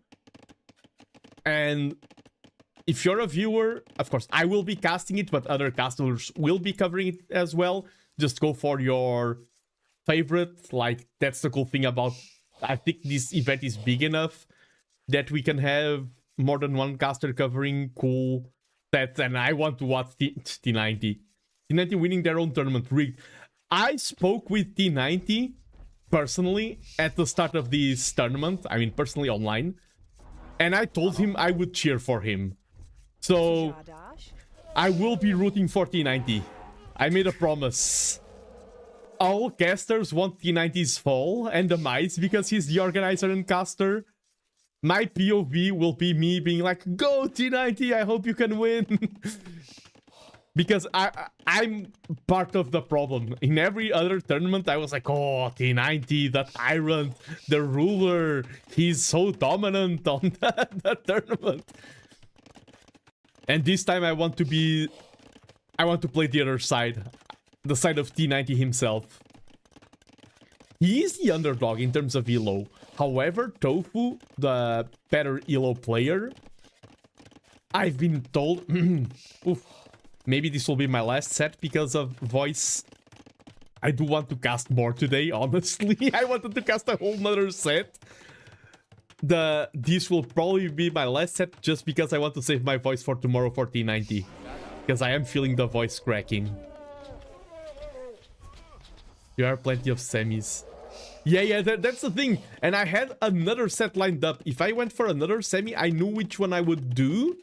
And if you're a viewer, of course, I will be casting it, but other casters will be covering it as well. Just go for your favorite. Like, that's the cool thing about... I think this event is big enough that we can have more than one caster covering cool sets, and I want to watch T90. T90 winning their own tournament. Rigged. I spoke with T90 personally at the start of this tournament. I mean, personally online. And I told him I would cheer for him. So, I will be rooting for T90. I made a promise. All casters want T90's fall and demise because he's the organizer and caster. My POV will be me being like, go T90, I hope you can win. Because I'm part of the problem. In every other tournament, I was like, oh, T90, the tyrant, the ruler. He's so dominant on the tournament. And this time I want to play the other side. The side of T90 himself. He is the underdog in terms of elo. However, Tofu, the better elo player, I've been told... Oof. Maybe this will be my last set because of voice. I do want to cast more today, honestly. I wanted to cast a whole nother set. This will probably be my last set just because I want to save my voice for tomorrow for T90. Because I am feeling the voice cracking. There are plenty of semis. Yeah, that's the thing. And I had another set lined up. If I went for another semi, I knew which one I would do.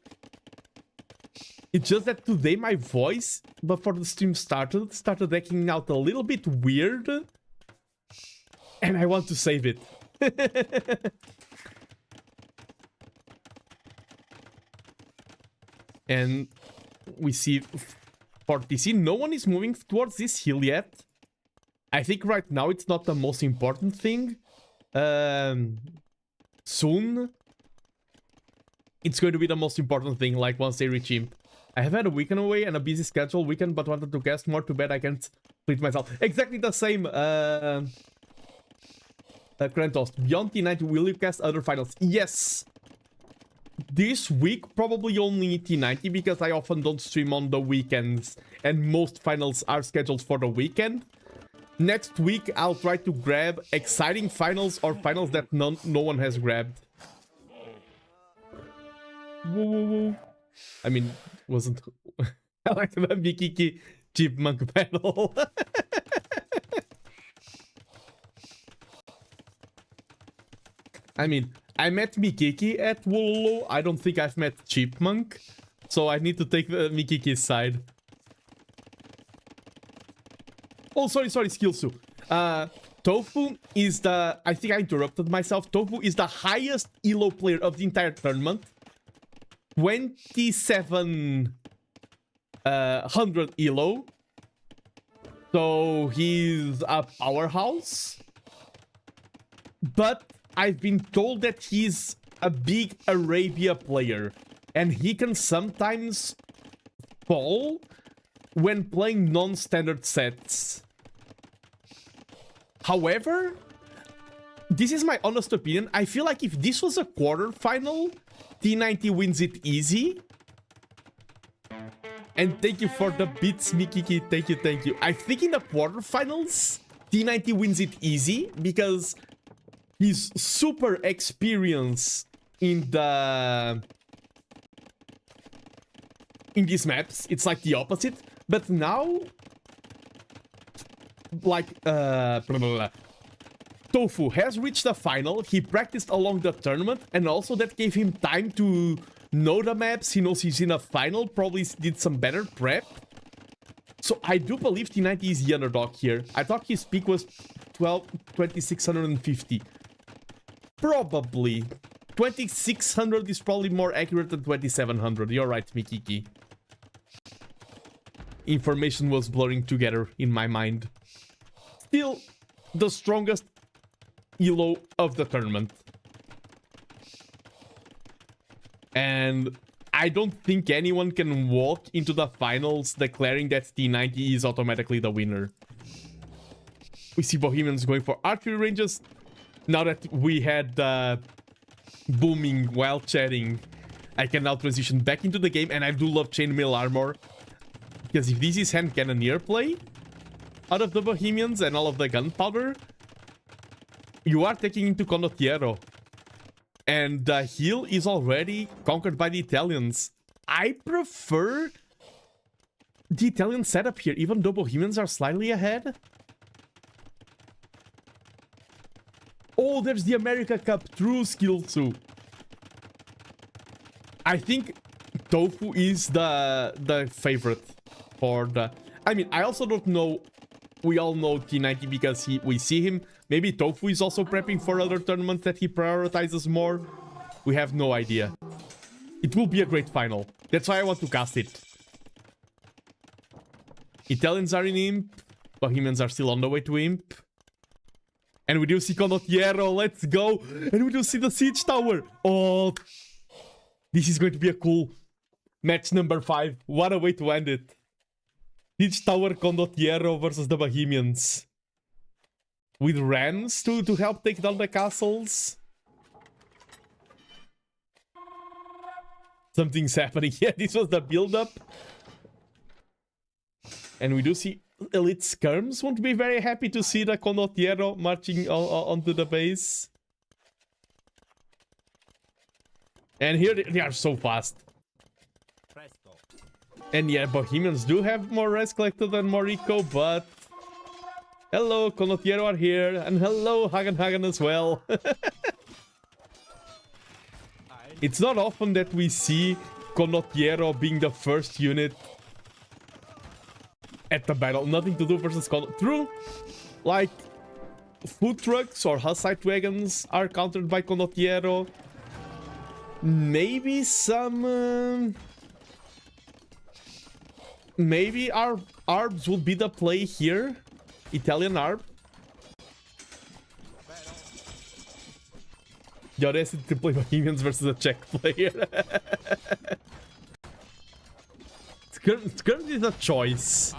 It's just that today my voice, before the stream started acting out a little bit weird. And I want to save it. And we see for TC, no one is moving towards this hill yet. I think right now it's not the most important thing. Soon, it's going to be the most important thing, like once they reach Imp. I have had a weekend away and a busy schedule weekend, but wanted to cast more. Too bad I can't split myself. Exactly the same, Krentos. Beyond T90, will you cast other finals? Yes. This week, probably only T90, because I often don't stream on the weekends, and most finals are scheduled for the weekend. Next week, I'll try to grab exciting finals or finals that no one has grabbed. Whoa. I mean, wasn't... I like the Mikiki Chipmunk battle. I mean, I met Mikiki at Wololo. I don't think I've met Chipmunk. So I need to take the Mikiki's side. Oh, sorry, Skillsu. Tofu is the... I think I interrupted myself. Tofu is the highest elo player of the entire tournament. 2700 elo. So he's a powerhouse. But I've been told that he's a big Arabia player. And he can sometimes fall when playing non-standard sets. However, this is my honest opinion. I feel like if this was a quarterfinal, T90 wins it easy. And thank you for the bits, Mikiki. Thank you. I think in the quarterfinals, T90 wins it easy because he's super experienced in these maps. It's like the opposite. But now, like, Tofu has reached the final. He practiced along the tournament, and also that gave him time to know the maps. He knows he's in a final, probably did some better prep. So I do believe T90 is the underdog here. I thought his peak was 2650. Probably. 2600 is probably more accurate than 2700. You're right, Mikiki. Information was blurring together in my mind. Still, the strongest elo of the tournament. And I don't think anyone can walk into the finals declaring that T90 is automatically the winner. We see Bohemians going for archery ranges. Now that we had booming while chatting, I can now transition back into the game, and I do love chainmail armor. Because if this is hand cannoneer play out of the Bohemians and all of the gunpowder, you are taking into Condottiero. And the hill is already conquered by the Italians. I prefer the Italian setup here, even though Bohemians are slightly ahead. Oh, there's the America Cup. True skill too. I think Tofu is the favorite for the... I mean, I also don't know. We all know T90 because we see him. Maybe Tofu is also prepping for other tournaments that he prioritizes more. We have no idea. It will be a great final. That's why I want to cast it. Italians are in Imp. Bohemians are still on the way to Imp. And we do see Condottiero. Let's go. And we do see the Siege Tower. Oh, this is going to be a cool match number 5. What a way to end it. Siege Tower Condottiero versus the Bohemians. With Rams to help take down the castles. Something's happening. Yeah, this was the build-up. And we do see Elite Skirms won't be very happy to see the Condottiero marching onto the base. And here they are so fast. And yeah, Bohemians do have more res collected than Morrico, but... Hello, Condottiero are here, and hello, Hagen as well. It's not often that we see Condottiero being the first unit at the battle. Nothing to do versus True, like, food trucks or Hussite wagons are countered by Condottiero. Maybe some... maybe our ARBs will be the play here. Italian ARB. You're destined to play Bohemians versus a Czech player. Skirms is a choice.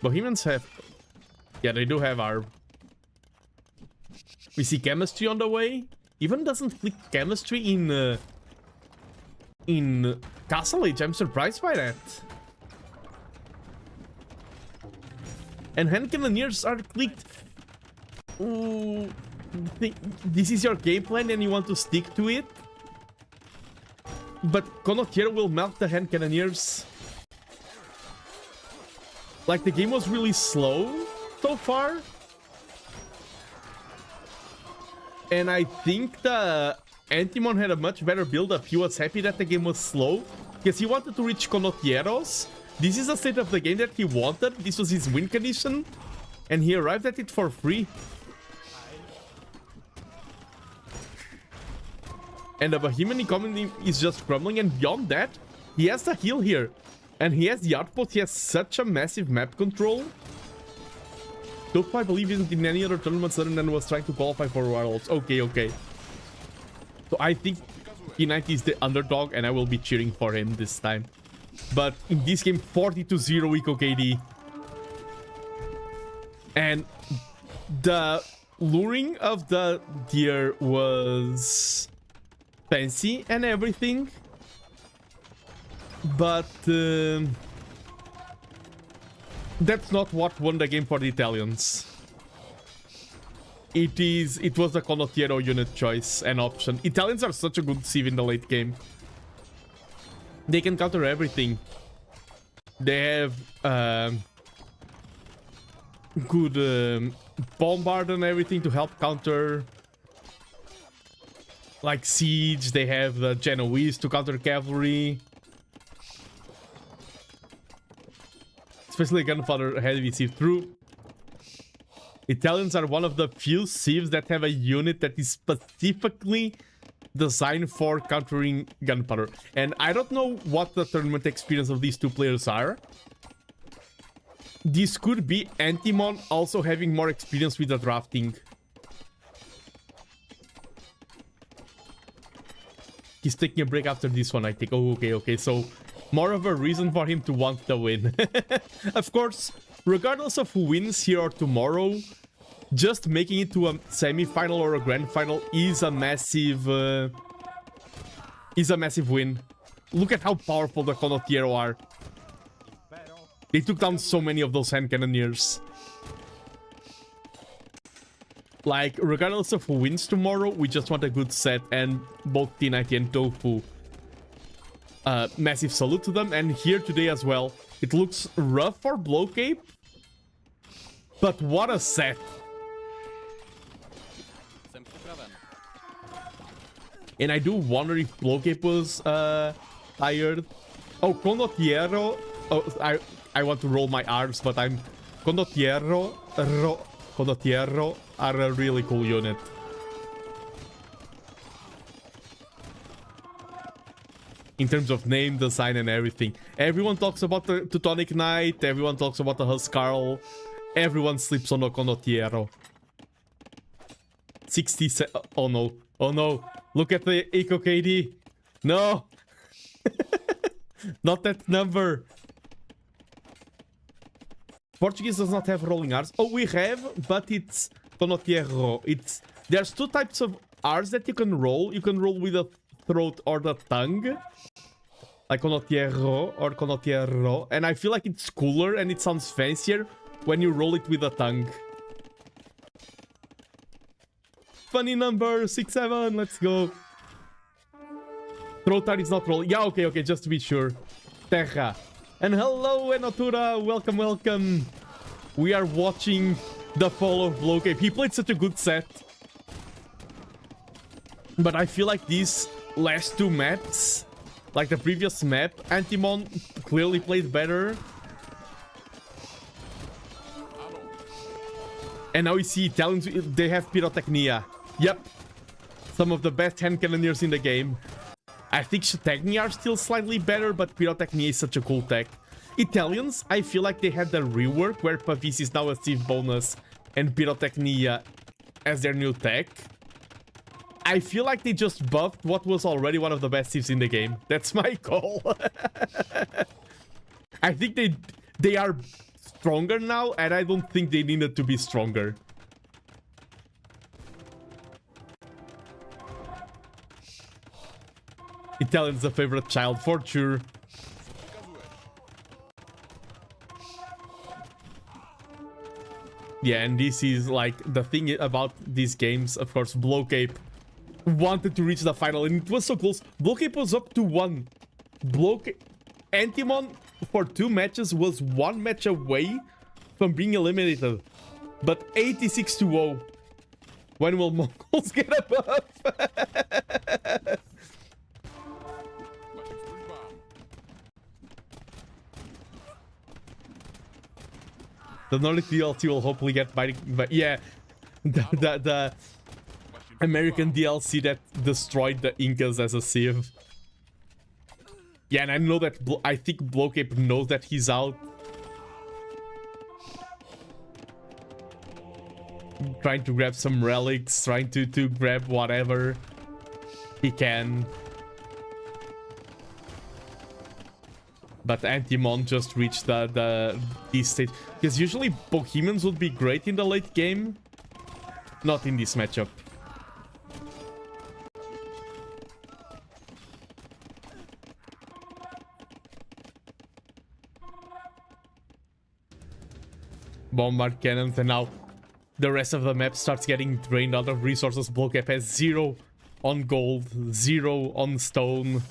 Bohemians have... yeah, they do have ARB. We see chemistry on the way. Even doesn't click chemistry in Castle Age. I'm surprised by that. And hand cannoneers are clicked. Ooh, this is your game plan and you want to stick to it. But Condottiero will melt the hand cannoneers. Like, the game was really slow so far. And I think the Antimon had a much better build-up. He was happy that the game was slow because he wanted to reach Condottieros. This is a state of the game that he wanted. This was his win condition. And he arrived at it for free. And the Bohemian economy is just crumbling. And beyond that, he has the heal here. And he has the outpost. He has such a massive map control. Tofu, I believe, isn't in any other tournaments other than was trying to qualify for Worlds. Okay, okay. So I think T90 is the underdog and I will be cheering for him this time. But in this game, 40-0 eco KD. And the luring of the deer was fancy and everything. But that's not what won the game for the Italians. It was the Condottiero unit choice and option. Italians are such a good sieve in the late game. They can counter everything. They have good bombard and everything to help counter, like siege. They have the Genoese to counter cavalry. Especially gunpowder heavy sieve. True. Italians are one of the few sieves that have a unit that is specifically designed for countering gunpowder. And I don't know what the tournament experience of these two players are. This could be Antimon also having more experience with the drafting. He's taking a break after this one, I think. Oh, okay, okay. So more of a reason for him to want the win. Of course, regardless of who wins here or tomorrow, just making it to a semi-final or a grand final is a massive win. Look at how powerful the Condottiero are. They took down so many of those hand cannoneers. Like, regardless of who wins tomorrow, we just want a good set, and both T90 and Tofu. Massive salute to them, and here today as well. It looks rough for Blowcape, but what a set. And I do wonder if Blowcape was tired. Oh, Condottiero. Oh, I want to roll my R's, but I'm... Condottiero are a really cool unit. In terms of name, design, and everything. Everyone talks about the Teutonic Knight, everyone talks about the Huskarl, everyone sleeps on the Condottiero. 67... Oh no. Oh no. Look at the Eco KD. No. Not that number. Portuguese does not have rolling R's. Oh, we have, but it's Condottiero. There's two types of R's that you can roll. You can roll with the throat or the tongue. Like Condottiero or Condottiero. And I feel like it's cooler and it sounds fancier when you roll it with the tongue. Funny number, 6-7, let's go. Throat R is not rolling. Yeah, okay, just to be sure. Terra. And hello, Enotura, welcome. We are watching the fall of Blowcape. He played such a good set. But I feel like these last two maps, like the previous map, Antimon clearly played better. And now we see Italians, they have Pyrotechnia. Yep. Some of the best hand cannoneers in the game. I think Shatagni are still slightly better, but Pyrotechnia is such a cool tech. Italians, I feel like they had the rework where Pavis is now a Steve bonus and Pyrotechnia as their new tech. I feel like they just buffed what was already one of the best Steves in the game. That's my call. I think they are stronger now, and I don't think they needed to be stronger. Italian's the favorite child, for sure. Yeah, and this is like the thing about these games. Of course, Blowcape wanted to reach the final, and it was so close. Blowcape was up to 1. Antimon for 2 matches was 1 match away from being eliminated. But 86-0. When will Mongols get a buff? The Nordic DLC will hopefully get biting, but yeah, the American DLC that destroyed the Incas as a civ. Yeah, and I know that I think Blowcape knows that he's out. Trying to grab some relics, trying to grab whatever he can. But Antimon just reached this stage. Because usually Bohemians would be great in the late game. Not in this matchup. Bombard cannons, and now the rest of the map starts getting drained out of resources. Blowcape has 0 on gold, 0 on stone.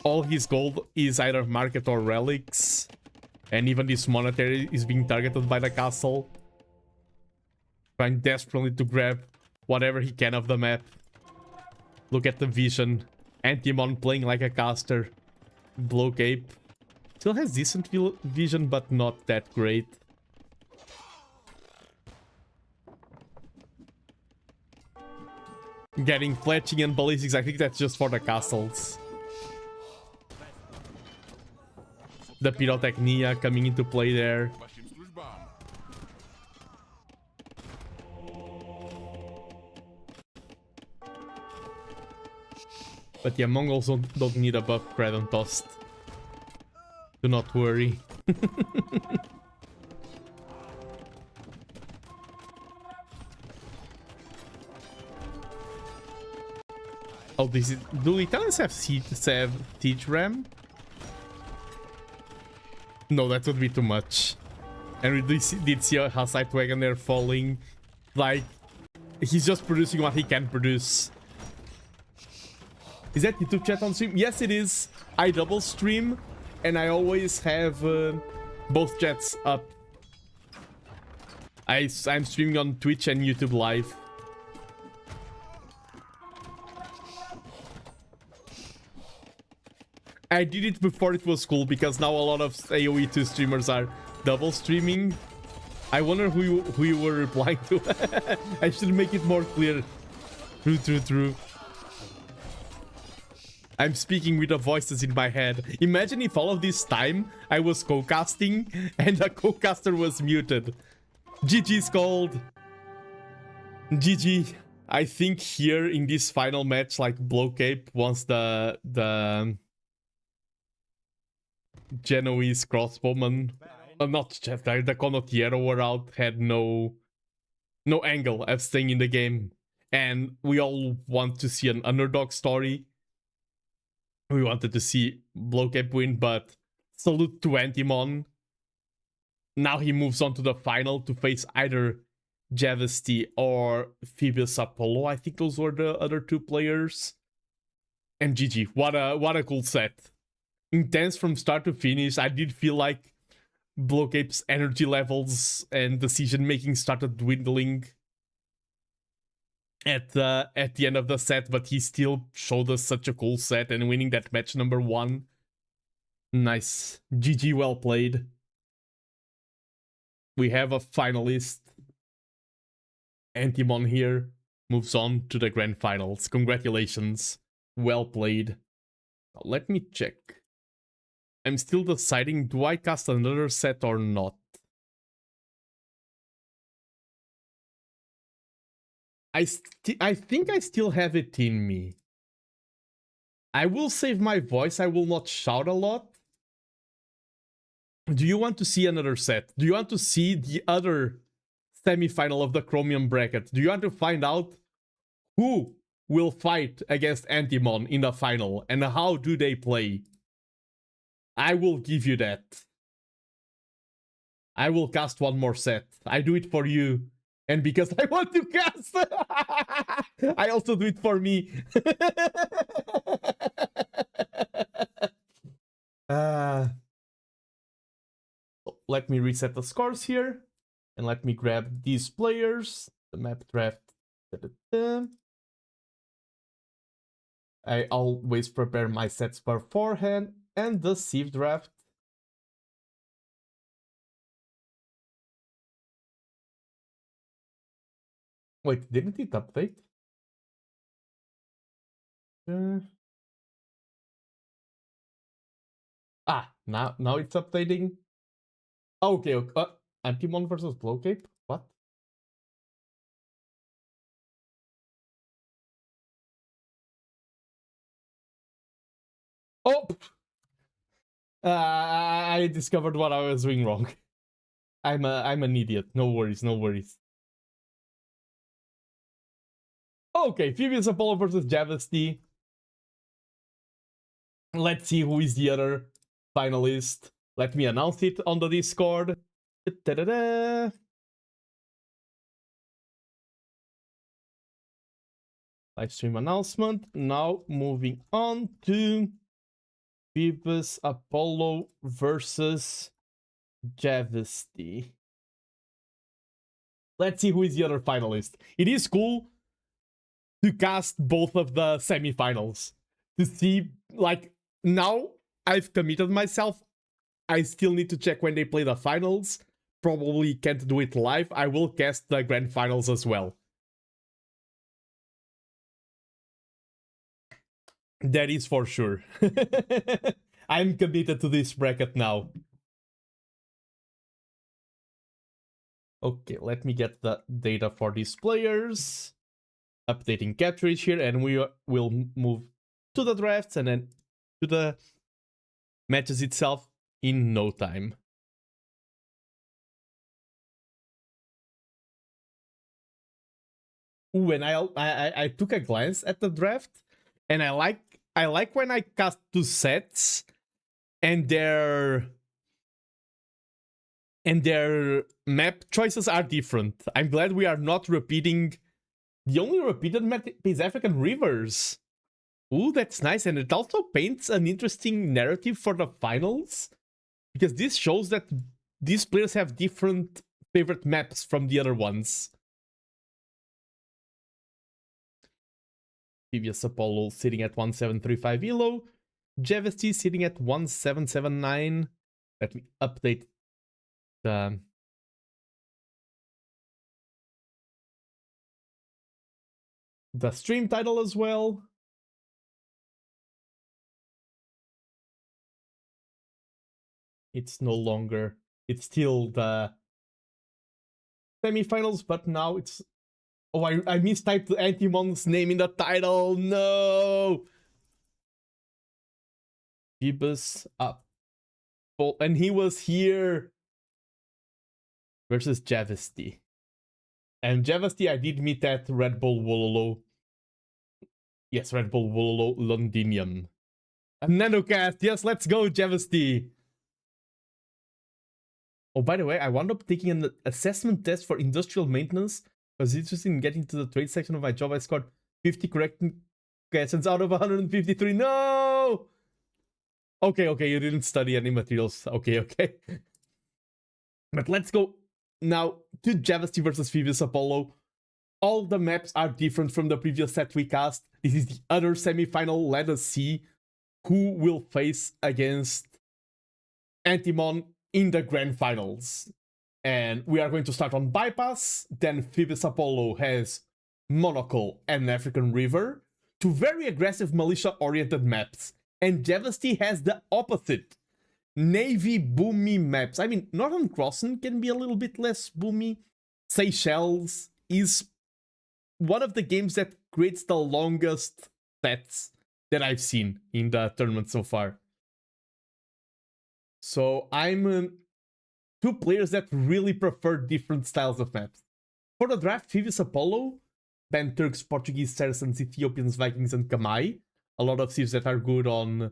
All his gold is either market or relics. And even this monetary is being targeted by the castle. Trying desperately to grab whatever he can of the map. Look at the vision. Antimon playing like a caster. Blowcape still has decent vision, but not that great. Getting fletching and ballistics, I think that's just for the castles. The Pyrotechnia coming into play there. But yeah, Mongols don't need a buff, Credon Toast. Do not worry. Oh, this is... Do Italians have siege ram? No, that would be too much. And we did see a Hussite wagon there falling. Like, he's just producing what he can produce. Is that YouTube chat on stream? Yes, it is. I double stream, and I always have both chats up. I'm streaming on Twitch and YouTube Live. I did it before it was cool, because now a lot of AoE2 streamers are double streaming. I wonder who you were replying to. I should make it more clear. True. I'm speaking with the voices in my head. Imagine if all of this time I was co-casting and the co-caster was muted. GG's called. GG. I think here in this final match, like Blowcape, once the Genoese crossbowman, not just the Condottiero were out, had no angle of staying in the game, and we all want to see an underdog story. We wanted to see Blowcape win, but salute to Antimon. Now he moves on to the final to face either Javesty or Phoebus Apollo. I think those were the other two players. And GG, what a cool set. Intense from start to finish. I did feel like Blowcape's energy levels and decision making started dwindling at the end of the set, but he still showed us such a cool set and winning that match number 1. Nice. GG, well played. We have a finalist. Antimon here moves on to the grand finals. Congratulations. Well played. Let me check. I'm still deciding, do I cast another set or not? I think I still have it in me. I will save my voice. I will not shout a lot. Do you want to see another set? Do you want to see the other semi-final of the Chromium bracket? Do you want to find out who will fight against Antimon in the final and how do they play? I will give you that. I will cast one more set. I do it for you. And because I want to cast, I also do it for me. Let me reset the scores here. And let me grab these players. The map draft. I always prepare my sets beforehand. And the Civ draft. Wait, didn't it update? Now it's updating. Okay. Antimon versus Blowcape? What? Oh! I discovered what I was doing wrong. I'm an idiot. No worries. Okay, Phoebus Apollo versus Javesty. Let's see who is the other finalist. Let me announce it on the Discord. Da-da-da. Live stream announcement. Now moving on to Phoebus Apollo versus Javesty. Let's see who is the other finalist. It is cool to cast both of the semifinals. To see, like, now I've committed myself. I still need to check when they play the finals. Probably can't do it live. I will cast the grand finals as well. That is for sure. I'm committed to this bracket now. Okay, let me get the data for these players. Updating cartridge here, and we will move to the drafts and then to the matches itself in no time. Ooh, and I took a glance at the draft, And I like when I cast two sets and their map choices are different. I'm glad we are not repeating. The only repeated map is African Rivers. Ooh, that's nice. And it also paints an interesting narrative for the finals, because this shows that these players have different favorite maps from the other ones. Previous Apollo sitting at 1735 elo. Javesty sitting at 1779. Let me update the stream title as well. It's no longer, it's still the semifinals, but now it's, oh, I mistyped Antimon's name in the title. No. Phoebus up. Oh, and he was here versus Javesty. And Javesty, I did meet at Red Bull Wololo. Yes, Red Bull Wololo Londinium. And NandoCast, yes, let's go, Javesty. Oh, by the way, I wound up taking an assessment test for industrial maintenance. I was interested in getting to the trade section of my job. I scored 50 correct questions out of 153. No! Okay, you didn't study any materials. Okay. But let's go now to Javesty versus Phoebus Apollo. All the maps are different from the previous set we cast. This is the other semi-final. Let us see who will face against Antimon in the grand finals. And we are going to start on Bypass. Then Phoebus Apollo has Monocle and African River, two very aggressive militia-oriented maps. And Javesty has the opposite. Navy boomy maps. I mean, Northern Crossing can be a little bit less boomy. Seychelles is one of the games that creates the longest sets that I've seen in the tournament so far. So I'm two players that really prefer different styles of maps. For the draft, Phoebus Apollo banned Turks, Portuguese, Saracens, Ethiopians, Vikings, and Kamai. A lot of civs that are good on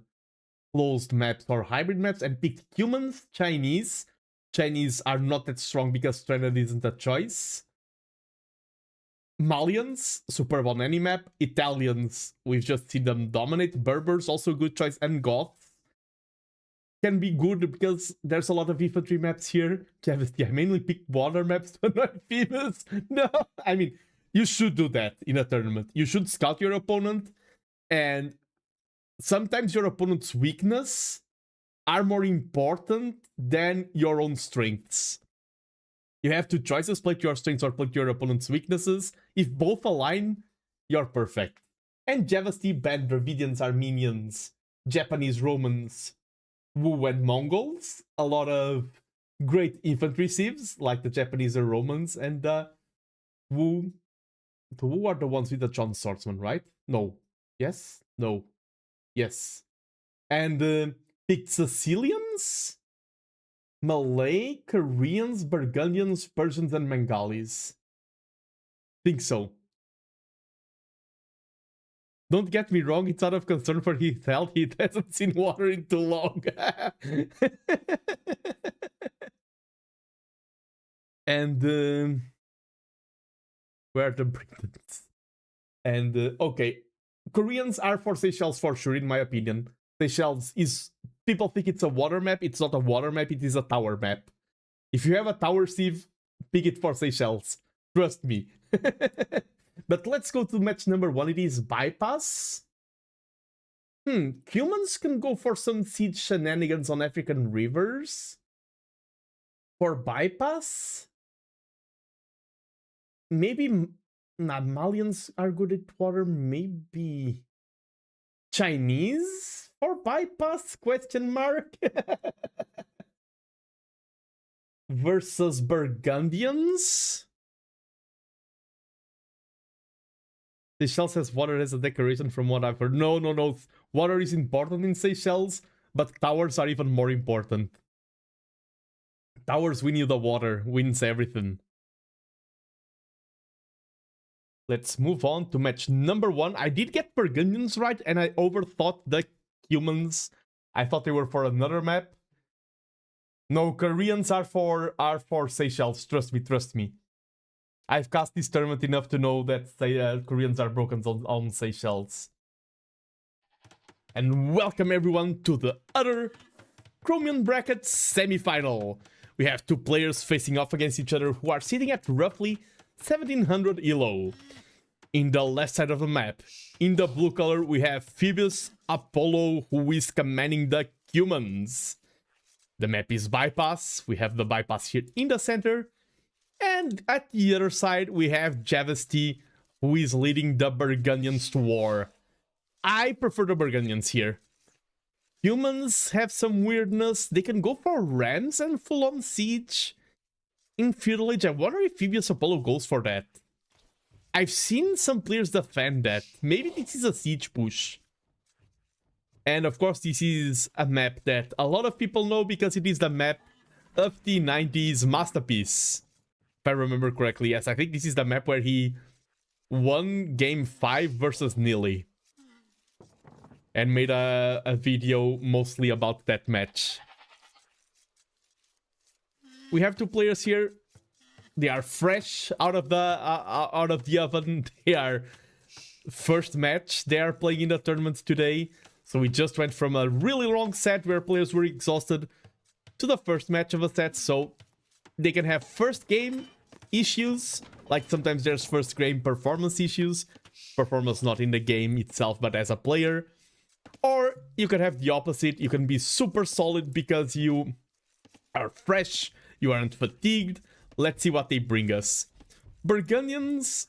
closed maps or hybrid maps, and picked humans, Chinese. Chinese are not that strong because stranded isn't a choice. Malians, superb on any map. Italians, we've just seen them dominate. Berbers, also good choice. And Goths can be good because there's a lot of infantry maps here. Javesty, I mainly picked water maps to annoy Phoebus. No, I mean, you should do that in a tournament. You should scout your opponent, and sometimes your opponent's weakness are more important than your own strengths. You have two choices, play to your strengths or play to your opponent's weaknesses. If both align, you're perfect. And Javesty banned Dravidians, Armenians, Japanese, Romans, Wu, and Mongols. A lot of great infantry civs, like the Japanese or Romans, and Wu. The Wu are the ones with the John Swordsman, right? No. Yes? No. Yes. And picked Sicilians? Malay, Koreans, Burgundians, Persians, and Bengalis. Think so. Don't get me wrong, it's out of concern for his health. He hasn't seen water in too long. And where are the Britons? And okay, Koreans are for Seychelles for sure, in my opinion. Seychelles is, people think it's a water map. It's not a water map, it is a tower map. If you have a tower sieve, pick it for Seychelles. Trust me. But let's go to match number 1. It is Bypass. Humans can go for some siege shenanigans on African rivers. For Bypass? Maybe Malians are good at water, maybe Chinese for Bypass, question mark. Versus Burgundians. Seychelles has water as a decoration from what I've heard. No. Water is important in Seychelles, but towers are even more important. Towers win you the water, wins everything. Let's move on to match number 1. I did get Burgundians right, and I overthought the humans. I thought they were for another map. No, Koreans are for Seychelles. Trust me. I've cast this tournament enough to know that Koreans are broken on Seychelles. And welcome everyone to the other Chromium Bracket semi-final. We have two players facing off against each other who are sitting at roughly 1700 elo. In the left side of the map, in the blue color, we have Phoebus Apollo, who is commanding the humans. The map is bypass. We have the bypass here in the center. And at the other side, we have Javesty, who is leading the Burgundians to war. I prefer the Burgundians here. Humans have some weirdness. They can go for rams and full-on siege. In Feudal Age, I wonder if Phoebus Apollo goes for that. I've seen some players defend that. Maybe this is a siege push. And of course, this is a map that a lot of people know because it is the map of T90's masterpiece. If I remember correctly, yes, I think this is the map where he won game 5 versus Nilly. And made a video mostly about that match. We have two players here. They are fresh out of the oven. They are first match. They are playing in the tournament today. So we just went from a really long set where players were exhausted to the first match of a set. So they can have first game issues. Like sometimes there's first game performance issues. Performance not in the game itself, but as a player. Or you can have the opposite. You can be super solid because you are fresh. You aren't fatigued. Let's see what they bring us. Burgundians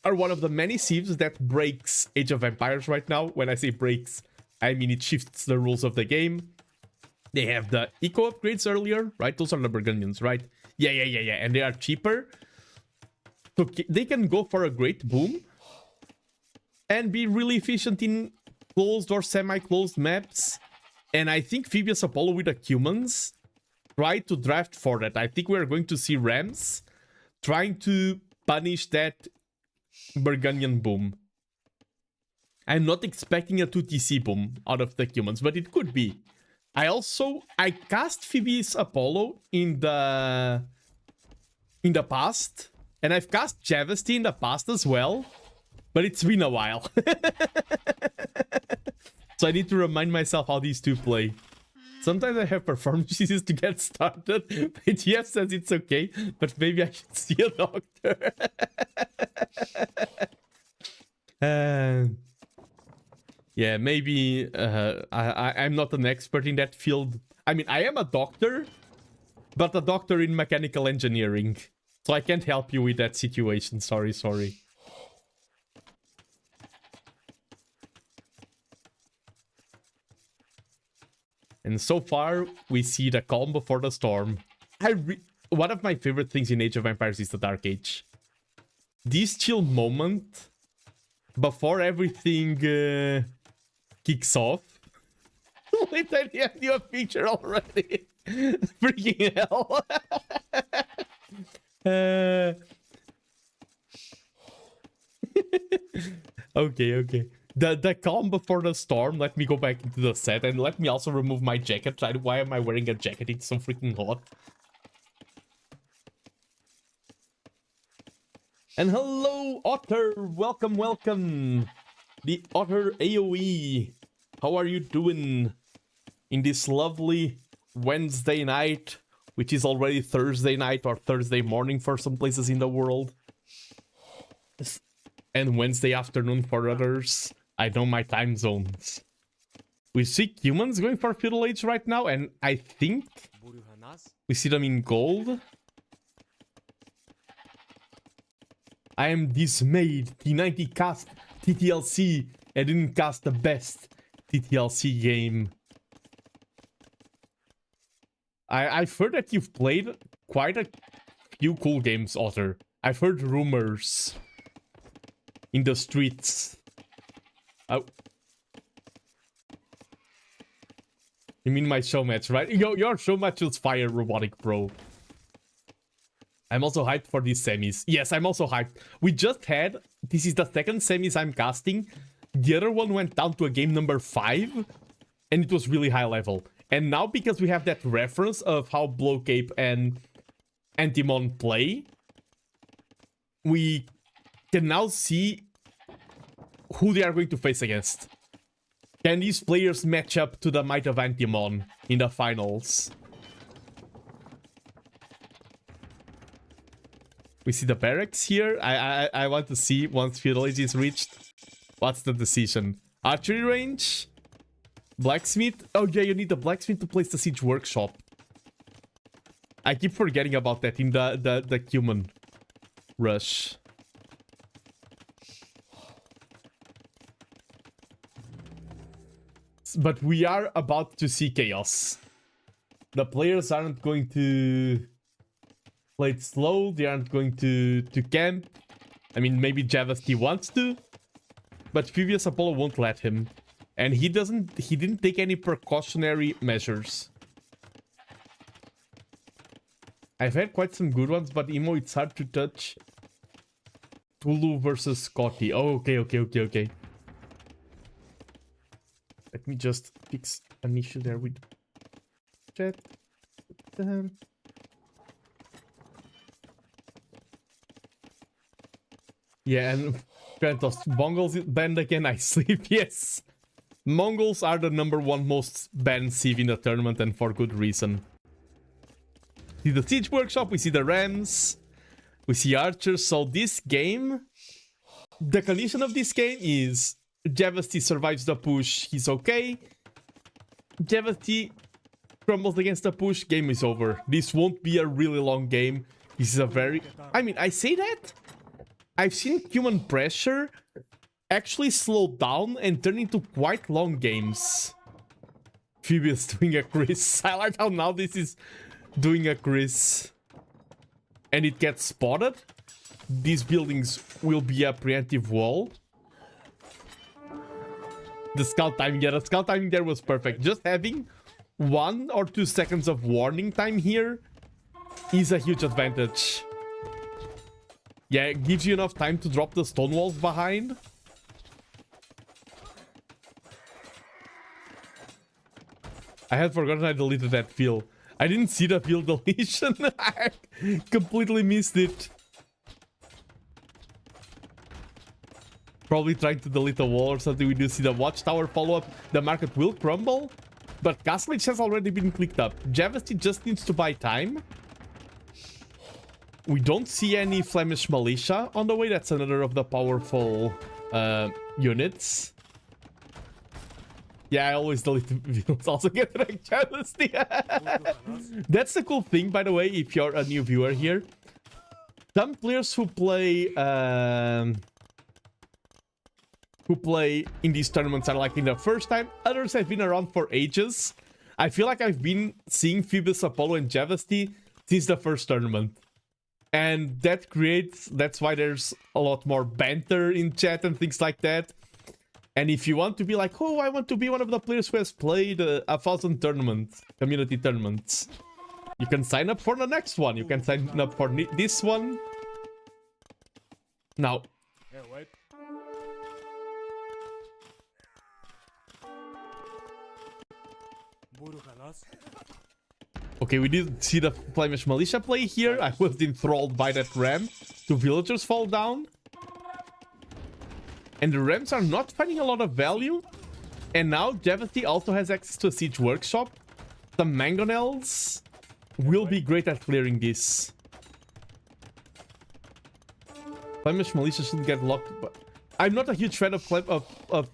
are one of the many civs that breaks Age of Empires right now. When I say breaks, I mean it shifts the rules of the game. They have the eco upgrades earlier, right? Those are the Burgundians, right? Yeah. And they are cheaper. So they can go for a great boom and be really efficient in closed or semi-closed maps. And I think Phoebus Apollo with the humans try to draft for that. I think we're going to see Rams trying to punish that Burgundian boom. I'm not expecting a 2TC boom out of the humans, but it could be. I cast Phoebus Apollo in the past, and I've cast Javesty in the past as well, but it's been a while. So I need to remind myself how these two play. Sometimes I have performance issues to get started. But Jeff says it's okay, but maybe I should see a doctor. Yeah, maybe I'm not an expert in that field. I mean, I am a doctor, but a doctor in mechanical engineering. So I can't help you with that situation. Sorry. And so far, we see the calm before the storm. One of my favorite things in Age of Empires is the Dark Age. This chill moment before everything kicks off. Wait, I have you a picture already. Freaking hell. Okay. The calm before the storm. Let me go back into the set and let me also remove my jacket. Why am I wearing a jacket? It's so freaking hot. And hello, Otter. Welcome. The Otter AoE. How are you doing in this lovely Wednesday night, which is already Thursday night or Thursday morning for some places in the world? And Wednesday afternoon for others. I know my time zones. We see humans going for Feudal Age right now, and I think we see them in gold. I am dismayed. T90 cast TTLC. I didn't cast the best TTLC game. I've heard that you've played quite a few cool games, Otter. I've heard rumors in the streets. Oh. You mean my show match, right? Your show match was fire, Robotic Bro. I'm also hyped for these semis. Yes, I'm also hyped. We just had, this is the second semis I'm casting. The other one went down to a game number 5, and it was really high level. And now, because we have that reference of how Blowcape and Antimon play, we can now see who they are going to face against. Can these players match up to the might of Antimon in the finals? We see the barracks here. I want to see, once feudality is reached, what's the decision? Archery range? Blacksmith? Oh yeah, you need the blacksmith to place the siege workshop. I keep forgetting about that in the human rush. But we are about to see chaos. The players aren't going to play it slow. They aren't going to camp. I mean, maybe Javasti wants to, but Phoebus Apollo won't let him. And he didn't take any precautionary measures. I've had quite some good ones, but Emo, it's hard to touch. Tulu versus Scotty. Oh, okay. Let me just fix an issue there with chat. Yeah, and Kratos, Mongols banned again, I sleep, yes. Mongols are the #1 most banned civ in the tournament, and for good reason. See the siege workshop, we see the rams, we see archers. So this game, the condition of this game is Javasti survives the push, he's okay. Javasti crumbles against the push, game is over. This won't be a really long game. This is a very... I mean, I say that, I've seen human pressure actually slow down and turn into quite long games. Phoebus doing a Chris. I like how now this is doing a Chris. And it gets spotted. These buildings will be a preemptive wall. The scout timing, yeah, the scout timing there was perfect. Just having 1 or 2 seconds of warning time here is a huge advantage. Yeah, it gives you enough time to drop the stone walls behind. I had forgotten I deleted that field. I didn't see the field deletion. I completely missed it. Probably trying to delete a wall or something. We do see the watchtower follow-up. The market will crumble, but Castle Age has already been clicked up. Javasti just needs to buy time. We don't see any Flemish militia on the way. That's another of the powerful units. Yeah, I always delete the videos. Also get rank Javasti. That's the cool thing, by the way, if you're a new viewer here. Some players who play in these tournaments are like in the first time. Others have been around for ages. I feel like I've been seeing Phoebus, Apollo, and Javasti since the first tournament. And that's why there's a lot more banter in chat and things like that. And if you want to be like, oh, I want to be one of the players who has played 1,000 tournaments, community tournaments, you can sign up for the next one. You can sign up for this one. Now, Yeah, wait. okay, we did see the Flemish militia play here. I was enthralled by that ram. 2 villagers fall down. And the rams are not finding a lot of value. And now Javasti also has access to a siege workshop. The mangonels will be great at clearing this. Flemish militia should get locked. But I'm not a huge fan of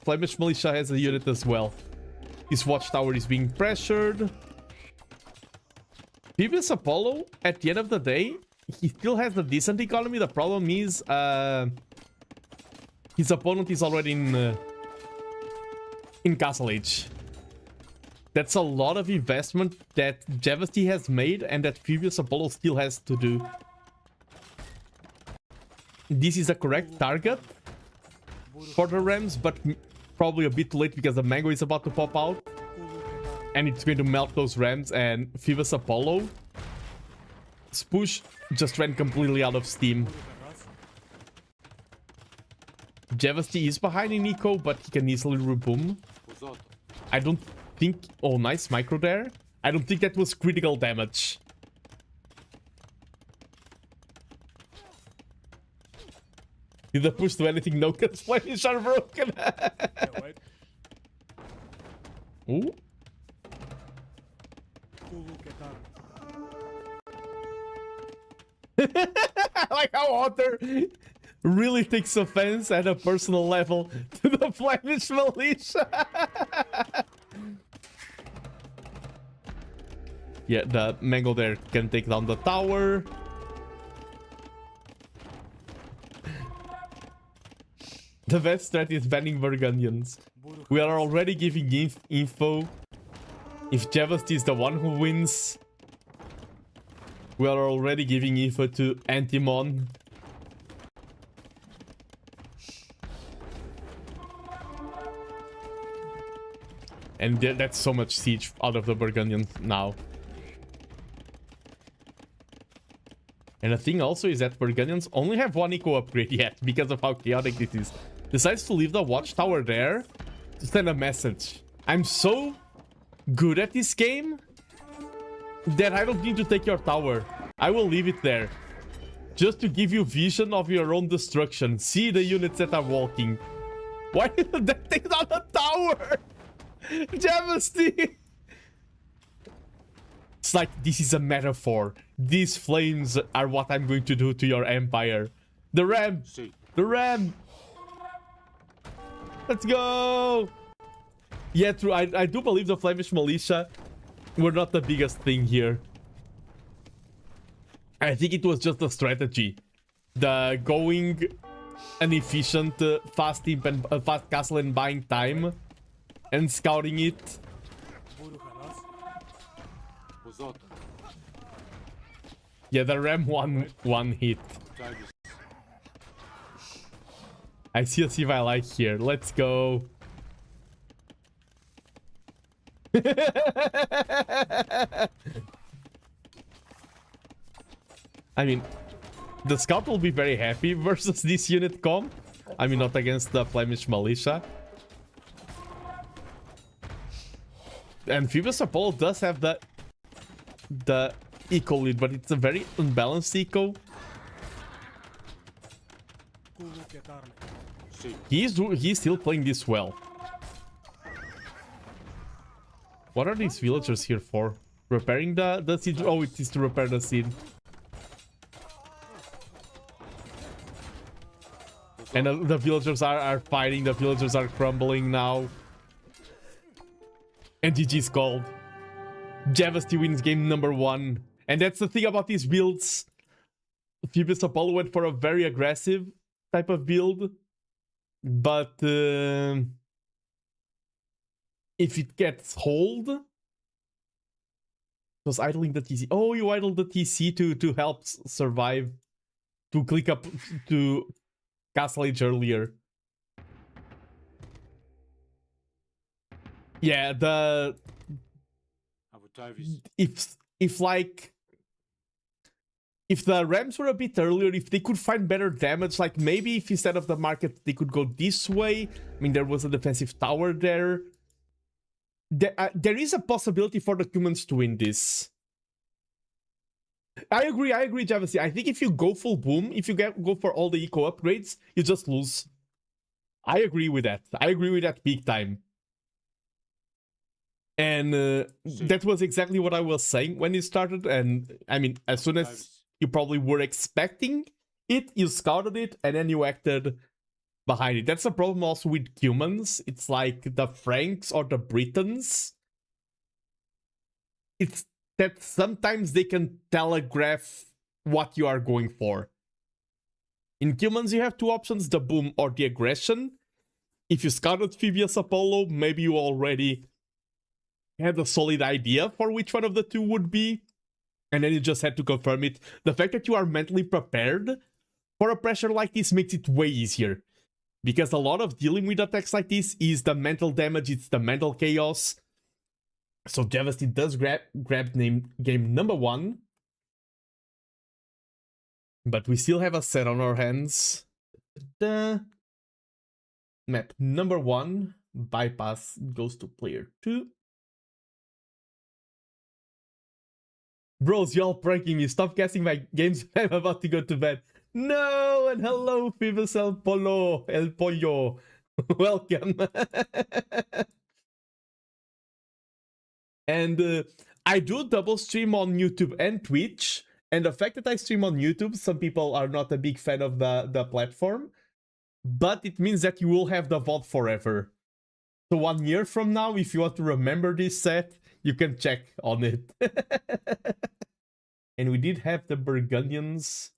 Flemish militia as a unit as well. His watchtower is being pressured. Phoebus Apollo, at the end of the day, he still has a decent economy. The problem is his opponent is already in Castle Age. That's a lot of investment that Javasti has made and that Phoebus Apollo still has to do. This is a correct target for the Rams, but probably a bit too late because the mango is about to pop out. And it's going to melt those Rams, and Phoebus Apollo Spush just ran completely out of steam. Javasti is behind in eco, but he can easily reboom. I don't think... Oh, nice micro there. I don't think that was critical damage. Did the push do anything? No, because flames are broken. Ooh. I like how Otter really takes offense at a personal level to the Flemish militia. Yeah, the Mango there can take down the tower. The best strat is banning Burgundians. We are already giving info. If Javasti is the one who wins, we are already giving info to Antimon. And that's so much siege out of the Burgundians now. And the thing also is that Burgundians only have one eco upgrade yet because of how chaotic this is. Decides to leave the watchtower there to send a message. I'm so good at this game that I don't need to take your tower. I will leave it there just to give you vision of your own destruction. See the units that are walking. Why did that take down the tower? Javasti! It's like, this is a metaphor. These flames are what I'm going to do to your empire. The ram! The ram! Let's go! Yeah, true. I do believe the Flemish militia were not the biggest thing here. I think it was just a strategy. The going an efficient, fast imp and fast castle and buying time and scouting it. Yeah, the ram one hit. I see a Siva I like here. Let's go. I mean, the scout will be very happy versus this unit comp. I mean, not against the Flemish militia. And Phoebus Apollo does have the eco lead, but it's a very unbalanced eco. He's still playing this well. What are these villagers here for? Repairing the siege? Oh, it is to repair the siege. And the villagers are fighting. The villagers are crumbling now. And GG's called. Javasti wins game number 1. And that's the thing about these builds. Phoebus Apollo went for a very aggressive type of build. But if it gets hold, was idling the TC. Oh, you idled the TC to help survive. To click up to Castle Age earlier. Yeah, the if like if the Rams were a bit earlier, if they could find better damage, like maybe if instead of the market they could go this way. I mean, there was a defensive tower there. There is a possibility for the humans to win this. I agree, Javasi. I think if you go full boom, if you go for all the eco upgrades, you just lose. I agree with that. I agree with that big time. And that was exactly what I was saying when it started. And I mean, as soon as you probably were expecting it, you scouted it, and then you acted behind it. That's the problem also with humans. It's like the Franks or the Britons. It's that sometimes they can telegraph what you are going for. In humans, you have two options, the boom or the aggression. If you scouted Phoebus Apollo, maybe you already had a solid idea for which one of the two would be, and then you just had to confirm it. The fact that you are mentally prepared for a pressure like this makes it way easier. Because a lot of dealing with attacks like this is the mental damage, it's the mental chaos. So Javasti does grab game number 1. But we still have a set on our hands. Map number 1, bypass goes to player 2. Bros, y'all pranking me. Stop guessing my games. I'm about to go to bed. No, and hello, Phoebus El Polo. El Pollo. Welcome. And I do double stream on YouTube and Twitch. And the fact that I stream on YouTube, some people are not a big fan of the platform. But it means that you will have the VOD forever. So 1 year from now, if you want to remember this set, you can check on it. And we did have the Burgundians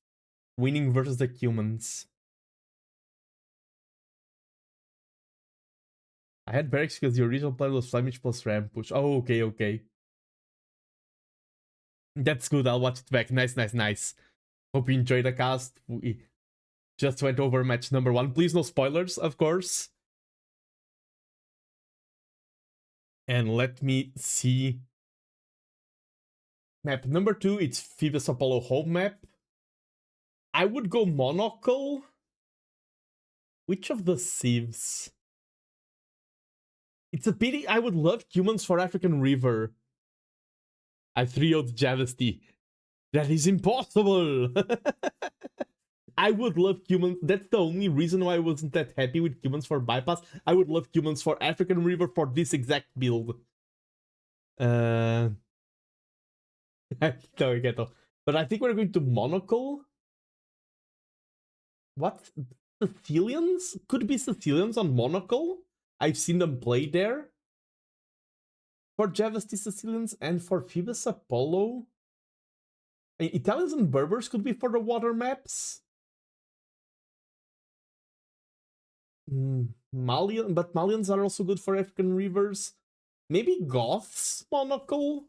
winning versus the humans. I had barracks because the original plan was Flemish plus Ram push. Oh, okay, okay. That's good, I'll watch it back. Nice, nice, nice. Hope you enjoyed the cast. We just went over match number 1. Please no spoilers, of course. And let me see. Map number 2, it's Phoebus Apollo home map. I would go Monocle. Which of the civs? It's a pity. I would love humans for African River. I 3-0'd Javesty. That is impossible. I would love humans. That's the only reason why I wasn't that happy with humans for bypass. I would love humans for African River for this exact build. But I think we're going to Monocle. What? Sicilians? Could be Sicilians on Monocle. I've seen them play there. For Javesty Sicilians and for Phoebus Apollo. Italians and Berbers could be for the water maps. Malian, but Malians are also good for African rivers. Maybe Goths Monocle?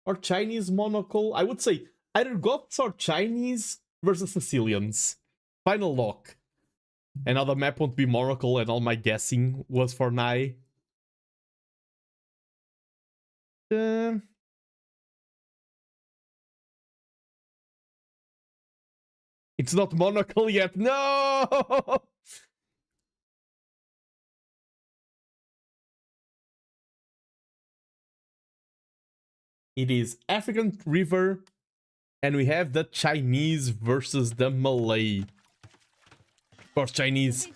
Or Chinese Monocle? I would say either Goths or Chinese versus Sicilians. Final lock. And now the map won't be Monocle and all my guessing was for Nai. It's not Monocle yet. No! It is African River, and we have the Chinese versus the Malay. Of course, Chinese.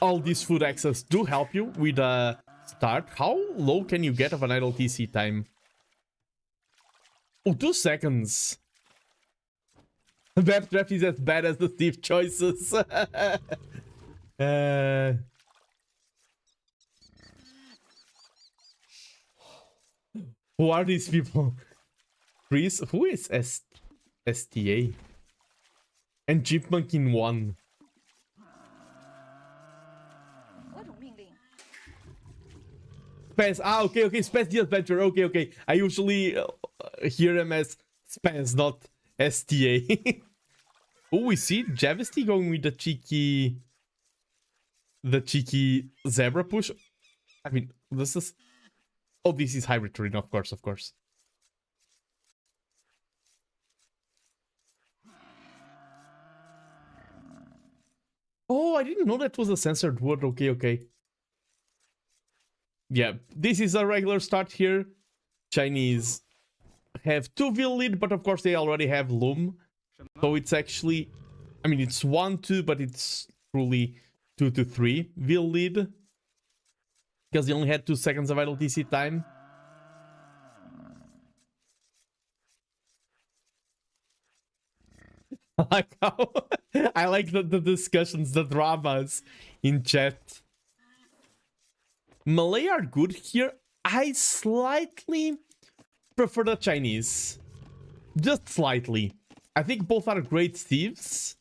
All these food access do help you with the start. How low can you get of an idle TC time? Oh, 2 seconds. Map draft is as bad as the Steve choices. Who are these people? Chris? Who is STA? And Chipmunk in 1. Spaz. Ah, okay, okay. Spaz the Adventure. Okay, okay. I usually hear him as Spaz, not STA. Oh, we see Javesty going with the cheeky zebra push. I mean, this is... Oh, this is hybrid terrain, of course, of course. Oh, I didn't know that was a censored word. Okay, okay. Yeah, this is a regular start here. Chinese have 2 Vil lead, but of course they already have Loom. So it's actually... I mean, it's 1-2, but it's truly 2-3 Vil lead. Because they only had 2 seconds of idle TC time. I like how... I like the discussions, the dramas in chat. Malay are good here. I slightly prefer the Chinese. Just slightly. I think both are great thieves.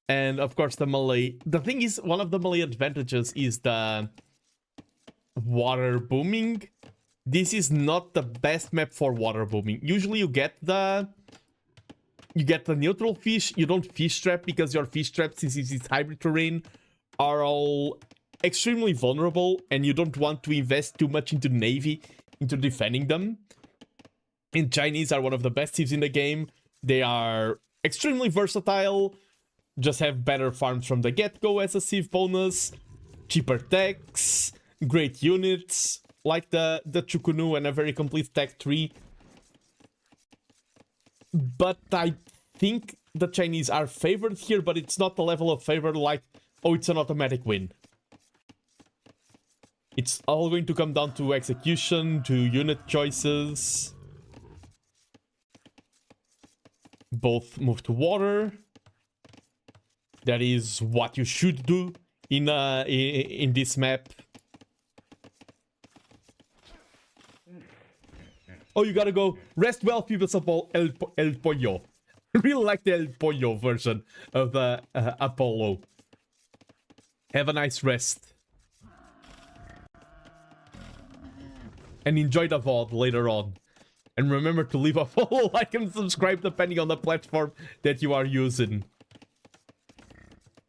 And of course the Malay... The thing is, one of the Malay advantages is the... water booming. This is not the best map for water booming. Usually you get the neutral fish. You don't fish trap because your fish traps, since it's hybrid terrain, are all extremely vulnerable and you don't want to invest too much into navy into defending them. And Chinese are one of the best teams in the game. They are extremely versatile, just have better farms from the get-go as a Civ bonus, cheaper techs, great units, like the Chukunu and a very complete tech tree. But I think the Chinese are favored here, but it's not the level of favor like, oh, it's an automatic win. It's all going to come down to execution, to unit choices. Both move to water. That is what you should do in this map. Oh, you gotta go. Rest well, people support El Pollo. Really like the El Pollo version of the Apollo. Have a nice rest. And enjoy the VOD later on. And remember to leave a follow, like, and subscribe depending on the platform that you are using.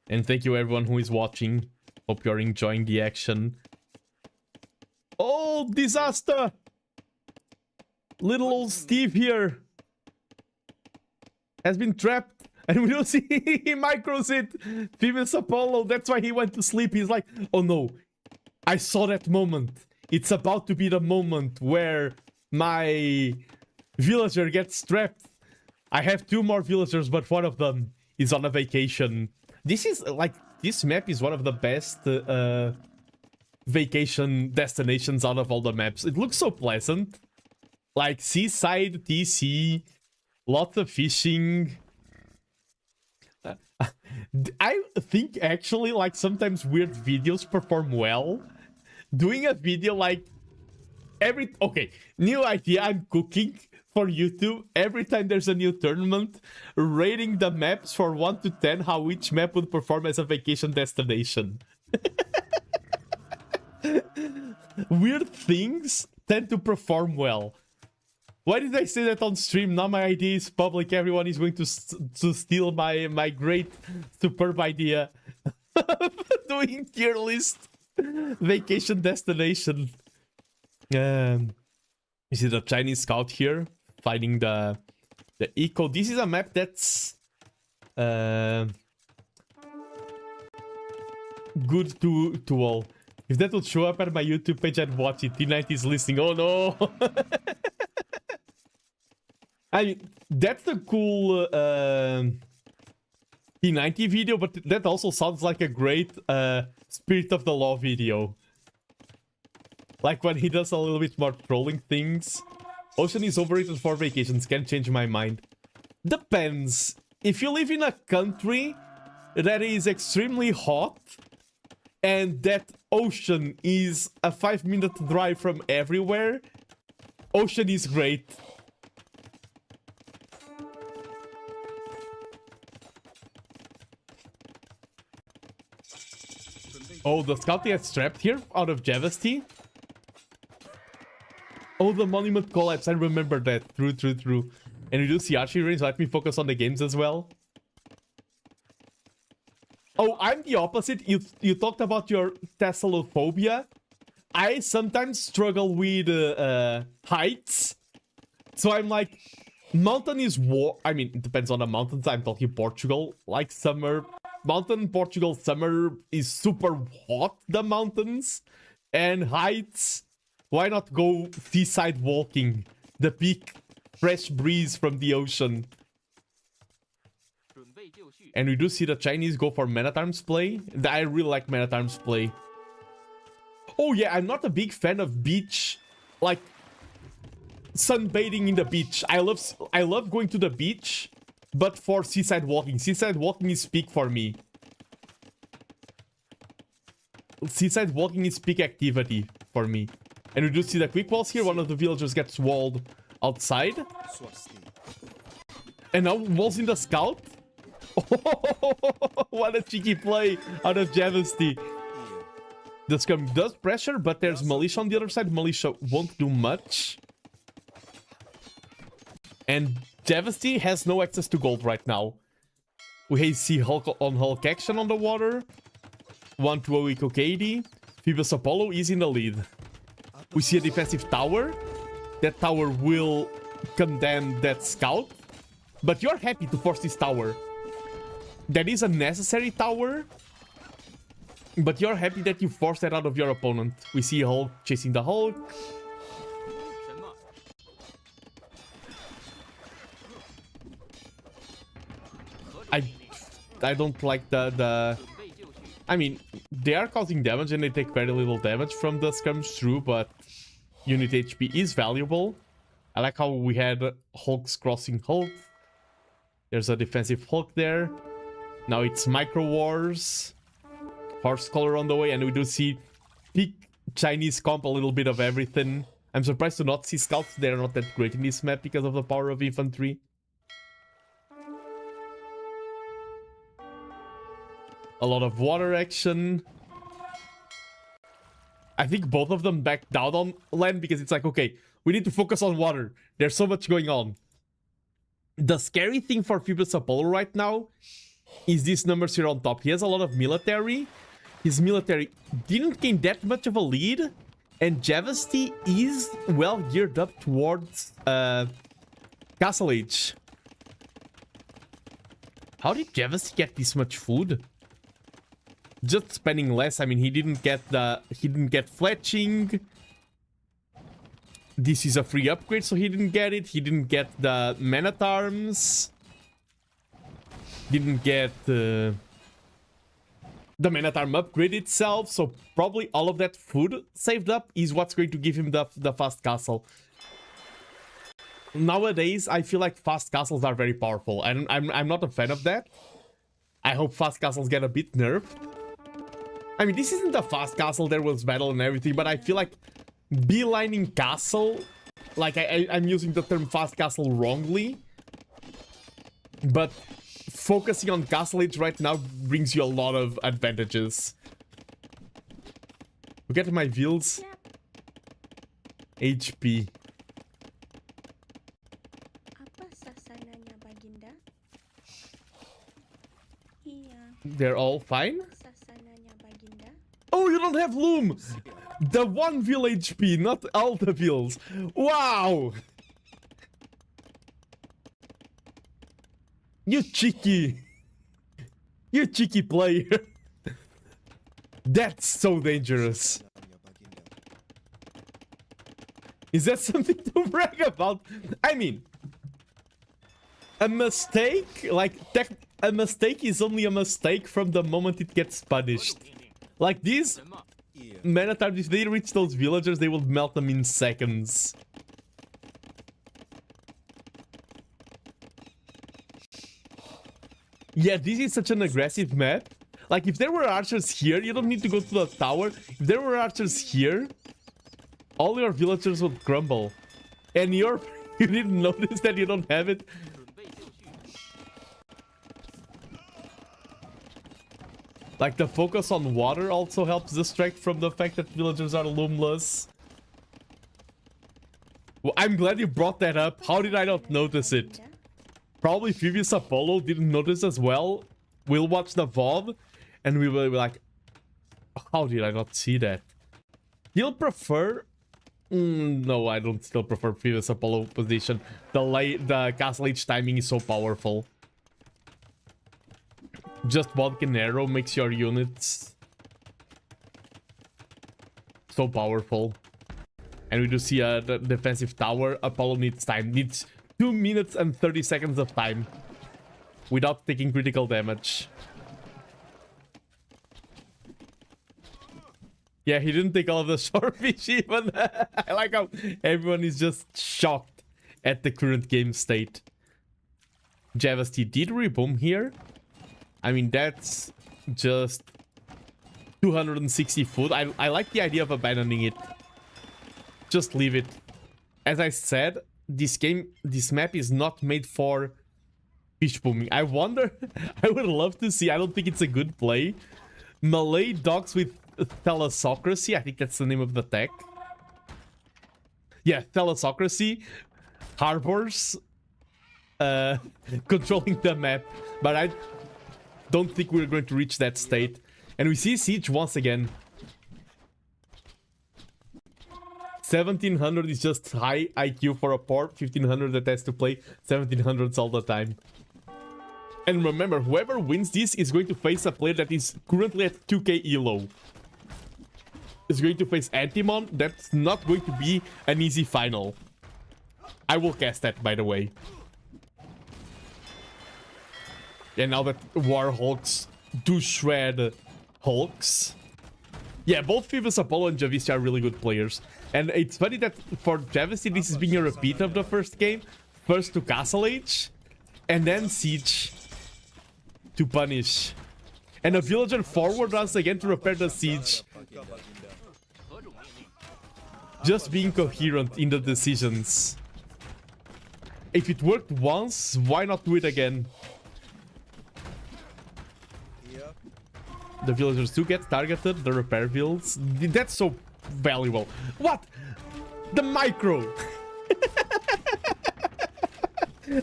And thank you everyone who is watching. Hope you're enjoying the action. Oh, disaster! Little old Steve here has been trapped, and we don't see he micros it. Famous Apollo, that's why he went to sleep. He's like, oh no, I saw that moment. It's about to be the moment where my villager gets trapped. I have 2 more villagers, but one of them is on a vacation. This is like, this map is one of the best vacation destinations out of all the maps. It looks so pleasant. Like seaside TC, lots of fishing. I think actually like sometimes weird videos perform well. Doing a video like okay, new idea, I'm cooking for YouTube. Every time there's a new tournament, rating the maps for 1 to 10, how each map would perform as a vacation destination. Weird things tend to perform well. Why did I say that on stream? Now my idea is public. Everyone is going to steal my great, superb idea. Doing tier list vacation destination. You see the Chinese scout here fighting the eco. This is a map that's good to all. If that would show up at my YouTube page, I'd watch it. T90's listening. Oh no. I mean, that's a cool T90 video, but that also sounds like a great Spirit of the Law video. Like when he does a little bit more trolling things. Ocean is overrated for vacations, can't change my mind. Depends. If you live in a country that is extremely hot, and that ocean is a 5-minute drive from everywhere, ocean is great. Oh, the scout gets trapped here out of Javesty. Oh, the monument collapse. I remember that. True. And we do see archery range. Let me focus on the games as well. Oh, I'm the opposite. You talked about your Thessalophobia. I sometimes struggle with heights. So I'm like, mountain is I mean, it depends on the mountains. I'm talking Portugal. Like summer. Mountain Portugal summer is super hot, the mountains. And heights, why not go seaside walking? The peak, fresh breeze from the ocean. And we do see the Chinese go for Man-at-Arms play. I really like Man-at-Arms play. Oh yeah, I'm not a big fan of beach, like sunbathing in the beach. I love going to the beach, but for seaside walking. Seaside walking is peak for me. Seaside walking is peak activity for me. And we do see the quick walls here. One of the villagers gets walled outside. And now walls in the scout. Oh, what a cheeky play out of Javesty. The scum does pressure, but there's Militia on the other side. Militia won't do much. And Javesty has no access to gold right now. We see Hulk on Hulk action on the water. 1-2 eco KD. Phoebus Apollo is in the lead. We see a defensive tower. That tower will condemn that scout, but you're happy to force this tower. That is a necessary tower, but you're happy that you forced that out of your opponent. We see Hulk chasing the Hulk. I don't like the I mean, they are causing damage and they take very little damage from the skirmish through, but unit HP is valuable. I like how we had Hulks crossing Hulk. There's a defensive Hulk there. Now it's Micro Wars. Horse Collar on the way, and we do see peak Chinese comp, a little bit of everything. I'm surprised to not see scouts. They're not that great in this map because of the power of infantry. A lot of water action. I think both of them backed down on land because it's like, okay, we need to focus on water. There's so much going on. The scary thing for Phoebus Apollo right now is these numbers here on top. He has a lot of military. His military didn't gain that much of a lead. And Javesty is well geared up towards Castle Age. How did Javesty get this much food? Just spending less. I mean, he didn't get fletching. This is a free upgrade, so he didn't get it. He didn't get the Man-at-Arms. Didn't get the Man-at-Arm upgrade itself, so probably all of that food saved up is what's going to give him the fast castle. Nowadays, I feel like fast castles are very powerful, and I'm not a fan of that. I hope fast castles get a bit nerfed. I mean, this isn't a fast castle, there was battle and everything, but I feel like beelining castle, like I'm using the term fast castle wrongly, but focusing on Castle Age right now brings you a lot of advantages. Look at my Vils. HP. They're all fine? Oh, you don't have Loom! The one Vil HP, not all the Vils. Wow! You cheeky player. That's so dangerous. Is that something to brag about? I mean, a mistake, like, a mistake is only a mistake from the moment it gets punished. Like, these Man-at-Arms, if they reach those villagers, they will melt them in seconds. Yeah, this is such an aggressive map. Like, if there were archers here, you don't need to go to the tower. If there were archers here, all your villagers would crumble. And you didn't notice that you don't have it. Like, the focus on water also helps distract from the fact that villagers are loomless. Well, I'm glad you brought that up. How did I not notice it? Probably Phoebus Apollo didn't notice as well. We'll watch the VOD and we will be like, how did I not see that? You'll prefer... no, I don't still prefer Phoebus Apollo position. The Castle Age timing is so powerful. Just vodka and arrow makes your units so powerful. And we do see a defensive tower. Apollo needs time. Needs 2 minutes and 30 seconds of time without taking critical damage. Yeah, he didn't take all of the swordfish even. I like how everyone is just shocked at the current game state. Javesty did reboom here. I mean, that's just 260 food. I like the idea of abandoning it. Just leave it. As I said, this map is not made for fish booming. I wonder, I would love to see, I don't think it's a good play. Malay dogs with thalassocracy, I think that's the name of the tech. Yeah, thalassocracy. Harbors. Controlling the map. But I don't think we're going to reach that state. And we see Siege once again. 1700 is just high IQ for a port. 1500 that has to play 1700s all the time. And remember, whoever wins this is going to face a player that is currently at 2k elo. Is going to face Antimon. That's not going to be an easy final. I will cast that, by the way. And now that War Hulks do shred Hulks. Yeah, both Phoebus Apollo and Javisti are really good players. And it's funny that for Javisti, this is being a repeat of the first game. First to Castle Age, and then Siege to punish. And a villager forward once again to repair the Siege. Just being coherent in the decisions. If it worked once, why not do it again? The villagers do get targeted, the repair builds. That's so valuable. What? The micro!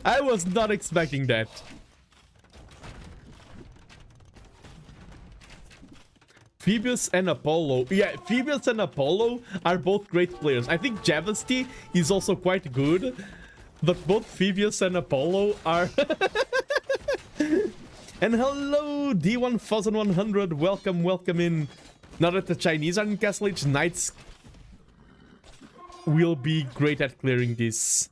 I was not expecting that. Phoebus and Apollo. Yeah, Phoebus and Apollo are both great players. I think Javisti is also quite good. But both Phoebus and Apollo are... And hello, D1100. Welcome, welcome in. Now that the Chinese are in Castle Age, Knights will be great at clearing this.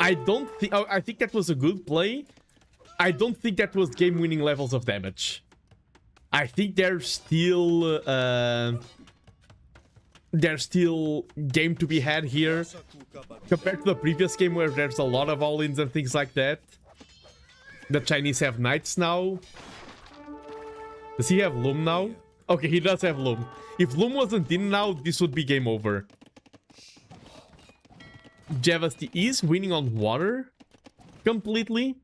I don't think... I think that was a good play. I don't think that was game-winning levels of damage. I think there's still game to be had here. Compared to the previous game where there's a lot of all-ins and things like that. The Chinese have Knights now. Does he have Loom now? Okay, he does have Loom. If Loom wasn't in now, this would be game over. Javisti is winning on water completely.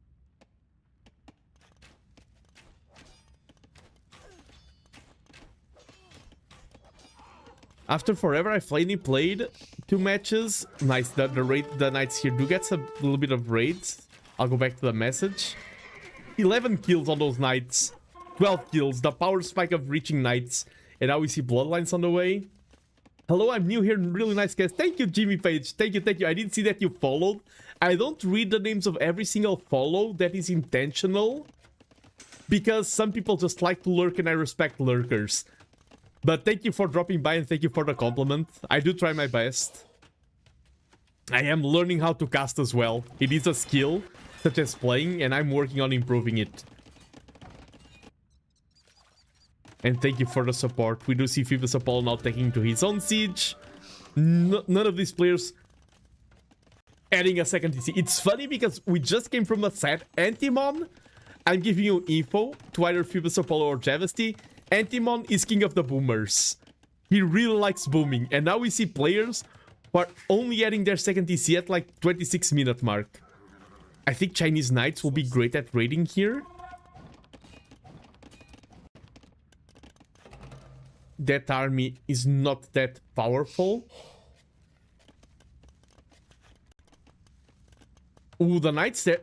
After forever, I finally played 2 matches. Nice, the Knights here do get a little bit of raids. I'll go back to the message. 11 kills on those Knights. 12 kills, the power spike of reaching Knights. And now we see Bloodlines on the way. Hello, I'm new here, really nice guys. Thank you, Jimmy Page. Thank you, thank you. I didn't see that you followed. I don't read the names of every single follow. That is intentional. Because some people just like to lurk and I respect lurkers. But thank you for dropping by and thank you for the compliment. I do try my best. I am learning how to cast as well. It is a skill, such as playing, and I'm working on improving it. And thank you for the support. We do see Phoebus Apollo now taking to his own siege. None of these players adding a second TC. It's funny because we just came from a set Antimon. I'm giving you info to either Phoebus Apollo or Javisti. Antimon is king of the boomers. He really likes booming. And now we see players who are only adding their second TC at like 26-minute mark. I think Chinese Knights will be great at raiding here. That army is not that powerful. Ooh, the Knights there.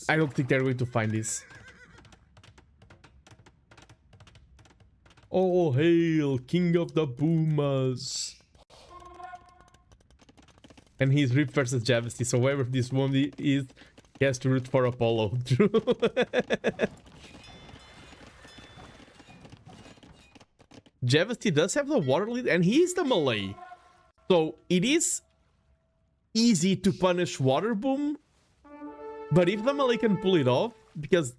I don't think they're going to find this. Oh, hail, king of the boomers. And he's Rip versus Javisti, so whoever this one is, he has to root for Apollo. True. Javisti does have the water lead, and he is the melee. So it is easy to punish water boom. But if the melee can pull it off, because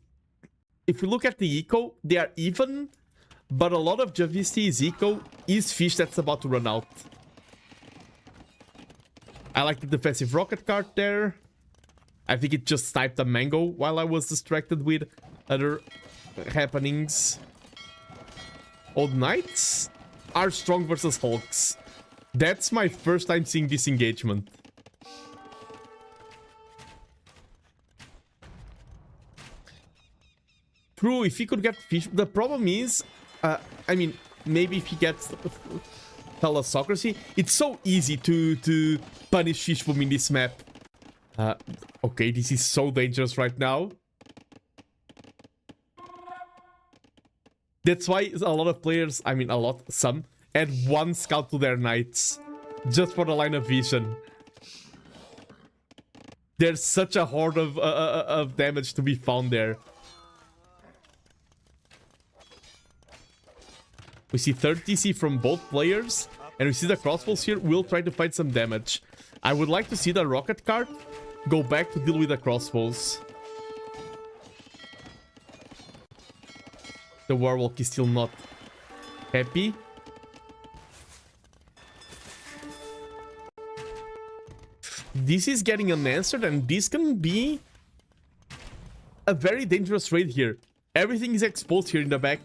if we look at the eco, they are even. But a lot of Javisti's eco is fish that's about to run out. I like the defensive rocket card there. I think it just sniped a mango while I was distracted with other happenings. Old Knights are strong versus Hulks. That's my first time seeing this engagement. True, if he could get fish... The problem is... I mean, maybe if he gets Thalassocracy, it's so easy to punish fish boom in this map. Okay, this is so dangerous right now. That's why a lot of players, I mean a lot, some, add one scout to their knights. Just for the line of vision. There's such a horde of damage to be found there. We see 3rd TC from both players. And we see the crossbows here will try to find some damage. I would like to see the rocket cart go back to deal with the crossbows. The warlock is still not happy. This is getting unanswered, and this can be a very dangerous raid here. Everything is exposed here in the back.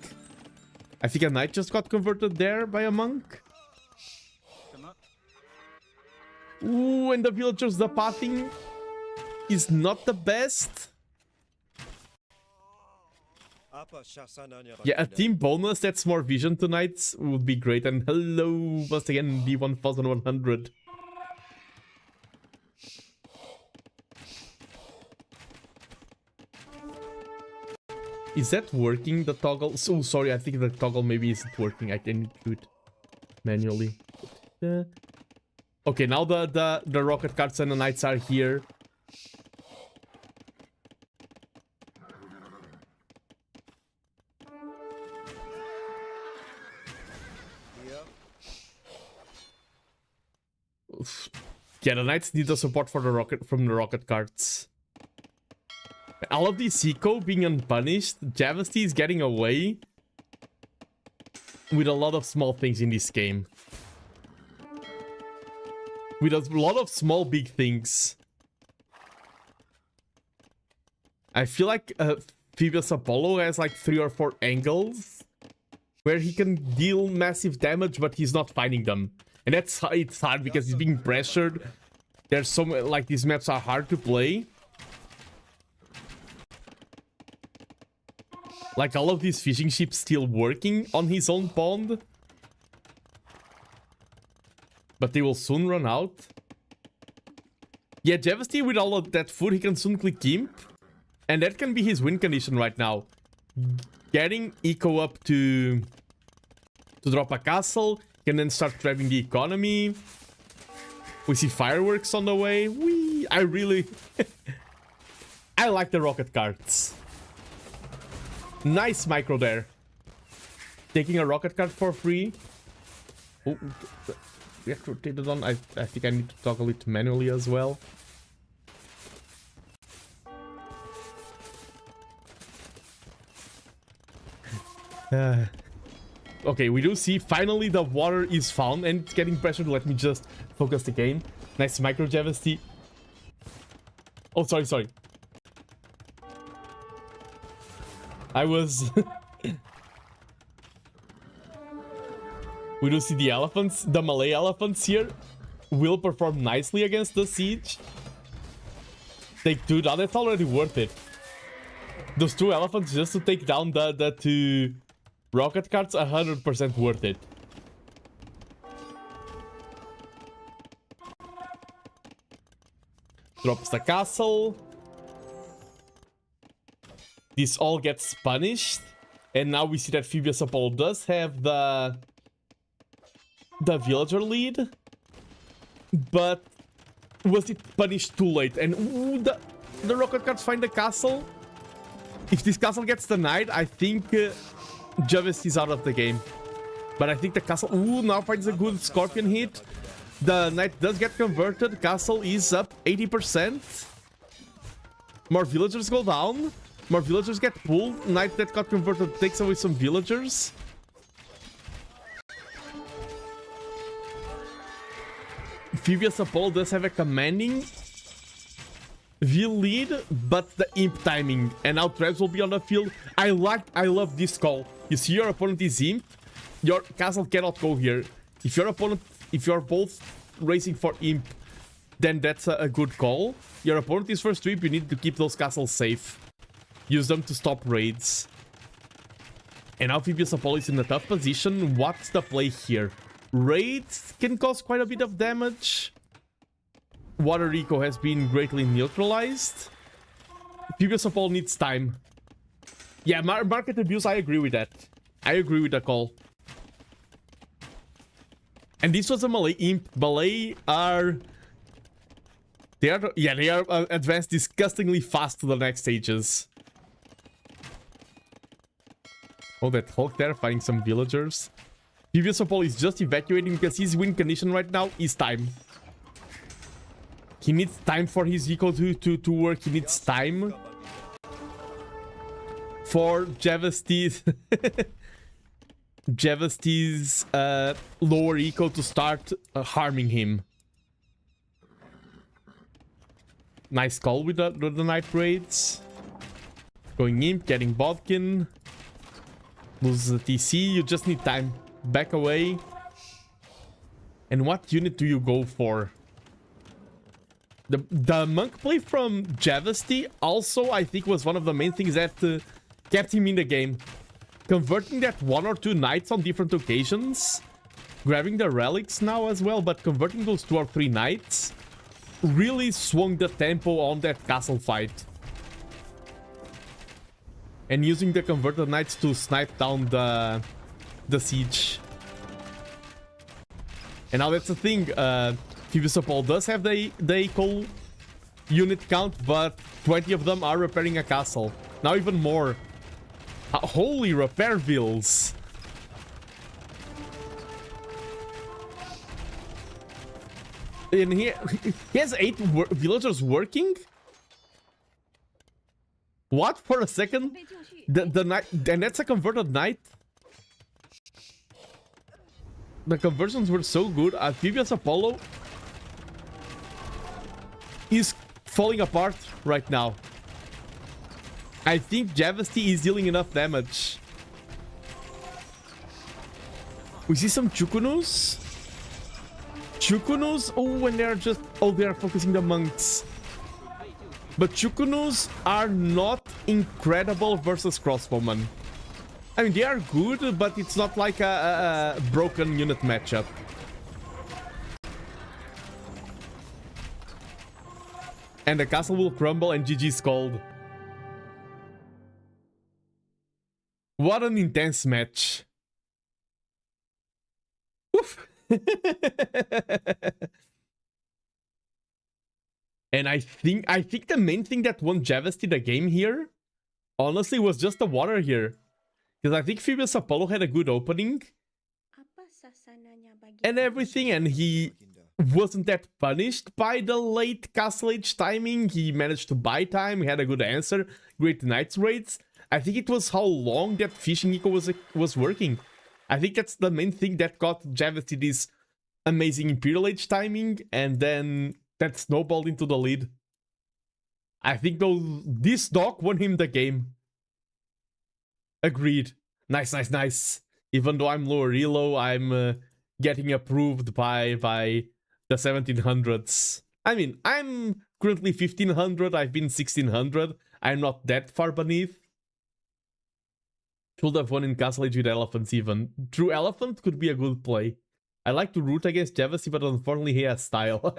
I think a knight just got converted there by a monk. Ooh, and the villagers, the pathing is not the best. Yeah, a team bonus that's more vision tonight would be great. And hello, once again, D1100. Is that working, the toggle? So sorry, I think the toggle maybe isn't working. I can do it manually. Okay, now the rocket carts and the knights are here. Yeah, the knights need the support for the rocket from the rocket carts. All of these Eco being unpunished, Javesty is getting away with a lot of small things in this game. With a lot of small big things. I feel like Phoebus Apollo has like 3 or 4 angles where he can deal massive damage, but he's not finding them. And it's hard because he's being pressured. There's so many, like, these maps are hard to play. Like, all of these fishing ships still working on his own pond. But they will soon run out. Yeah, Javesty, with all of that food, he can soon click Imp. And that can be his win condition right now. Getting Eco up to drop a castle. Can then start driving the economy. We see fireworks on the way. Whee! I really... I like the rocket carts. Nice micro there. Taking a rocket cart for free. Oh, we have to rotate it on. I think I need to toggle it manually as well. Okay, we do see finally the water is found and it's getting pressured. Let me just focus the game. Nice micro Javesty. Oh, sorry. I was... We do see the elephants, the Malay elephants here will perform nicely against the siege. Take 2 down, that's already worth it. Those 2 elephants just to take down the 2 rocket carts, 100% worth it. Drops the castle. This all gets punished. And now we see that Phoebus Apollo does have the villager lead. But was it punished too late? And ooh, the rocket carts find the castle. If this castle gets denied, I think Javesty is out of the game. But I think the castle... Ooh, now finds a good scorpion hit. The knight does get converted. Castle is up 80%. More villagers go down. More villagers get pulled. Knight that got converted takes away some villagers. Phoebus Apollo does have a commanding Vil lead, but the imp timing. And now Traps will be on the field. I love this call. You see your opponent is imp. Your castle cannot go here. If you're both racing for imp, then that's a good call. Your opponent is first imp, you need to keep those castles safe. Use them to stop raids. And now Phoebus Apollo is in a tough position. What's the play here? Raids can cause quite a bit of damage. Water Eco has been greatly neutralized. Phoebus Apollo needs time. Yeah, market abuse, I agree with that. I agree with the call. And this was a Malay imp. Malay are... They are advanced disgustingly fast to the next stages. Oh, that Hulk there fighting some villagers. Previous Apollo is just evacuating because his win condition right now is time. He needs time for his eco to work. He needs time for Javesty's Javesty's lower eco to start harming him. Nice call with the night raids. Going imp, getting Bodkin. Lose the TC, you just need time. Back away. And what unit do you go for? The monk play from Javesty also, I think, was one of the main things that kept him in the game. Converting that 1 or 2 knights on different occasions. Grabbing the relics now as well, but converting those 2 or 3 knights really swung the tempo on that castle fight. And using the converted knights to snipe down the siege. And now that's the thing, Phoebus Paul does have the equal unit count, but 20 of them are repairing a castle. Now even more. Holy repair bills. And he has 8 villagers working? What? For a second? The knight, and that's a converted knight? The conversions were so good. Amphibious Apollo is falling apart right now. I think Javesty is dealing enough damage. We see some Chukunus. Chukunus? Oh, and they're just... Oh, they are focusing the monks. But Chukunus are not incredible versus crossbowmen. I mean, they are good, but it's not like a broken unit matchup. And the castle will crumble and GG's called. What an intense match. Oof. And I think the main thing that won Javesty the game here, honestly, was just the water here. Because I think Phoebus Apollo had a good opening and everything, and he wasn't that punished by the late Castle Age timing. He managed to buy time, he had a good answer, great Knights raids. I think it was how long that fishing eco was working. I think that's the main thing that got Javesty this amazing Imperial Age timing, and then that snowballed into the lead. I think though this dog won him the game. Agreed. Nice, nice, nice. Even though I'm lower elo, I'm getting approved by the 1700s. I mean, I'm currently 1500, I've been 1600. I'm not that far beneath. Should have won in Castle Age with elephants even. True elephant could be a good play. I like to root against Javesty, but unfortunately he has style.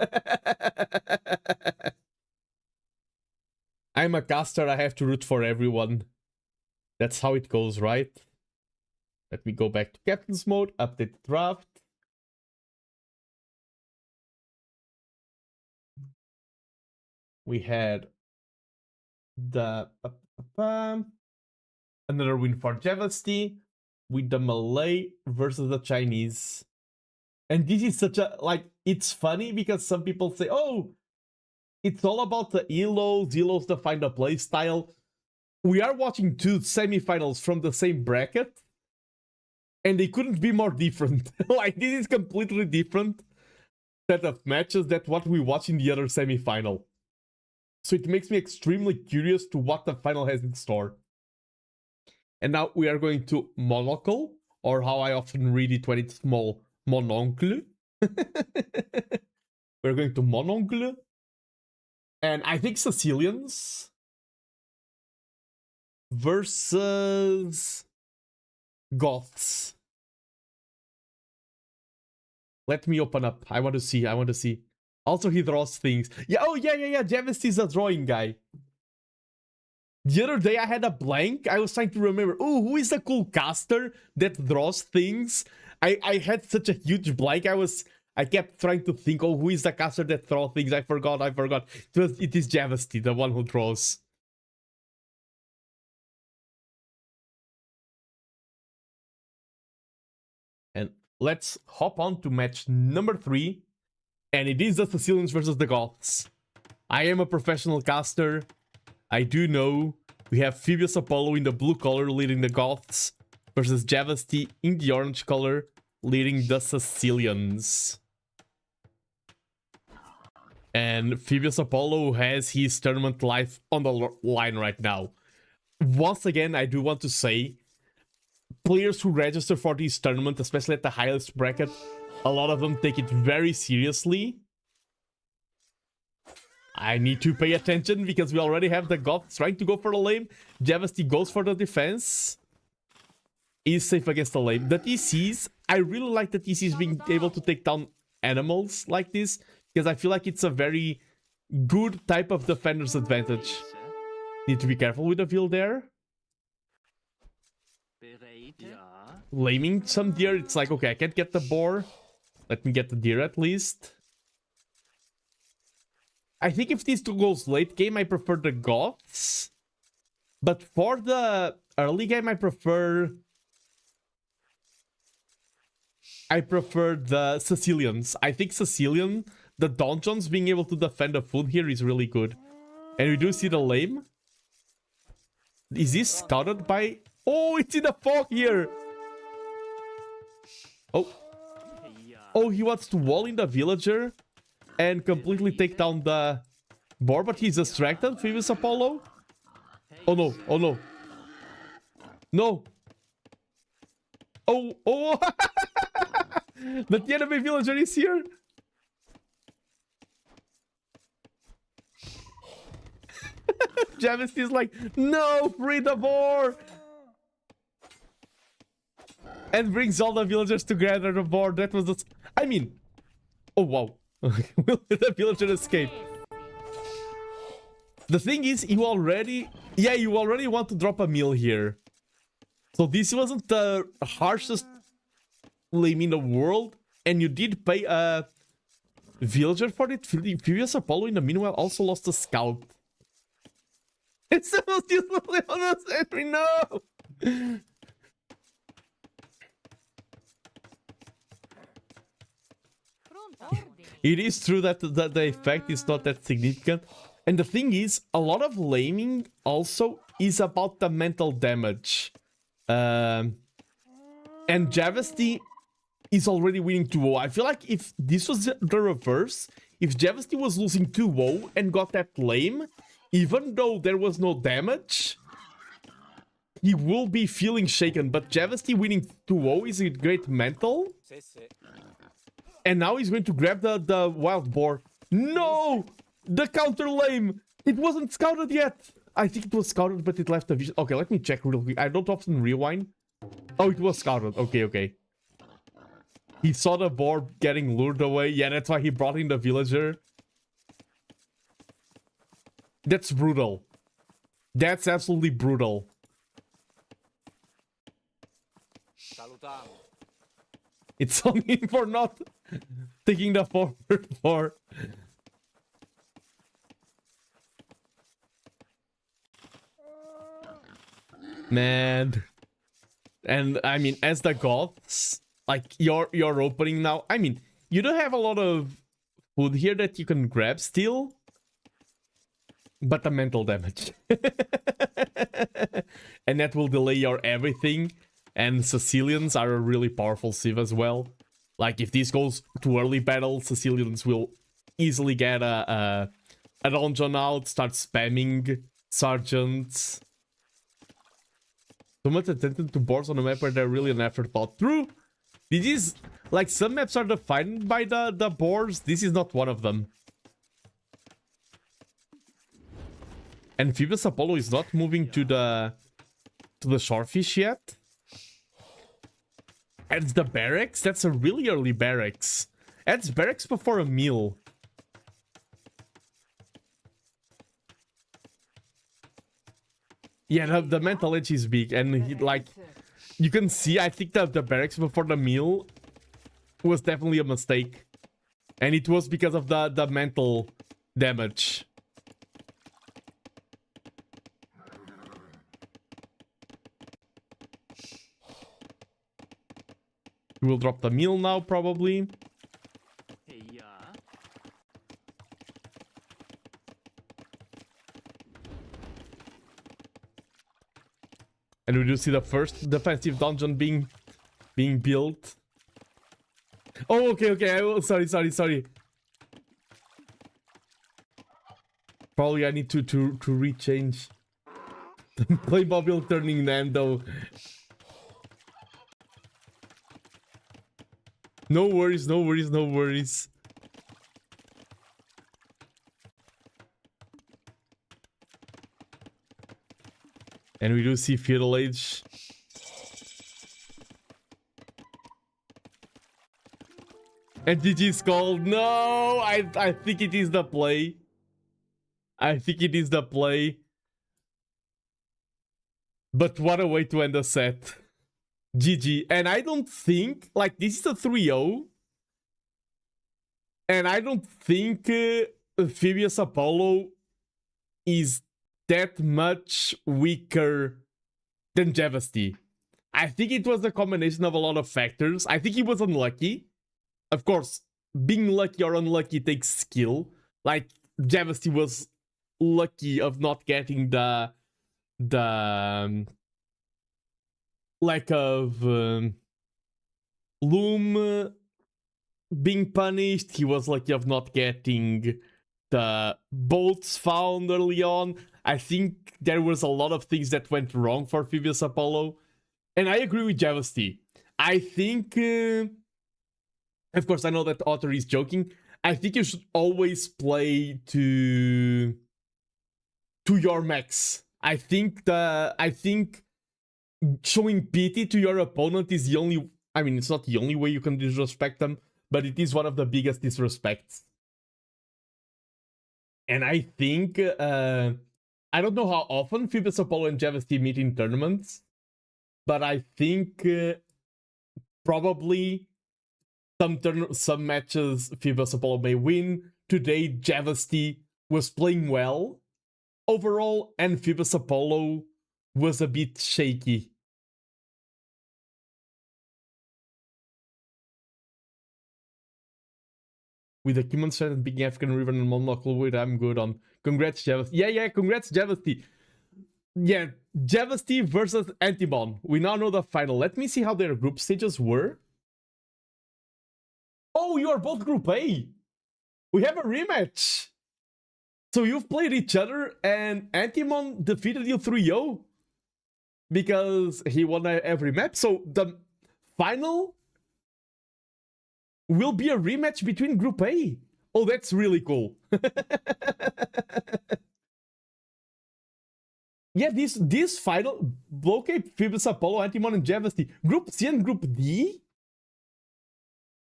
I'm a caster, I have to root for everyone. That's how it goes, right? Let me go back to Captain's mode, update the draft. We had the another win for Javesty with the Malay versus the Chinese. And this is such a, like, it's funny because some people say, oh, it's all about the elos define the playstyle. We are watching 2 semifinals from the same bracket, and they couldn't be more different. Like, this is completely different set of matches than what we watch in the other semifinal. So it makes me extremely curious to what the final has in store. And now we are going to Monocle, or how I often read it when it's small, Mononcle. We're going to Mononcle. And I think Sicilians versus Goths. Let me open up. I want to see. Also, he draws things. Yeah, oh, yeah. Javesty is a drawing guy. The other day I had a blank. I was trying to remember, oh, who is the cool caster that draws things? I had such a huge blank. I kept trying to think, oh, who is the caster that draws things? I forgot. It is Javasty, the one who draws. And let's hop on to match number 3. And it is the Sicilians versus the Goths. I am a professional caster. I do know. We have Phoebus Apollo in the blue color leading the Goths versus Javasty in the orange color leading the Sicilians. And Phoebus Apollo has his tournament life on the line right now. Once again, I do want to say, players who register for this tournament, especially at the highest bracket, a lot of them take it very seriously. I need to pay attention because we already have the Goths trying to go for the lane. Javasty goes for the defense. Is safe against the lane. The TCs, I really like the TCs being able to take down animals like this, because I feel like it's a very good type of defender's advantage. Need to be careful with the veil there. Laming some deer, it's like, okay, I can't get the boar. Let me get the deer at least. I think if these two goes late game, I prefer the Goths. But for the early game, I prefer the Sicilians. I think Sicilian, the donjons being able to defend the food here is really good. And we do see the lame. Is this scouted by... Oh, it's in the fog here! Oh. Oh, he wants to wall in the villager and completely take down the boar, but he's distracted, Phoebus Apollo. Oh no, oh no. No. Oh, oh! The enemy villager is here! Javasty is like, no, free the boar! And brings all the villagers together the board. That was the... I mean... Oh, wow. Will the villager escape? The thing is, you already... Yeah, you already want to drop a meal here. So this wasn't the harshest lame in the world. And you did pay a villager for it. Furious Apollo, in the meanwhile, also lost a scout. It's the most useless on us, Henry, no! It is true that the effect is not that significant. And the thing is, a lot of laming also is about the mental damage. And Javasty is already winning 2-0. I feel like if this was the reverse, if Javasty was losing 2-0 and got that lame, even though there was no damage, he will be feeling shaken. But Javasty winning 2-0 is a great mental. And now he's going to grab the wild boar. No! The counter lame! It wasn't scouted yet! I think it was scouted, but it left a vision. Okay, let me check real quick. I don't often rewind. Oh, it was scouted. Okay, okay. He saw the boar getting lured away. Yeah, that's why he brought in the villager. That's brutal. That's absolutely brutal. It's on him for not taking the forward for... Man. And I mean, as the gods, like you're opening now. I mean, you don't have a lot of food here that you can grab still. But the mental damage. And that will delay your everything. And Sicilians are a really powerful civ as well. Like, if this goes to early battle, Sicilians will easily get a donjon out, start spamming sergeants. So much attention to boards on the map where they're really an afterthought. True! This is... Like, some maps are defined by the boards. This is not one of them. And Phoebus Apollo is not moving to the shorefish yet. Adds the barracks? That's a really early barracks. Adds barracks before a meal. Yeah, the mental edge is big, and he, like, you can see, I think that the barracks before the meal was definitely a mistake. And it was because of the mental damage. We'll drop the meal now, probably. And we do see the first defensive dungeon being built. Oh, okay. Sorry. Probably I need to rechange. Playmobil turning Nando. No worries. And we do see Feudal Age. And GG's called. No, I think it is the play. But what a way to end the set. GG. And I don't think, like, this is a 3-0. And I don't think Phoebius Apollo is that much weaker than Javasty. I think it was a combination of a lot of factors. I think he was unlucky. Of course, being lucky or unlucky takes skill. Like, Javasty was lucky of not getting the lack of Loom being punished. He was lucky of not getting the bolts found early on. I think there was a lot of things that went wrong for Phoebius Apollo. And I agree with Javasty. I think, of course, I know that Otter is joking. I think you should always play to your max. I think showing pity to your opponent is the only, I mean, it's not the only way you can disrespect them, but it is one of the biggest disrespects. And I think, I don't know how often Phoebius Apollo and Javasty meet in tournaments, but I think probably some matches Phoebius Apollo may win. Today, Javasty was playing well overall, and Phoebius Apollo was a bit shaky. With the human strat and being African River and monocle with I'm good on. Congrats, Javasty. Yeah, congrats, Javasty. Yeah, Javasty versus Antimon. We now know the final. Let me see how their group stages were. Oh, you are both Group A. We have a rematch. So you've played each other and Antimon defeated you 3-0 because he won every map. So the final will be a rematch between Group A. Oh, that's really cool. Yeah, this final, Blockade, Phoebius Apollo, Antimon, and Javasty. Group C and Group D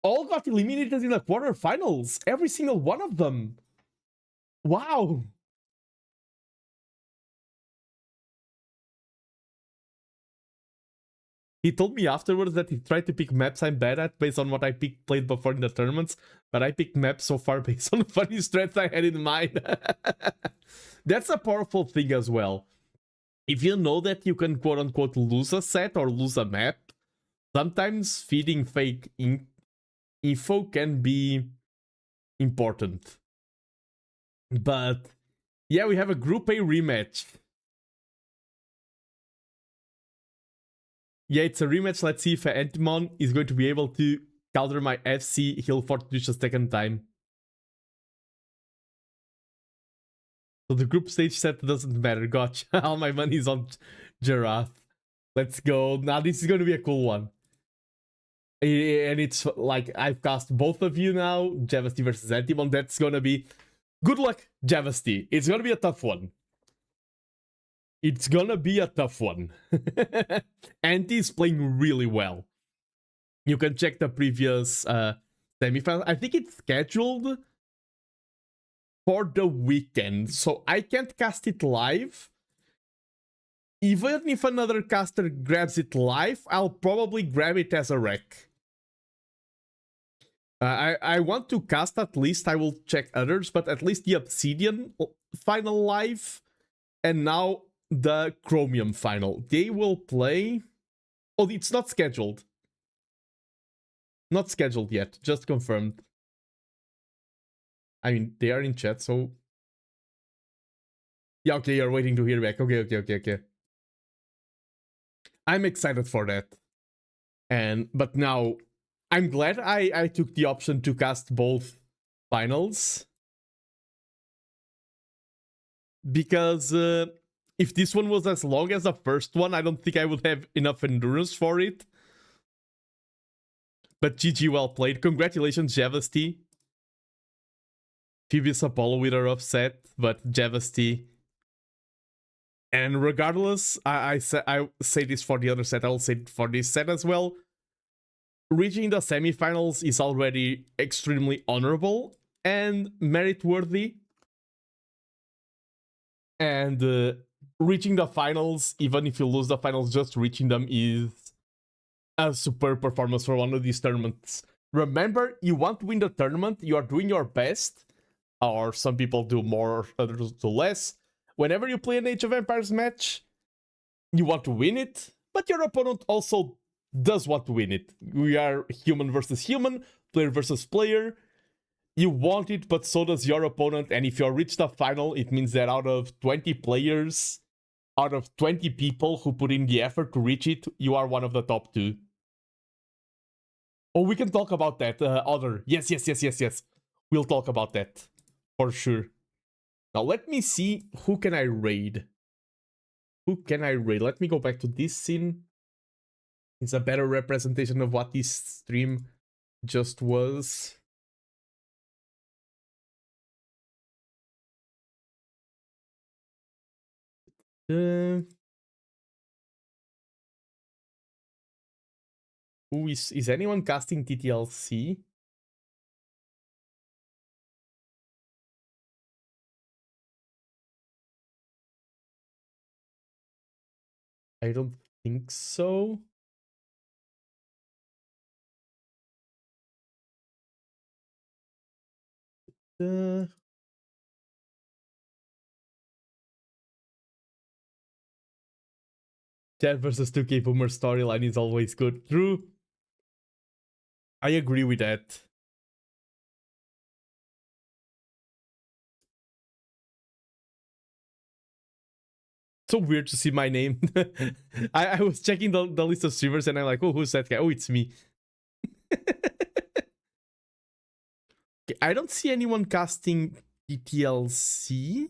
all got eliminated in the quarterfinals. Every single one of them. Wow. He told me afterwards that he tried to pick maps I'm bad at based on what I played before in the tournaments, but I picked maps so far based on funny strats I had in mind. That's a powerful thing as well. If you know that you can quote-unquote lose a set or lose a map, sometimes feeding fake info can be important. But yeah, we have a Group A rematch. Yeah, it's a rematch. Let's see if Antimon is going to be able to counter my FC heal fortitude a second time. So the group stage set doesn't matter. Gotcha. All my money is on Giraffe. Let's go. Now this is going to be a cool one. And it's like, I've cast both of you now. Javasty versus Antimon. That's going to be... Good luck, Javasty. It's going to be a tough one. It's gonna be a tough one. Anti is playing really well. You can check the previous semifinals. I think it's scheduled for the weekend, so I can't cast it live. even if another caster grabs it live, I'll probably grab it as a rec. I want to cast at least, I will check others, but at least the Obsidian final live, and now the Chromium final. They will play... Oh, it's not scheduled. Not scheduled yet, just confirmed. I mean, they are in chat, so... Yeah, okay, you're waiting to hear back. Okay. I'm excited for that. But now, I'm glad I took the option to cast both finals. Because if this one was as long as the first one, I don't think I would have enough endurance for it. But GG, well played. Congratulations, Javasty. Phoebus Apollo with her upset, but Javasty. And regardless, I say this for the other set, I'll say it for this set as well. Reaching the semifinals is already extremely honorable and merit-worthy. And reaching the finals, even if you lose the finals, just reaching them is a superb performance for one of these tournaments. Remember, you want to win the tournament, you are doing your best, or some people do more, others do less. Whenever you play an Age of Empires match, you want to win it, but your opponent also does want to win it. We are human versus human, player versus player. You want it, but so does your opponent, and if you reach the final, it means that out of 20 players, out of 20 people who put in the effort to reach it, you are one of the top 2. Oh, we can talk about that. Yes. We'll talk about that. For sure. Now, let me see who can I raid. Let me go back to this scene. It's a better representation of what this stream just was. Is anyone casting TTLC? I don't think so. Chat versus 2K Boomer storyline is always good. True. I agree with that. So weird to see my name. I was checking the list of streamers and I'm like, oh, who's that guy? Oh, it's me. Okay, I don't see anyone casting TTLC.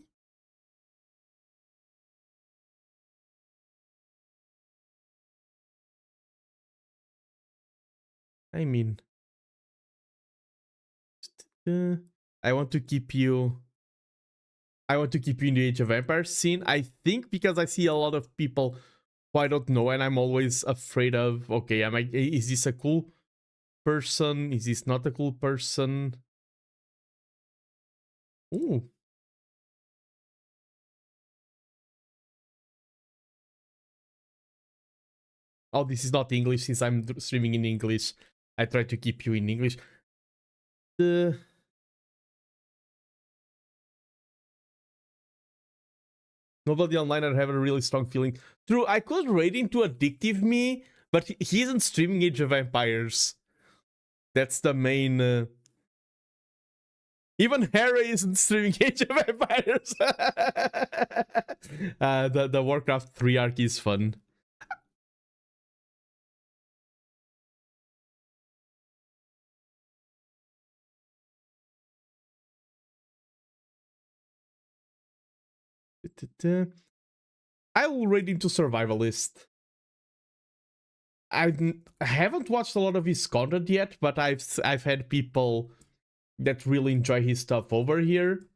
I mean, I want to keep you in the Age of Empires scene. I think because I see a lot of people who I don't know, and I'm always afraid of, okay, is this a cool person? Is this not a cool person? Ooh. Oh, this is not English since I'm streaming in English. I try to keep you in English. Nobody online I have a really strong feeling. True, I could raid into Addictive Me, but he isn't streaming Age of Empires. That's the main... Even Harry isn't streaming Age of Empires. The Warcraft 3 arc is fun. I will raid into Survivalist. I haven't watched a lot of his content yet, but I've had people that really enjoy his stuff over here.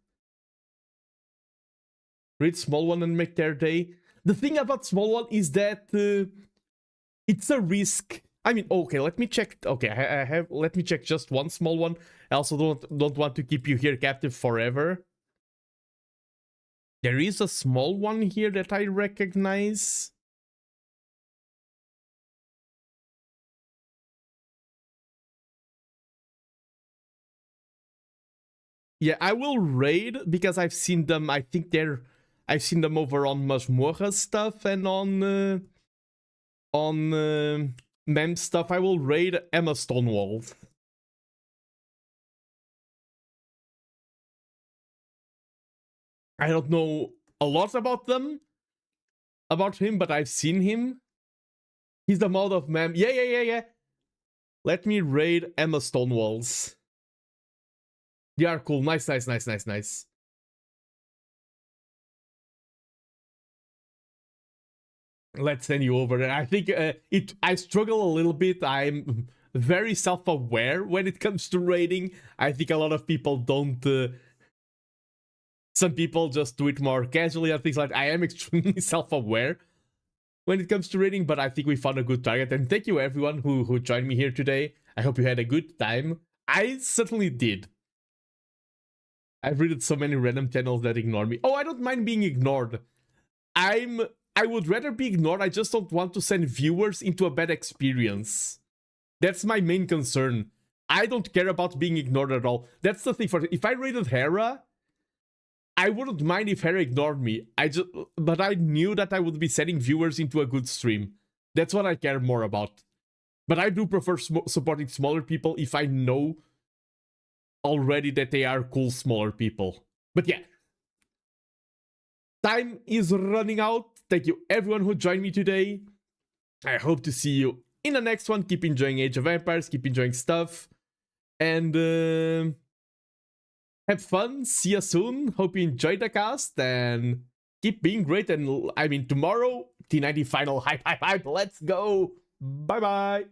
Read Small One and make their day. The thing about Small One is that it's a risk. I mean, okay, let me check. Okay, let me check just one Small One. I also don't want to keep you here captive forever. There is a small one here that I recognize. Yeah, I will raid because I've seen them. I think I've seen them over on Masmorra's stuff and on Mem stuff. I will raid Emma Stonewall. I don't know a lot about him, but I've seen him. He's the mod of Mem. Yeah. Let me raid Emma Stonewalls. They are cool. Nice. Let's send you over there. I think I struggle a little bit. I'm very self-aware when it comes to raiding. I think a lot of people don't. Some people just do it more casually and things like that. I am extremely self-aware when it comes to raiding, but I think we found a good target. And thank you everyone who joined me here today. I hope you had a good time. I certainly did. I've read so many random channels that ignore me. Oh, I don't mind being ignored. I would rather be ignored. I just don't want to send viewers into a bad experience. That's my main concern. I don't care about being ignored at all. That's the thing. If I raided Hera, I wouldn't mind if Hera ignored me. But I knew that I would be sending viewers into a good stream. That's what I care more about. But I do prefer supporting smaller people if I know already that they are cool smaller people. But yeah. Time is running out. Thank you everyone who joined me today. I hope to see you in the next one. Keep enjoying Age of Empires. Keep enjoying stuff. And have fun. See you soon. Hope you enjoyed the cast. And keep being great. And I mean, tomorrow, T90 final. Hype. Let's go. Bye-bye.